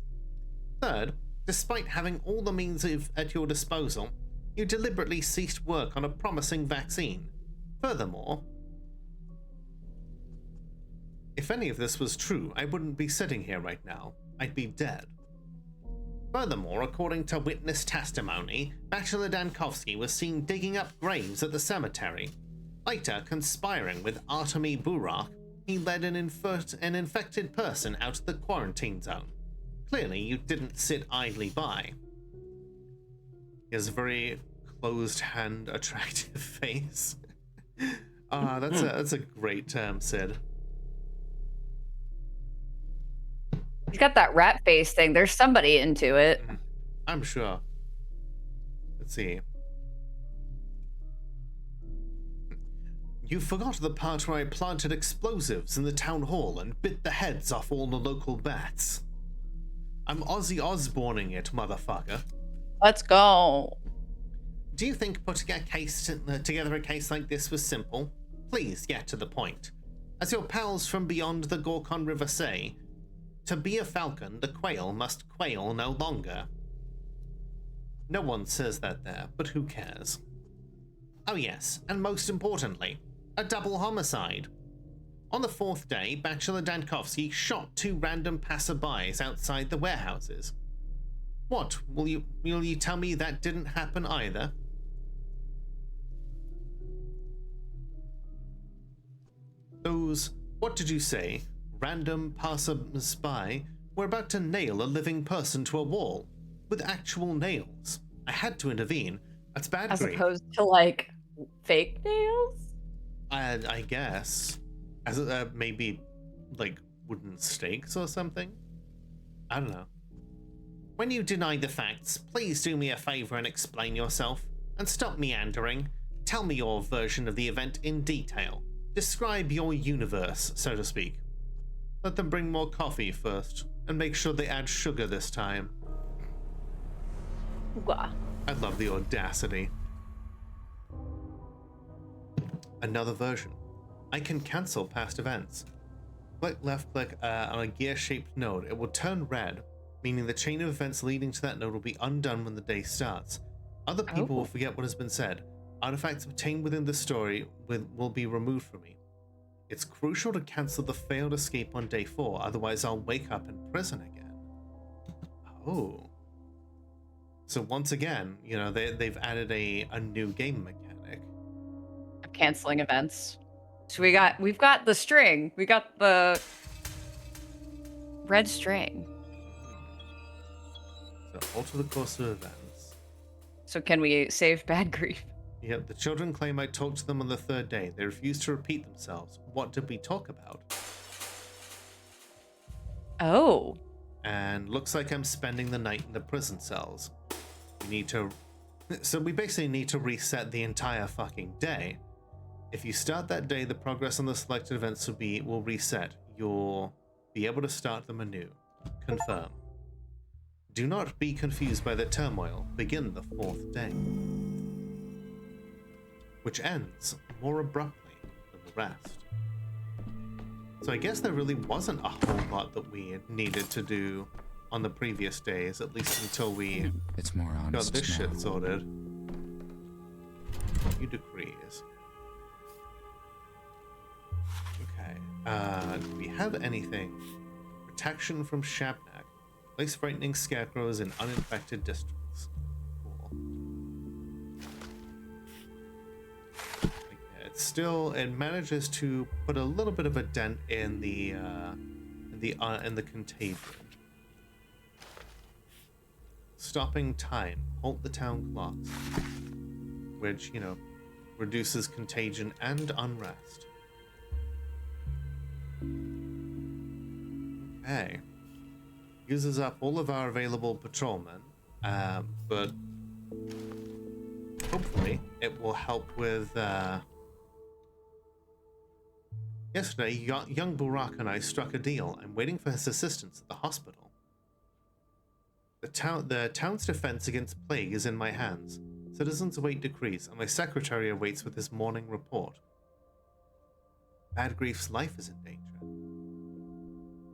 Speaker 1: Third, despite having all the means at your disposal, you deliberately ceased work on a promising vaccine. Furthermore, if any of this was true, I wouldn't be sitting here right now. I'd be dead. Furthermore, according to witness testimony, Bachelor Dankovsky was seen digging up graves at the cemetery. Later, conspiring with Artemy Burak, he led an infected person out of the quarantine zone. Clearly, you didn't sit idly by. He has a very closed-hand, attractive face. That's a great term, Sid.
Speaker 2: He's got that rat face thing. There's somebody into it.
Speaker 1: I'm sure. Let's see. You forgot the part where I planted explosives in the town hall and bit the heads off all the local bats. I'm Ozzy Osbourning it, motherfucker.
Speaker 2: Let's go.
Speaker 1: Do you think putting together a case like this was simple? Please get to the point. As your pals from beyond the Gorkon River say, to be a falcon, the quail must quail no longer. No one says that there, but who cares? Oh yes, and most importantly, a double homicide. On the 4th day, Bachelor Dankovsky shot 2 random passerbys outside the warehouses. What, will you tell me that didn't happen either? Those, what did you say, random passersby We're about to nail a living person to a wall. With actual nails. I had to intervene. That's bad
Speaker 2: As
Speaker 1: grief.
Speaker 2: opposed to, like, fake nails?
Speaker 1: I guess. As maybe, like, wooden stakes or something? I don't know. When you deny the facts, please do me a favor and explain yourself. And stop meandering. Tell me your version of the event in detail. Describe your universe, so to speak. Let them bring more coffee first, and make sure they add sugar this time.
Speaker 2: Wah.
Speaker 1: I love the audacity. Another version. I can cancel past events. Click left click on a gear-shaped node. It will turn red, meaning the chain of events leading to that node will be undone when the day starts. Other people will forget what has been said. Artifacts obtained within the story will be removed from me. It's crucial to cancel the failed escape on day 4, otherwise I'll wake up in prison again. Oh. So once again, you know, they've added a new game mechanic.
Speaker 2: Of canceling events. So we've got the string. We got the red string.
Speaker 1: So alter the course of events.
Speaker 2: So can we save bad grief?
Speaker 1: Yep, the children claim I talked to them on the 3rd day. They refuse to repeat themselves. What did we talk about?
Speaker 2: Oh.
Speaker 1: And looks like I'm spending the night in the prison cells. So we basically need to reset the entire fucking day. If you start that day, the progress on the selected events will reset. You'll be able to start them anew. Confirm. Do not be confused by the turmoil. Begin the 4th day. Which ends more abruptly than the rest. So I guess there really wasn't a whole lot that we needed to do on the previous days, at least until we got this shit sorted. Few decrees. Okay. Do we have anything? Protection from Shabnak. Place frightening scarecrows in uninfected districts. Cool. It manages to put a little bit of a dent in the contagion. Stopping time. Halt the town clocks. Which, you know, reduces contagion and unrest. Okay. Uses up all of our available patrolmen, but hopefully it will help with, Yesterday, young Burak and I struck a deal. I'm waiting for his assistance at the hospital. The town's defense against plague is in my hands. Citizens await decrees, and my secretary awaits with his morning report. Bad Grief's life is in danger.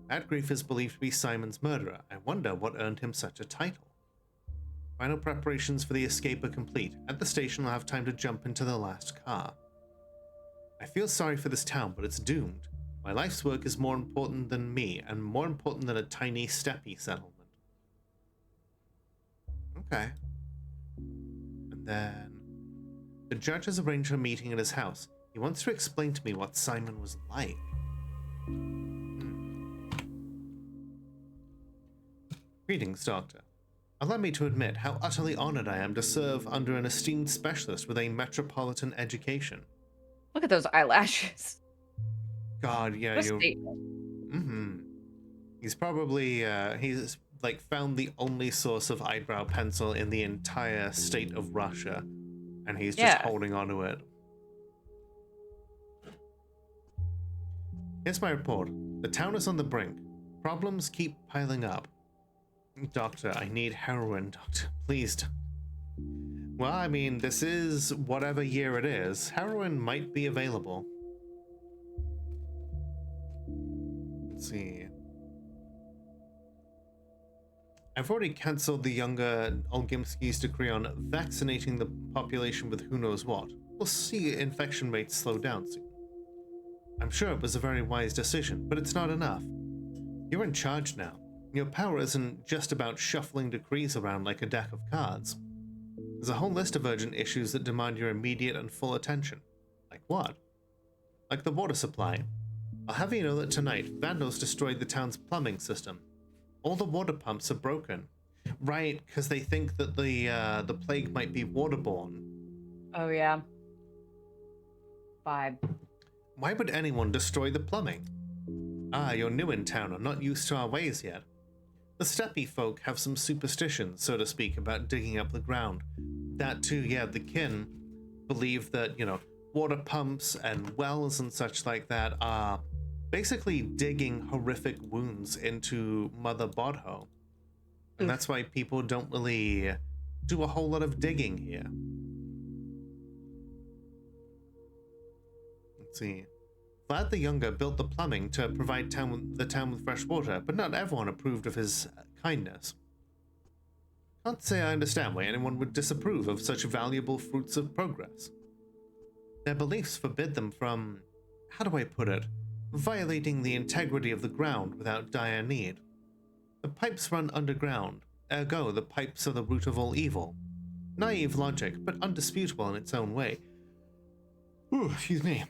Speaker 1: Bad Grief is believed to be Simon's murderer. I wonder what earned him such a title. Final preparations for the escape are complete. At the station, I'll have time to jump into the last car. I feel sorry for this town, but it's doomed. My life's work is more important than me, and more important than a tiny steppe settlement. Okay. And then the judge has arranged a meeting at his house. He wants to explain to me what Simon was like. Greetings, Doctor. Allow me to admit how utterly honored I am to serve under an esteemed specialist with a metropolitan education.
Speaker 2: Look at those eyelashes.
Speaker 1: God, yeah,
Speaker 2: What a
Speaker 1: you're...
Speaker 2: statement.
Speaker 1: Mm-hmm. He's probably, he's, like, found the only source of eyebrow pencil in the entire state of Russia. And he's just holding on to it. Here's my report. The town is on the brink. Problems keep piling up. Doctor, I need heroin, Doctor. Please, Well, I mean, this is whatever year it is. Heroin might be available. Let's see. I've already cancelled the younger Olgimsky's decree on vaccinating the population with who knows what. We'll see infection rates slow down soon. I'm sure it was a very wise decision, but it's not enough. You're in charge now. Your power isn't just about shuffling decrees around like a deck of cards. There's a whole list of urgent issues that demand your immediate and full attention. Like what? Like the water supply. I'll have you know that tonight, vandals destroyed the town's plumbing system. All the water pumps are broken. Right, because they think that the plague might be waterborne.
Speaker 2: Oh, yeah. Vibe.
Speaker 1: Why would anyone destroy the plumbing? Ah, you're new in town and not used to our ways yet. The steppe folk have some superstitions, so to speak, about digging up the ground. That too, yeah, the kin believe that, water pumps and wells and such like that are basically digging horrific wounds into Mother Bodho. And that's why people don't really do a whole lot of digging here. Let's see. Vlad the Younger built the plumbing to provide the town with fresh water, but not everyone approved of his kindness. Can't say I understand why anyone would disapprove of such valuable fruits of progress. Their beliefs forbid them from, how do I put it, violating the integrity of the ground without dire need. The pipes run underground, ergo the pipes are the root of all evil. Naive logic, but undisputable in its own way. Ooh, excuse me.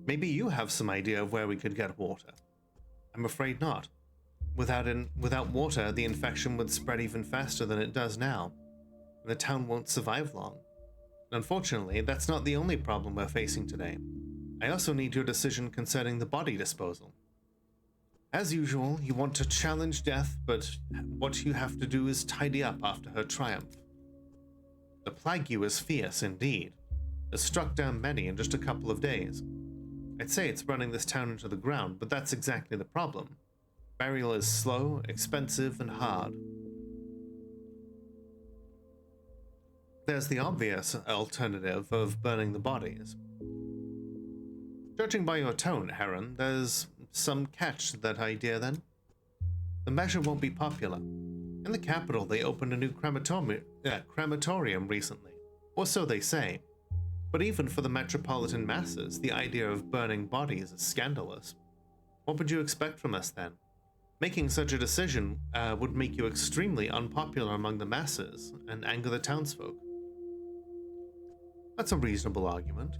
Speaker 1: Maybe you have some idea of where we could get water. I'm afraid not. Without water, the infection would spread even faster than it does now. The town won't survive long. Unfortunately, that's not the only problem we're facing today. I also need your decision concerning the body disposal. As usual, you want to challenge death, but what you have to do is tidy up after her triumph. The plague is fierce indeed. It struck down many in just a couple of days. I'd say it's running this town into the ground, but that's exactly the problem. Burial is slow, expensive, and hard. There's the obvious alternative of burning the bodies. Judging by your tone, Heron, there's some catch to that idea then. The measure won't be popular. In the capital, they opened a new crematorium recently, or so they say. But even for the metropolitan masses, the idea of burning bodies is scandalous. What would you expect from us then? Making such a decision would make you extremely unpopular among the masses and anger the townsfolk. That's a reasonable argument.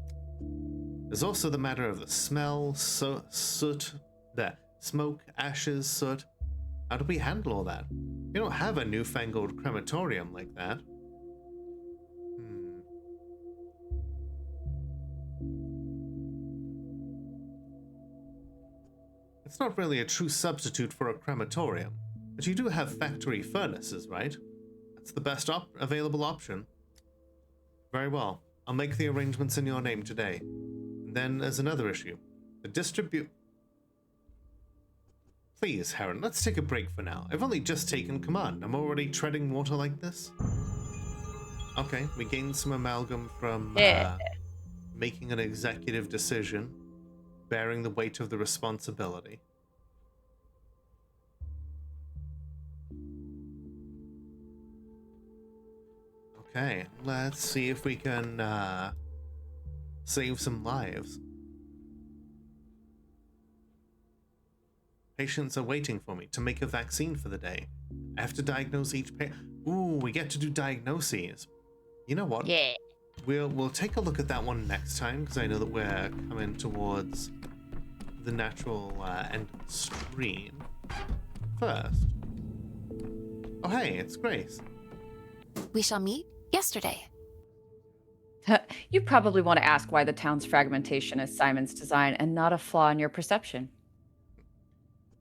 Speaker 1: There's also the matter of the smell, soot, smoke, ashes, soot. How do we handle all that? We don't have a newfangled crematorium like that. It's not really a true substitute for a crematorium, but you do have factory furnaces, right? That's the best available option. Very well. I'll make the arrangements in your name today. And then there's another issue. The Please, Heron, let's take a break for now. I've only just taken command. I'm already treading water like this. Okay, we gained some amalgam from making an executive decision, bearing the weight of the responsibility. Okay, let's see if we can save some lives. Patients are waiting for me to make a vaccine for the day. I have to diagnose each patient. Ooh, we get to do diagnoses. You know what?
Speaker 2: Yeah.
Speaker 1: We'll take a look at that one next time, because I know that we're coming towards the natural end of the stream. First. Oh hey, it's Grace.
Speaker 13: We shall meet yesterday.
Speaker 2: You probably want to ask why the town's fragmentation is Simon's design and not a flaw in your perception.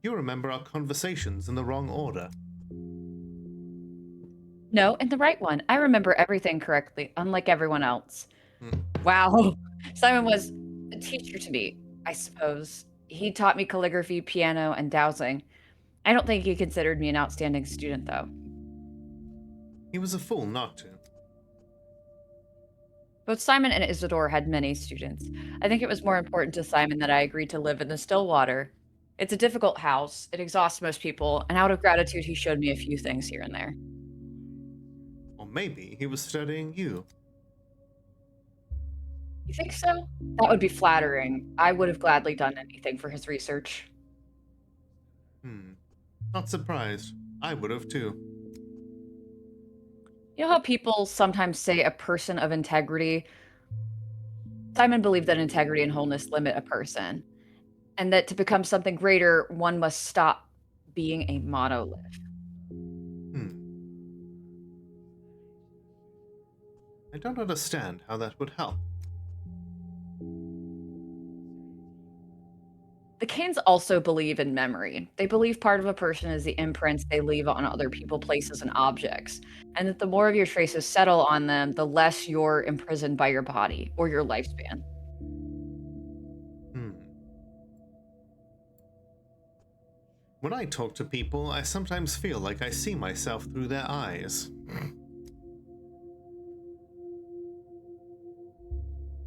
Speaker 1: You remember our conversations in the wrong order.
Speaker 2: No, in the right one. I remember everything correctly, unlike everyone else. Wow. Simon was a teacher to me, I suppose. He taught me calligraphy, piano, and dowsing. I don't think he considered me an outstanding student, though.
Speaker 1: He was a fool not to.
Speaker 2: Both Simon and Isidor had many students. I think it was more important to Simon that I agreed to live in the still water. It's a difficult house. It exhausts most people, and out of gratitude, he showed me a few things here and there.
Speaker 1: Or maybe he was studying you.
Speaker 2: You think so? That would be flattering. I would have gladly done anything for his research.
Speaker 1: Not surprised. I would have too.
Speaker 2: You know how people sometimes say a person of integrity? Simon believed that integrity and wholeness limit a person. And that to become something greater, one must stop being a monolith.
Speaker 1: I don't understand how that would help.
Speaker 2: The Canes also believe in memory. They believe part of a person is the imprints they leave on other people, places, and objects, and that the more of your traces settle on them, the less you're imprisoned by your body or your lifespan.
Speaker 1: When I talk to people, I sometimes feel like I see myself through their eyes.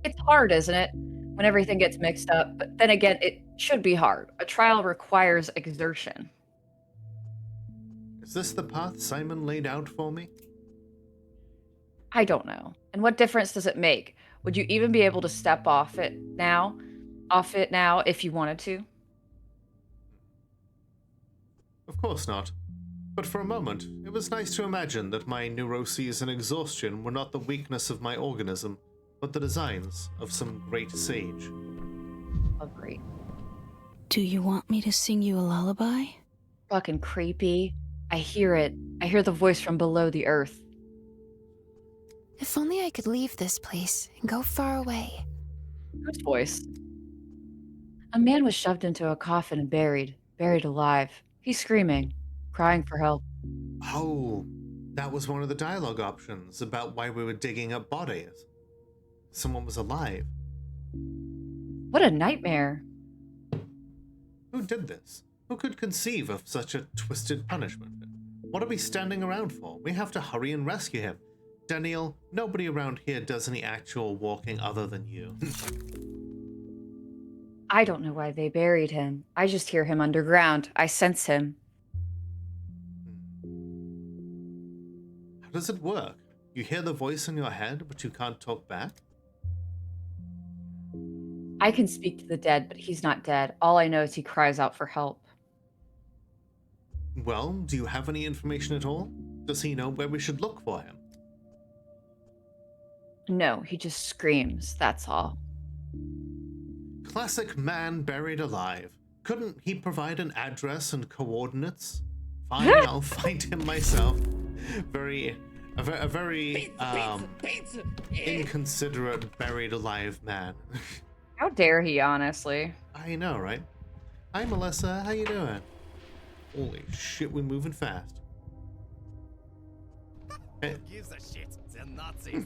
Speaker 2: It's hard, isn't it? When everything gets mixed up, but then again, it should be hard. A trial requires exertion.
Speaker 1: Is this the path Simon laid out for me?
Speaker 2: I don't know. And what difference does it make? Would you even be able to step off it now if you wanted to?
Speaker 1: Of course not. But for a moment, it was nice to imagine that my neuroses and exhaustion were not the weakness of my organism, but the designs of some great sage.
Speaker 2: Oh, great.
Speaker 4: Do you want me to sing you a lullaby?
Speaker 2: Fucking creepy. I hear it. I hear the voice from below the earth.
Speaker 13: If only I could leave this place and go far away.
Speaker 2: Whose voice? A man was shoved into a coffin and buried alive. He's screaming, crying for help.
Speaker 1: Oh, that was one of the dialogue options about why we were digging up bodies. Someone was alive.
Speaker 2: What a nightmare.
Speaker 1: Who did this? Who could conceive of such a twisted punishment? What are we standing around for? We have to hurry and rescue him. Daniel, nobody around here does any actual walking other than you.
Speaker 2: I don't know why they buried him. I just hear him underground. I sense him.
Speaker 1: How does it work? You hear the voice in your head, but you can't talk back?
Speaker 2: I can speak to the dead, but he's not dead. All I know is he cries out for help.
Speaker 1: Well, do you have any information at all? Does he know where we should look for him?
Speaker 2: No, he just screams, that's all.
Speaker 1: Classic man buried alive. Couldn't he provide an address and coordinates? Fine, I'll find him myself. A very inconsiderate buried alive man.
Speaker 2: How dare he, honestly?
Speaker 1: I know, right? Hi, Melissa. How you doing? Holy shit, we're moving fast. Hey.
Speaker 14: Who gives a shit? They're Nazis.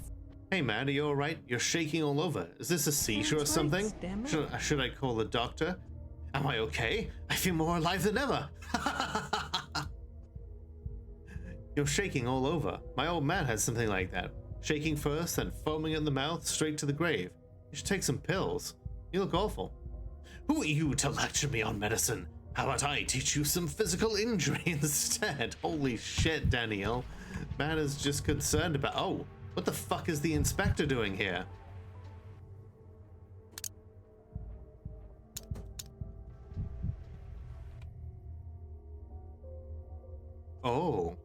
Speaker 1: Hey man, are you alright? You're shaking all over. Is this a seizure or something? Should I call the doctor? Am I okay? I feel more alive than ever. You're shaking all over. My old man had something like that. Shaking first, then foaming at the mouth, straight to the grave. You should take some pills. You look awful. Who are you to lecture me on medicine? How about I teach you some physical injury instead? Holy shit, Daniel. Man is just concerned about... Oh, what the fuck is the inspector doing here? Oh.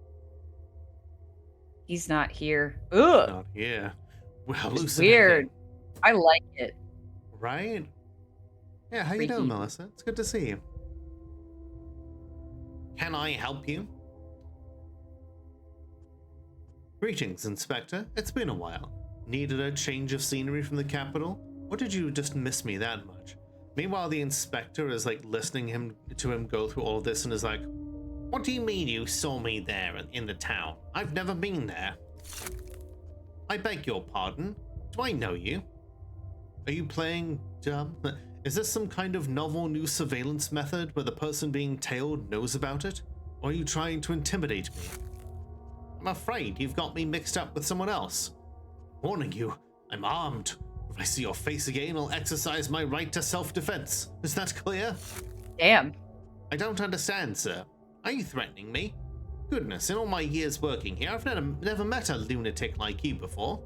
Speaker 2: He's not here. Ugh.
Speaker 1: Not here. We're
Speaker 2: It's
Speaker 1: hallucinating.
Speaker 2: weird. I like it.
Speaker 1: Right? Yeah, how you doing, Melissa? It's good to see you. Can I help you? Greetings, Inspector. It's been a while. Needed a change of scenery from the capital? Or did you just miss me that much? Meanwhile, the Inspector is like listening to him go through all of this and is like, what do you mean you saw me there in the town? I've never been there. I beg your pardon. Do I know you? Are you playing dumb? Is this some kind of novel new surveillance method where the person being tailed knows about it? Or are you trying to intimidate me? I'm afraid you've got me mixed up with someone else. Warning you, I'm armed. If I see your face again, I'll exercise my right to self-defense. Is that clear?
Speaker 2: Damn.
Speaker 1: I don't understand, sir. Are you threatening me? Goodness, in all my years working here, I've never met a lunatic like you before.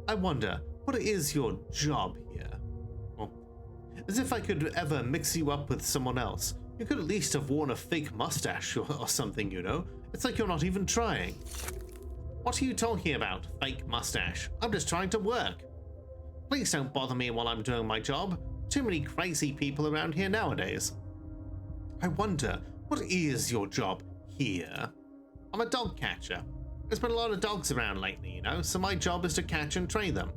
Speaker 1: I wonder, what is your job here? Well, as if I could ever mix you up with someone else. You could at least have worn a fake mustache or something, you know? It's like you're not even trying. What are you talking about, fake mustache? I'm just trying to work. Please don't bother me while I'm doing my job. Too many crazy people around here nowadays. I wonder, what is your job here? I'm a dog catcher. There's been a lot of dogs around lately, you know, so my job is to catch and train them.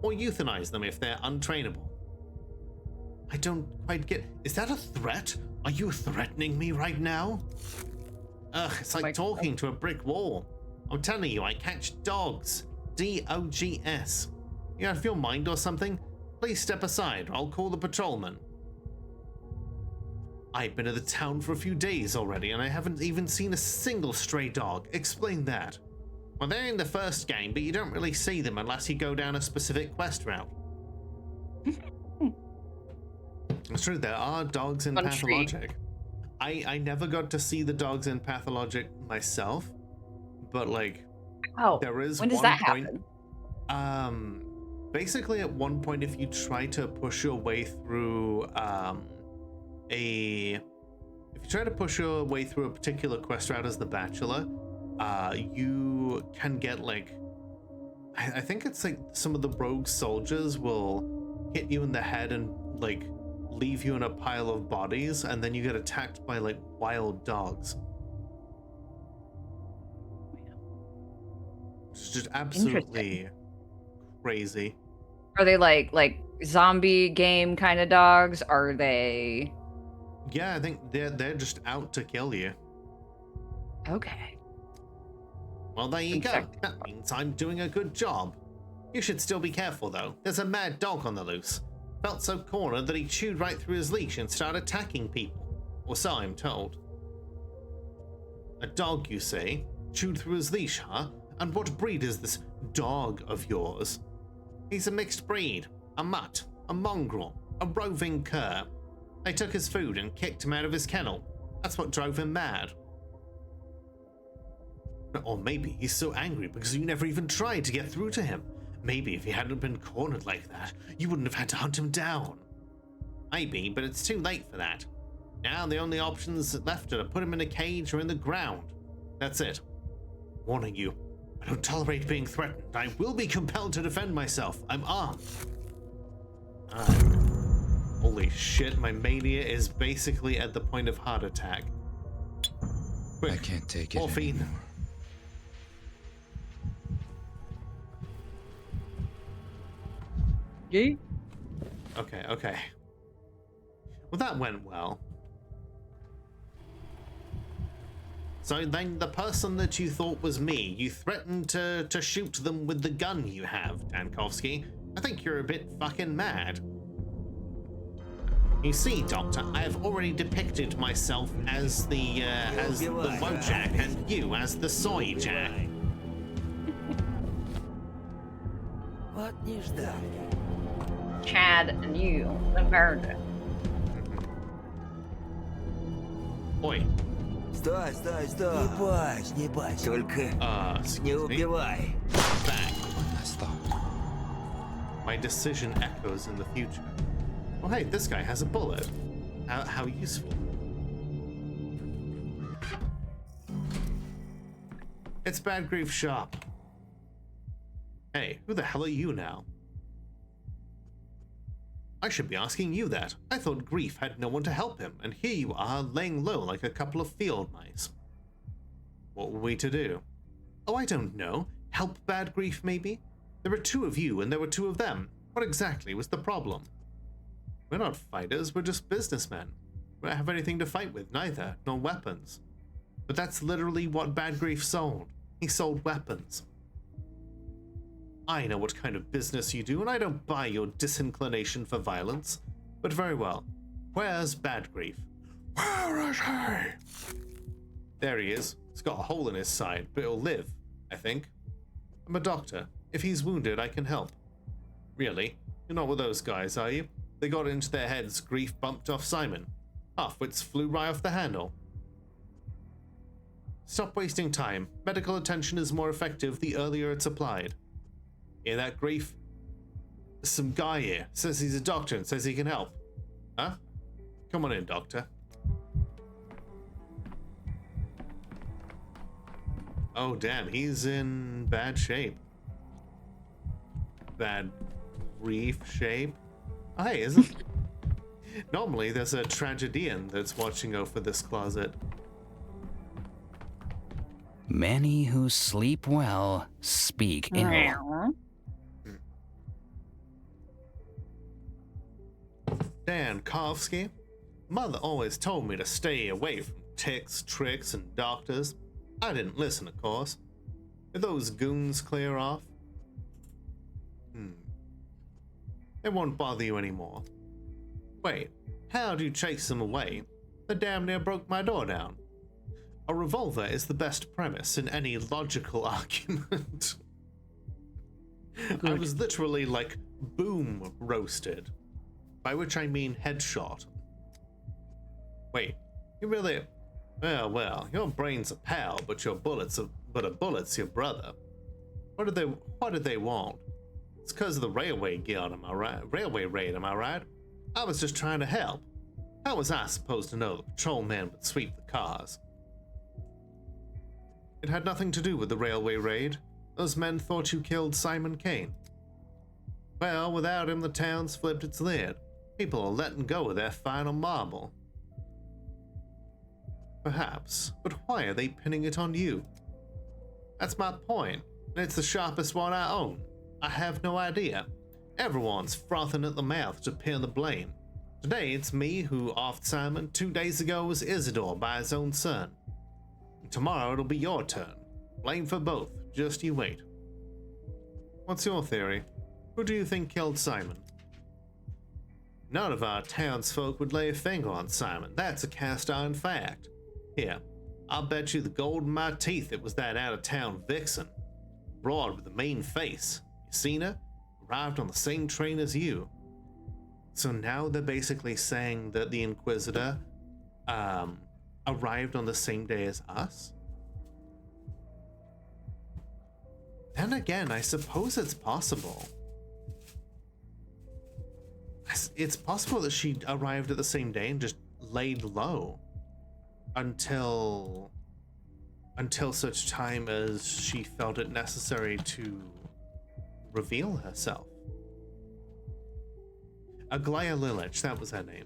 Speaker 1: Or euthanize them if they're untrainable. I don't quite get... Is that a threat? Are you threatening me right now? Ugh, it's like talking to a brick wall. I'm telling you, I catch dogs. D-O-G-S. You out of your mind or something? Please step aside or I'll call the patrolman. I've been in the town for a few days already and I haven't even seen a single stray dog. Explain that. Well, they're in the first game, but you don't really see them unless you go down a specific quest route. It's true, there are dogs in Pathologic. I never got to see the dogs in Pathologic myself, but like, there is
Speaker 2: when does
Speaker 1: one
Speaker 2: that
Speaker 1: point.
Speaker 2: happen?
Speaker 1: Basically, at one point, if you try to push your way through if you try to push your way through a particular quest route as the Bachelor, you can get like, I think it's like some of the rogue soldiers will hit you in the head and like leave you in a pile of bodies, and then you get attacked by like wild dogs. It's just absolutely crazy.
Speaker 2: Are they like zombie game kind of dogs? Are they?
Speaker 1: Yeah, I think they're just out to kill you.
Speaker 2: Okay.
Speaker 1: Well, there you go. That means I'm doing a good job. You should still be careful, though. There's a mad dog on the loose. Felt so cornered that he chewed right through his leash and started attacking people. Or so I'm told. A dog, you say? Chewed through his leash, huh? And what breed is this dog of yours? He's a mixed breed. A mutt, a mongrel, a roving cur. They took his food and kicked him out of his kennel. That's what drove him mad. Or maybe he's so angry because you never even tried to get through to him. Maybe if he hadn't been cornered like that, you wouldn't have had to hunt him down. Maybe, but it's too late for that. Now the only options left are to put him in a cage or in the ground. That's it. Warning you, I don't tolerate being threatened. I will be compelled to defend myself. I'm armed. Holy shit, my mania is basically at the point of heart attack. Quick,
Speaker 10: I can't take it
Speaker 1: morphine.
Speaker 10: anymore.
Speaker 2: Yeah.
Speaker 1: Okay. Well, that went well. So then the person that you thought was me, you threatened to shoot them with the gun you have, Dankovsky. I think you're a bit fucking mad. You see, Doctor, I have already depicted myself as the Wojak and you as the Soy Jack.
Speaker 11: What is that?
Speaker 2: Chad and you, the murder.
Speaker 1: Oi.
Speaker 11: Стой! Не бойся, только не убивай.
Speaker 1: Back. My decision echoes in the future. Oh hey, this guy has a bullet. How useful. It's Bad Grief's shop. Hey, who the hell are you now? I should be asking you that. I thought Grief had no one to help him, and here you are laying low like a couple of field mice. What were we to do? Oh, I don't know. Help Bad Grief, maybe? There were two of you, and there were two of them. What exactly was the problem? We're not fighters, we're just businessmen. We don't have anything to fight with, neither, nor weapons. But that's literally what Bad Grief sold. He sold weapons. I know what kind of business you do, and I don't buy your disinclination for violence. But very well. Where's Bad Grief? Where is he? There he is. He's got a hole in his side, but he'll live, I think. I'm a doctor. If he's wounded, I can help. Really? You're not with those guys, are you? They got it into their heads, Grief bumped off Simon. Halfwits flew right off the handle. Stop wasting time. Medical attention is more effective the earlier it's applied. Hear that, Grief? Some guy here says he's a doctor and says he can help. Huh? Come on in, doctor. Oh, damn, he's in bad shape. Bad Grief shape? Oh, hey, Normally, there's a tragedian that's watching over this closet.
Speaker 15: Many who sleep well speak ill.
Speaker 1: Dan Kovsky, Mother always told me to stay away from ticks, tricks, and doctors. I didn't listen, of course. Did those goons clear off? They won't bother you anymore. Wait, how do you chase them away? They damn near broke my door down. A revolver is the best premise in any logical argument. I was literally like boom roasted. By which I mean headshot. Wait, you really... Well, your brain's a pal, but a bullet's your brother. What did they want? It's because of the railway guild, am I right? Railway raid, am I right? I was just trying to help. How was I supposed to know the patrolman would sweep the cars? It had nothing to do with the railway raid. Those men thought you killed Simon Kane. Well, without him, the town's flipped its lid. People are letting go of their final marble. Perhaps, but why are they pinning it on you? That's my point, and it's the sharpest one I own. I have no idea. Everyone's frothing at the mouth to pin the blame. Today it's me who offed Simon. 2 days ago was Isidor by his own son. Tomorrow it'll be your turn. Blame for both, just you wait. What's your theory? Who do you think killed Simon? None of our townsfolk would lay a finger on Simon. That's a cast-iron fact. Here, I'll bet you the gold in my teeth it was that out-of-town vixen. Broad with a mean face. You seen her? Arrived on the same train as you. So now they're basically saying that the Inquisitor arrived on the same day as us? Then again, I suppose it's possible. It's possible that she arrived at the same day and just laid low until such time as she felt it necessary to reveal herself. Aglaya Lilich, that was her name.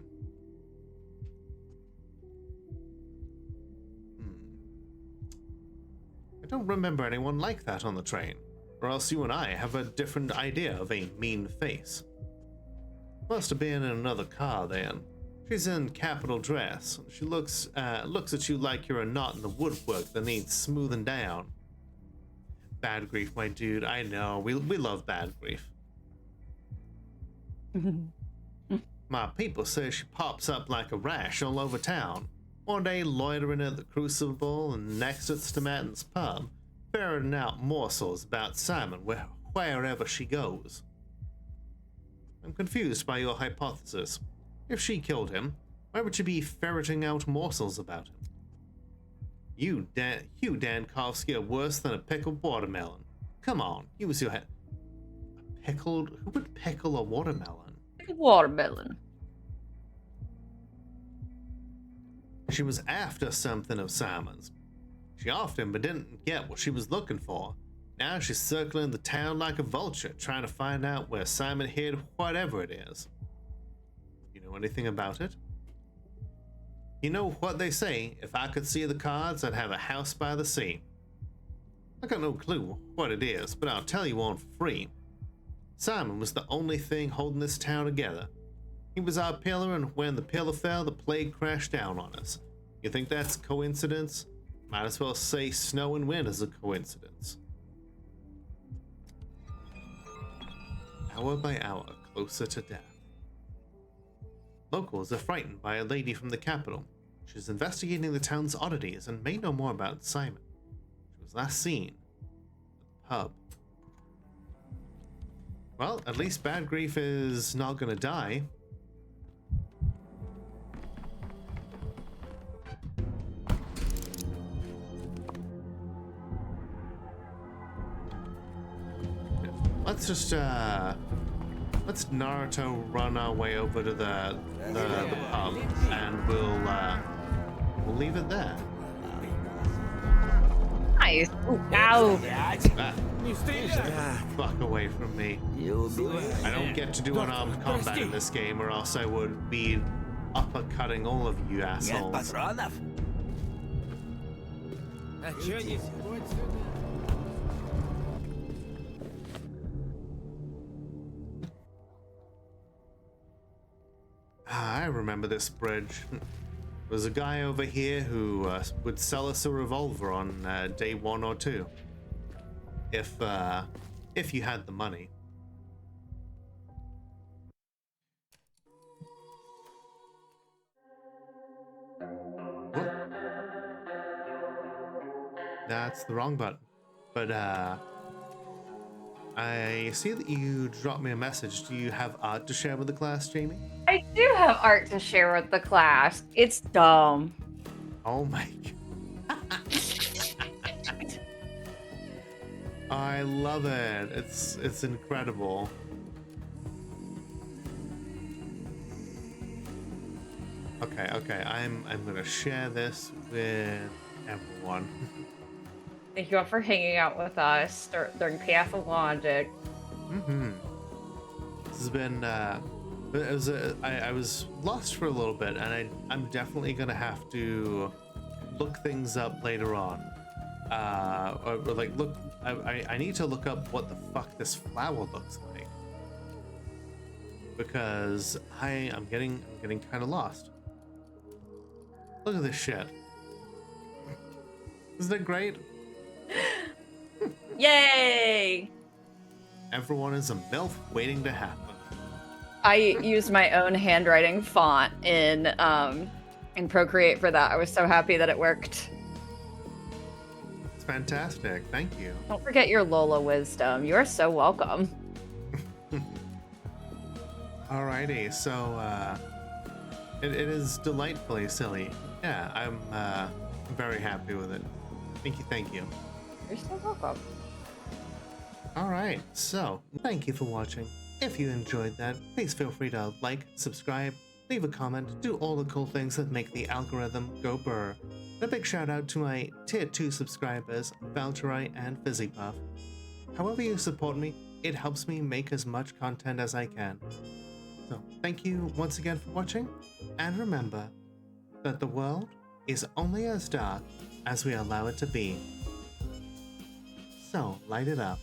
Speaker 1: I don't remember anyone like that on the train, or else you and I have a different idea of a mean face. Must have been in another car then. She's in capital dress. She looks at you like you're a knot in the woodwork that needs smoothing down. Bad grief, my dude. I know. We love bad grief. My people say she pops up like a rash all over town. One day loitering at the Crucible and next at Stomatin's pub, ferreting out morsels about Simon wherever she goes. I'm confused by your hypothesis. If she killed him, why would she be ferreting out morsels about him? You, Dan Kovsky, are worse than a pickled watermelon. Come on, use your head. Who would pickle a watermelon?
Speaker 2: Watermelon.
Speaker 1: She was after something of Simon's. She offed him but didn't get what she was looking for. Now she's circling the town like a vulture, trying to find out where Simon hid whatever it is. You know anything about it? You know what they say, if I could see the cards, I'd have a house by the sea. I got no clue what it is, but I'll tell you one for free. Simon was the only thing holding this town together. He was our pillar, and when the pillar fell, the plague crashed down on us. You think that's coincidence? Might as well say snow and wind is a coincidence. Hour by hour, closer to death. Locals are frightened by a lady from the capital. She's investigating the town's oddities and may know more about Simon. She was last seen at the pub. Well, at least Bad Grief is not gonna die. Let's just let's Naruto run our way over to the pub, and we'll leave it there.
Speaker 2: Nice. Ooh, ow.
Speaker 1: Fuck away from me. I don't get to do unarmed combat in this game, or else I would be uppercutting all of you assholes. I remember this bridge. There was a guy over here who would sell us a revolver on day 1 or 2. If you had the money. Whoop. That's the wrong button. But I see that you dropped me a message. Do you have art to share with the class, Jamie?
Speaker 2: I do have art to share with the class. It's dumb.
Speaker 1: Oh my god. I love it. It's incredible. Okay. I'm gonna share this with everyone.
Speaker 2: Thank you all for hanging out with us during Pathologic.
Speaker 1: This has been I was lost for a little bit, and I'm definitely gonna have to look things up later on. Or like look. I need to look up what the fuck this flower looks like, because I'm getting kind of lost. Look at this shit. Isn't it great?
Speaker 2: Yay!
Speaker 1: Everyone is a MILF waiting to happen.
Speaker 2: I used my own handwriting font in Procreate for that. I was so happy that it worked.
Speaker 1: It's fantastic. Thank you.
Speaker 2: Don't forget your Lola wisdom. You are so welcome.
Speaker 1: Alrighty, so it is delightfully silly. Yeah, I'm very happy with it. Thank you.
Speaker 2: You're so welcome.
Speaker 1: Alright, so thank you for watching. If you enjoyed that, please feel free to like, subscribe, leave a comment, do all the cool things that make the algorithm go burr. And a big shout out to my tier 2 subscribers, Valtteri and Fizzypuff. However you support me, it helps me make as much content as I can. So thank you once again for watching, and remember that the world is only as dark as we allow it to be. So light it up.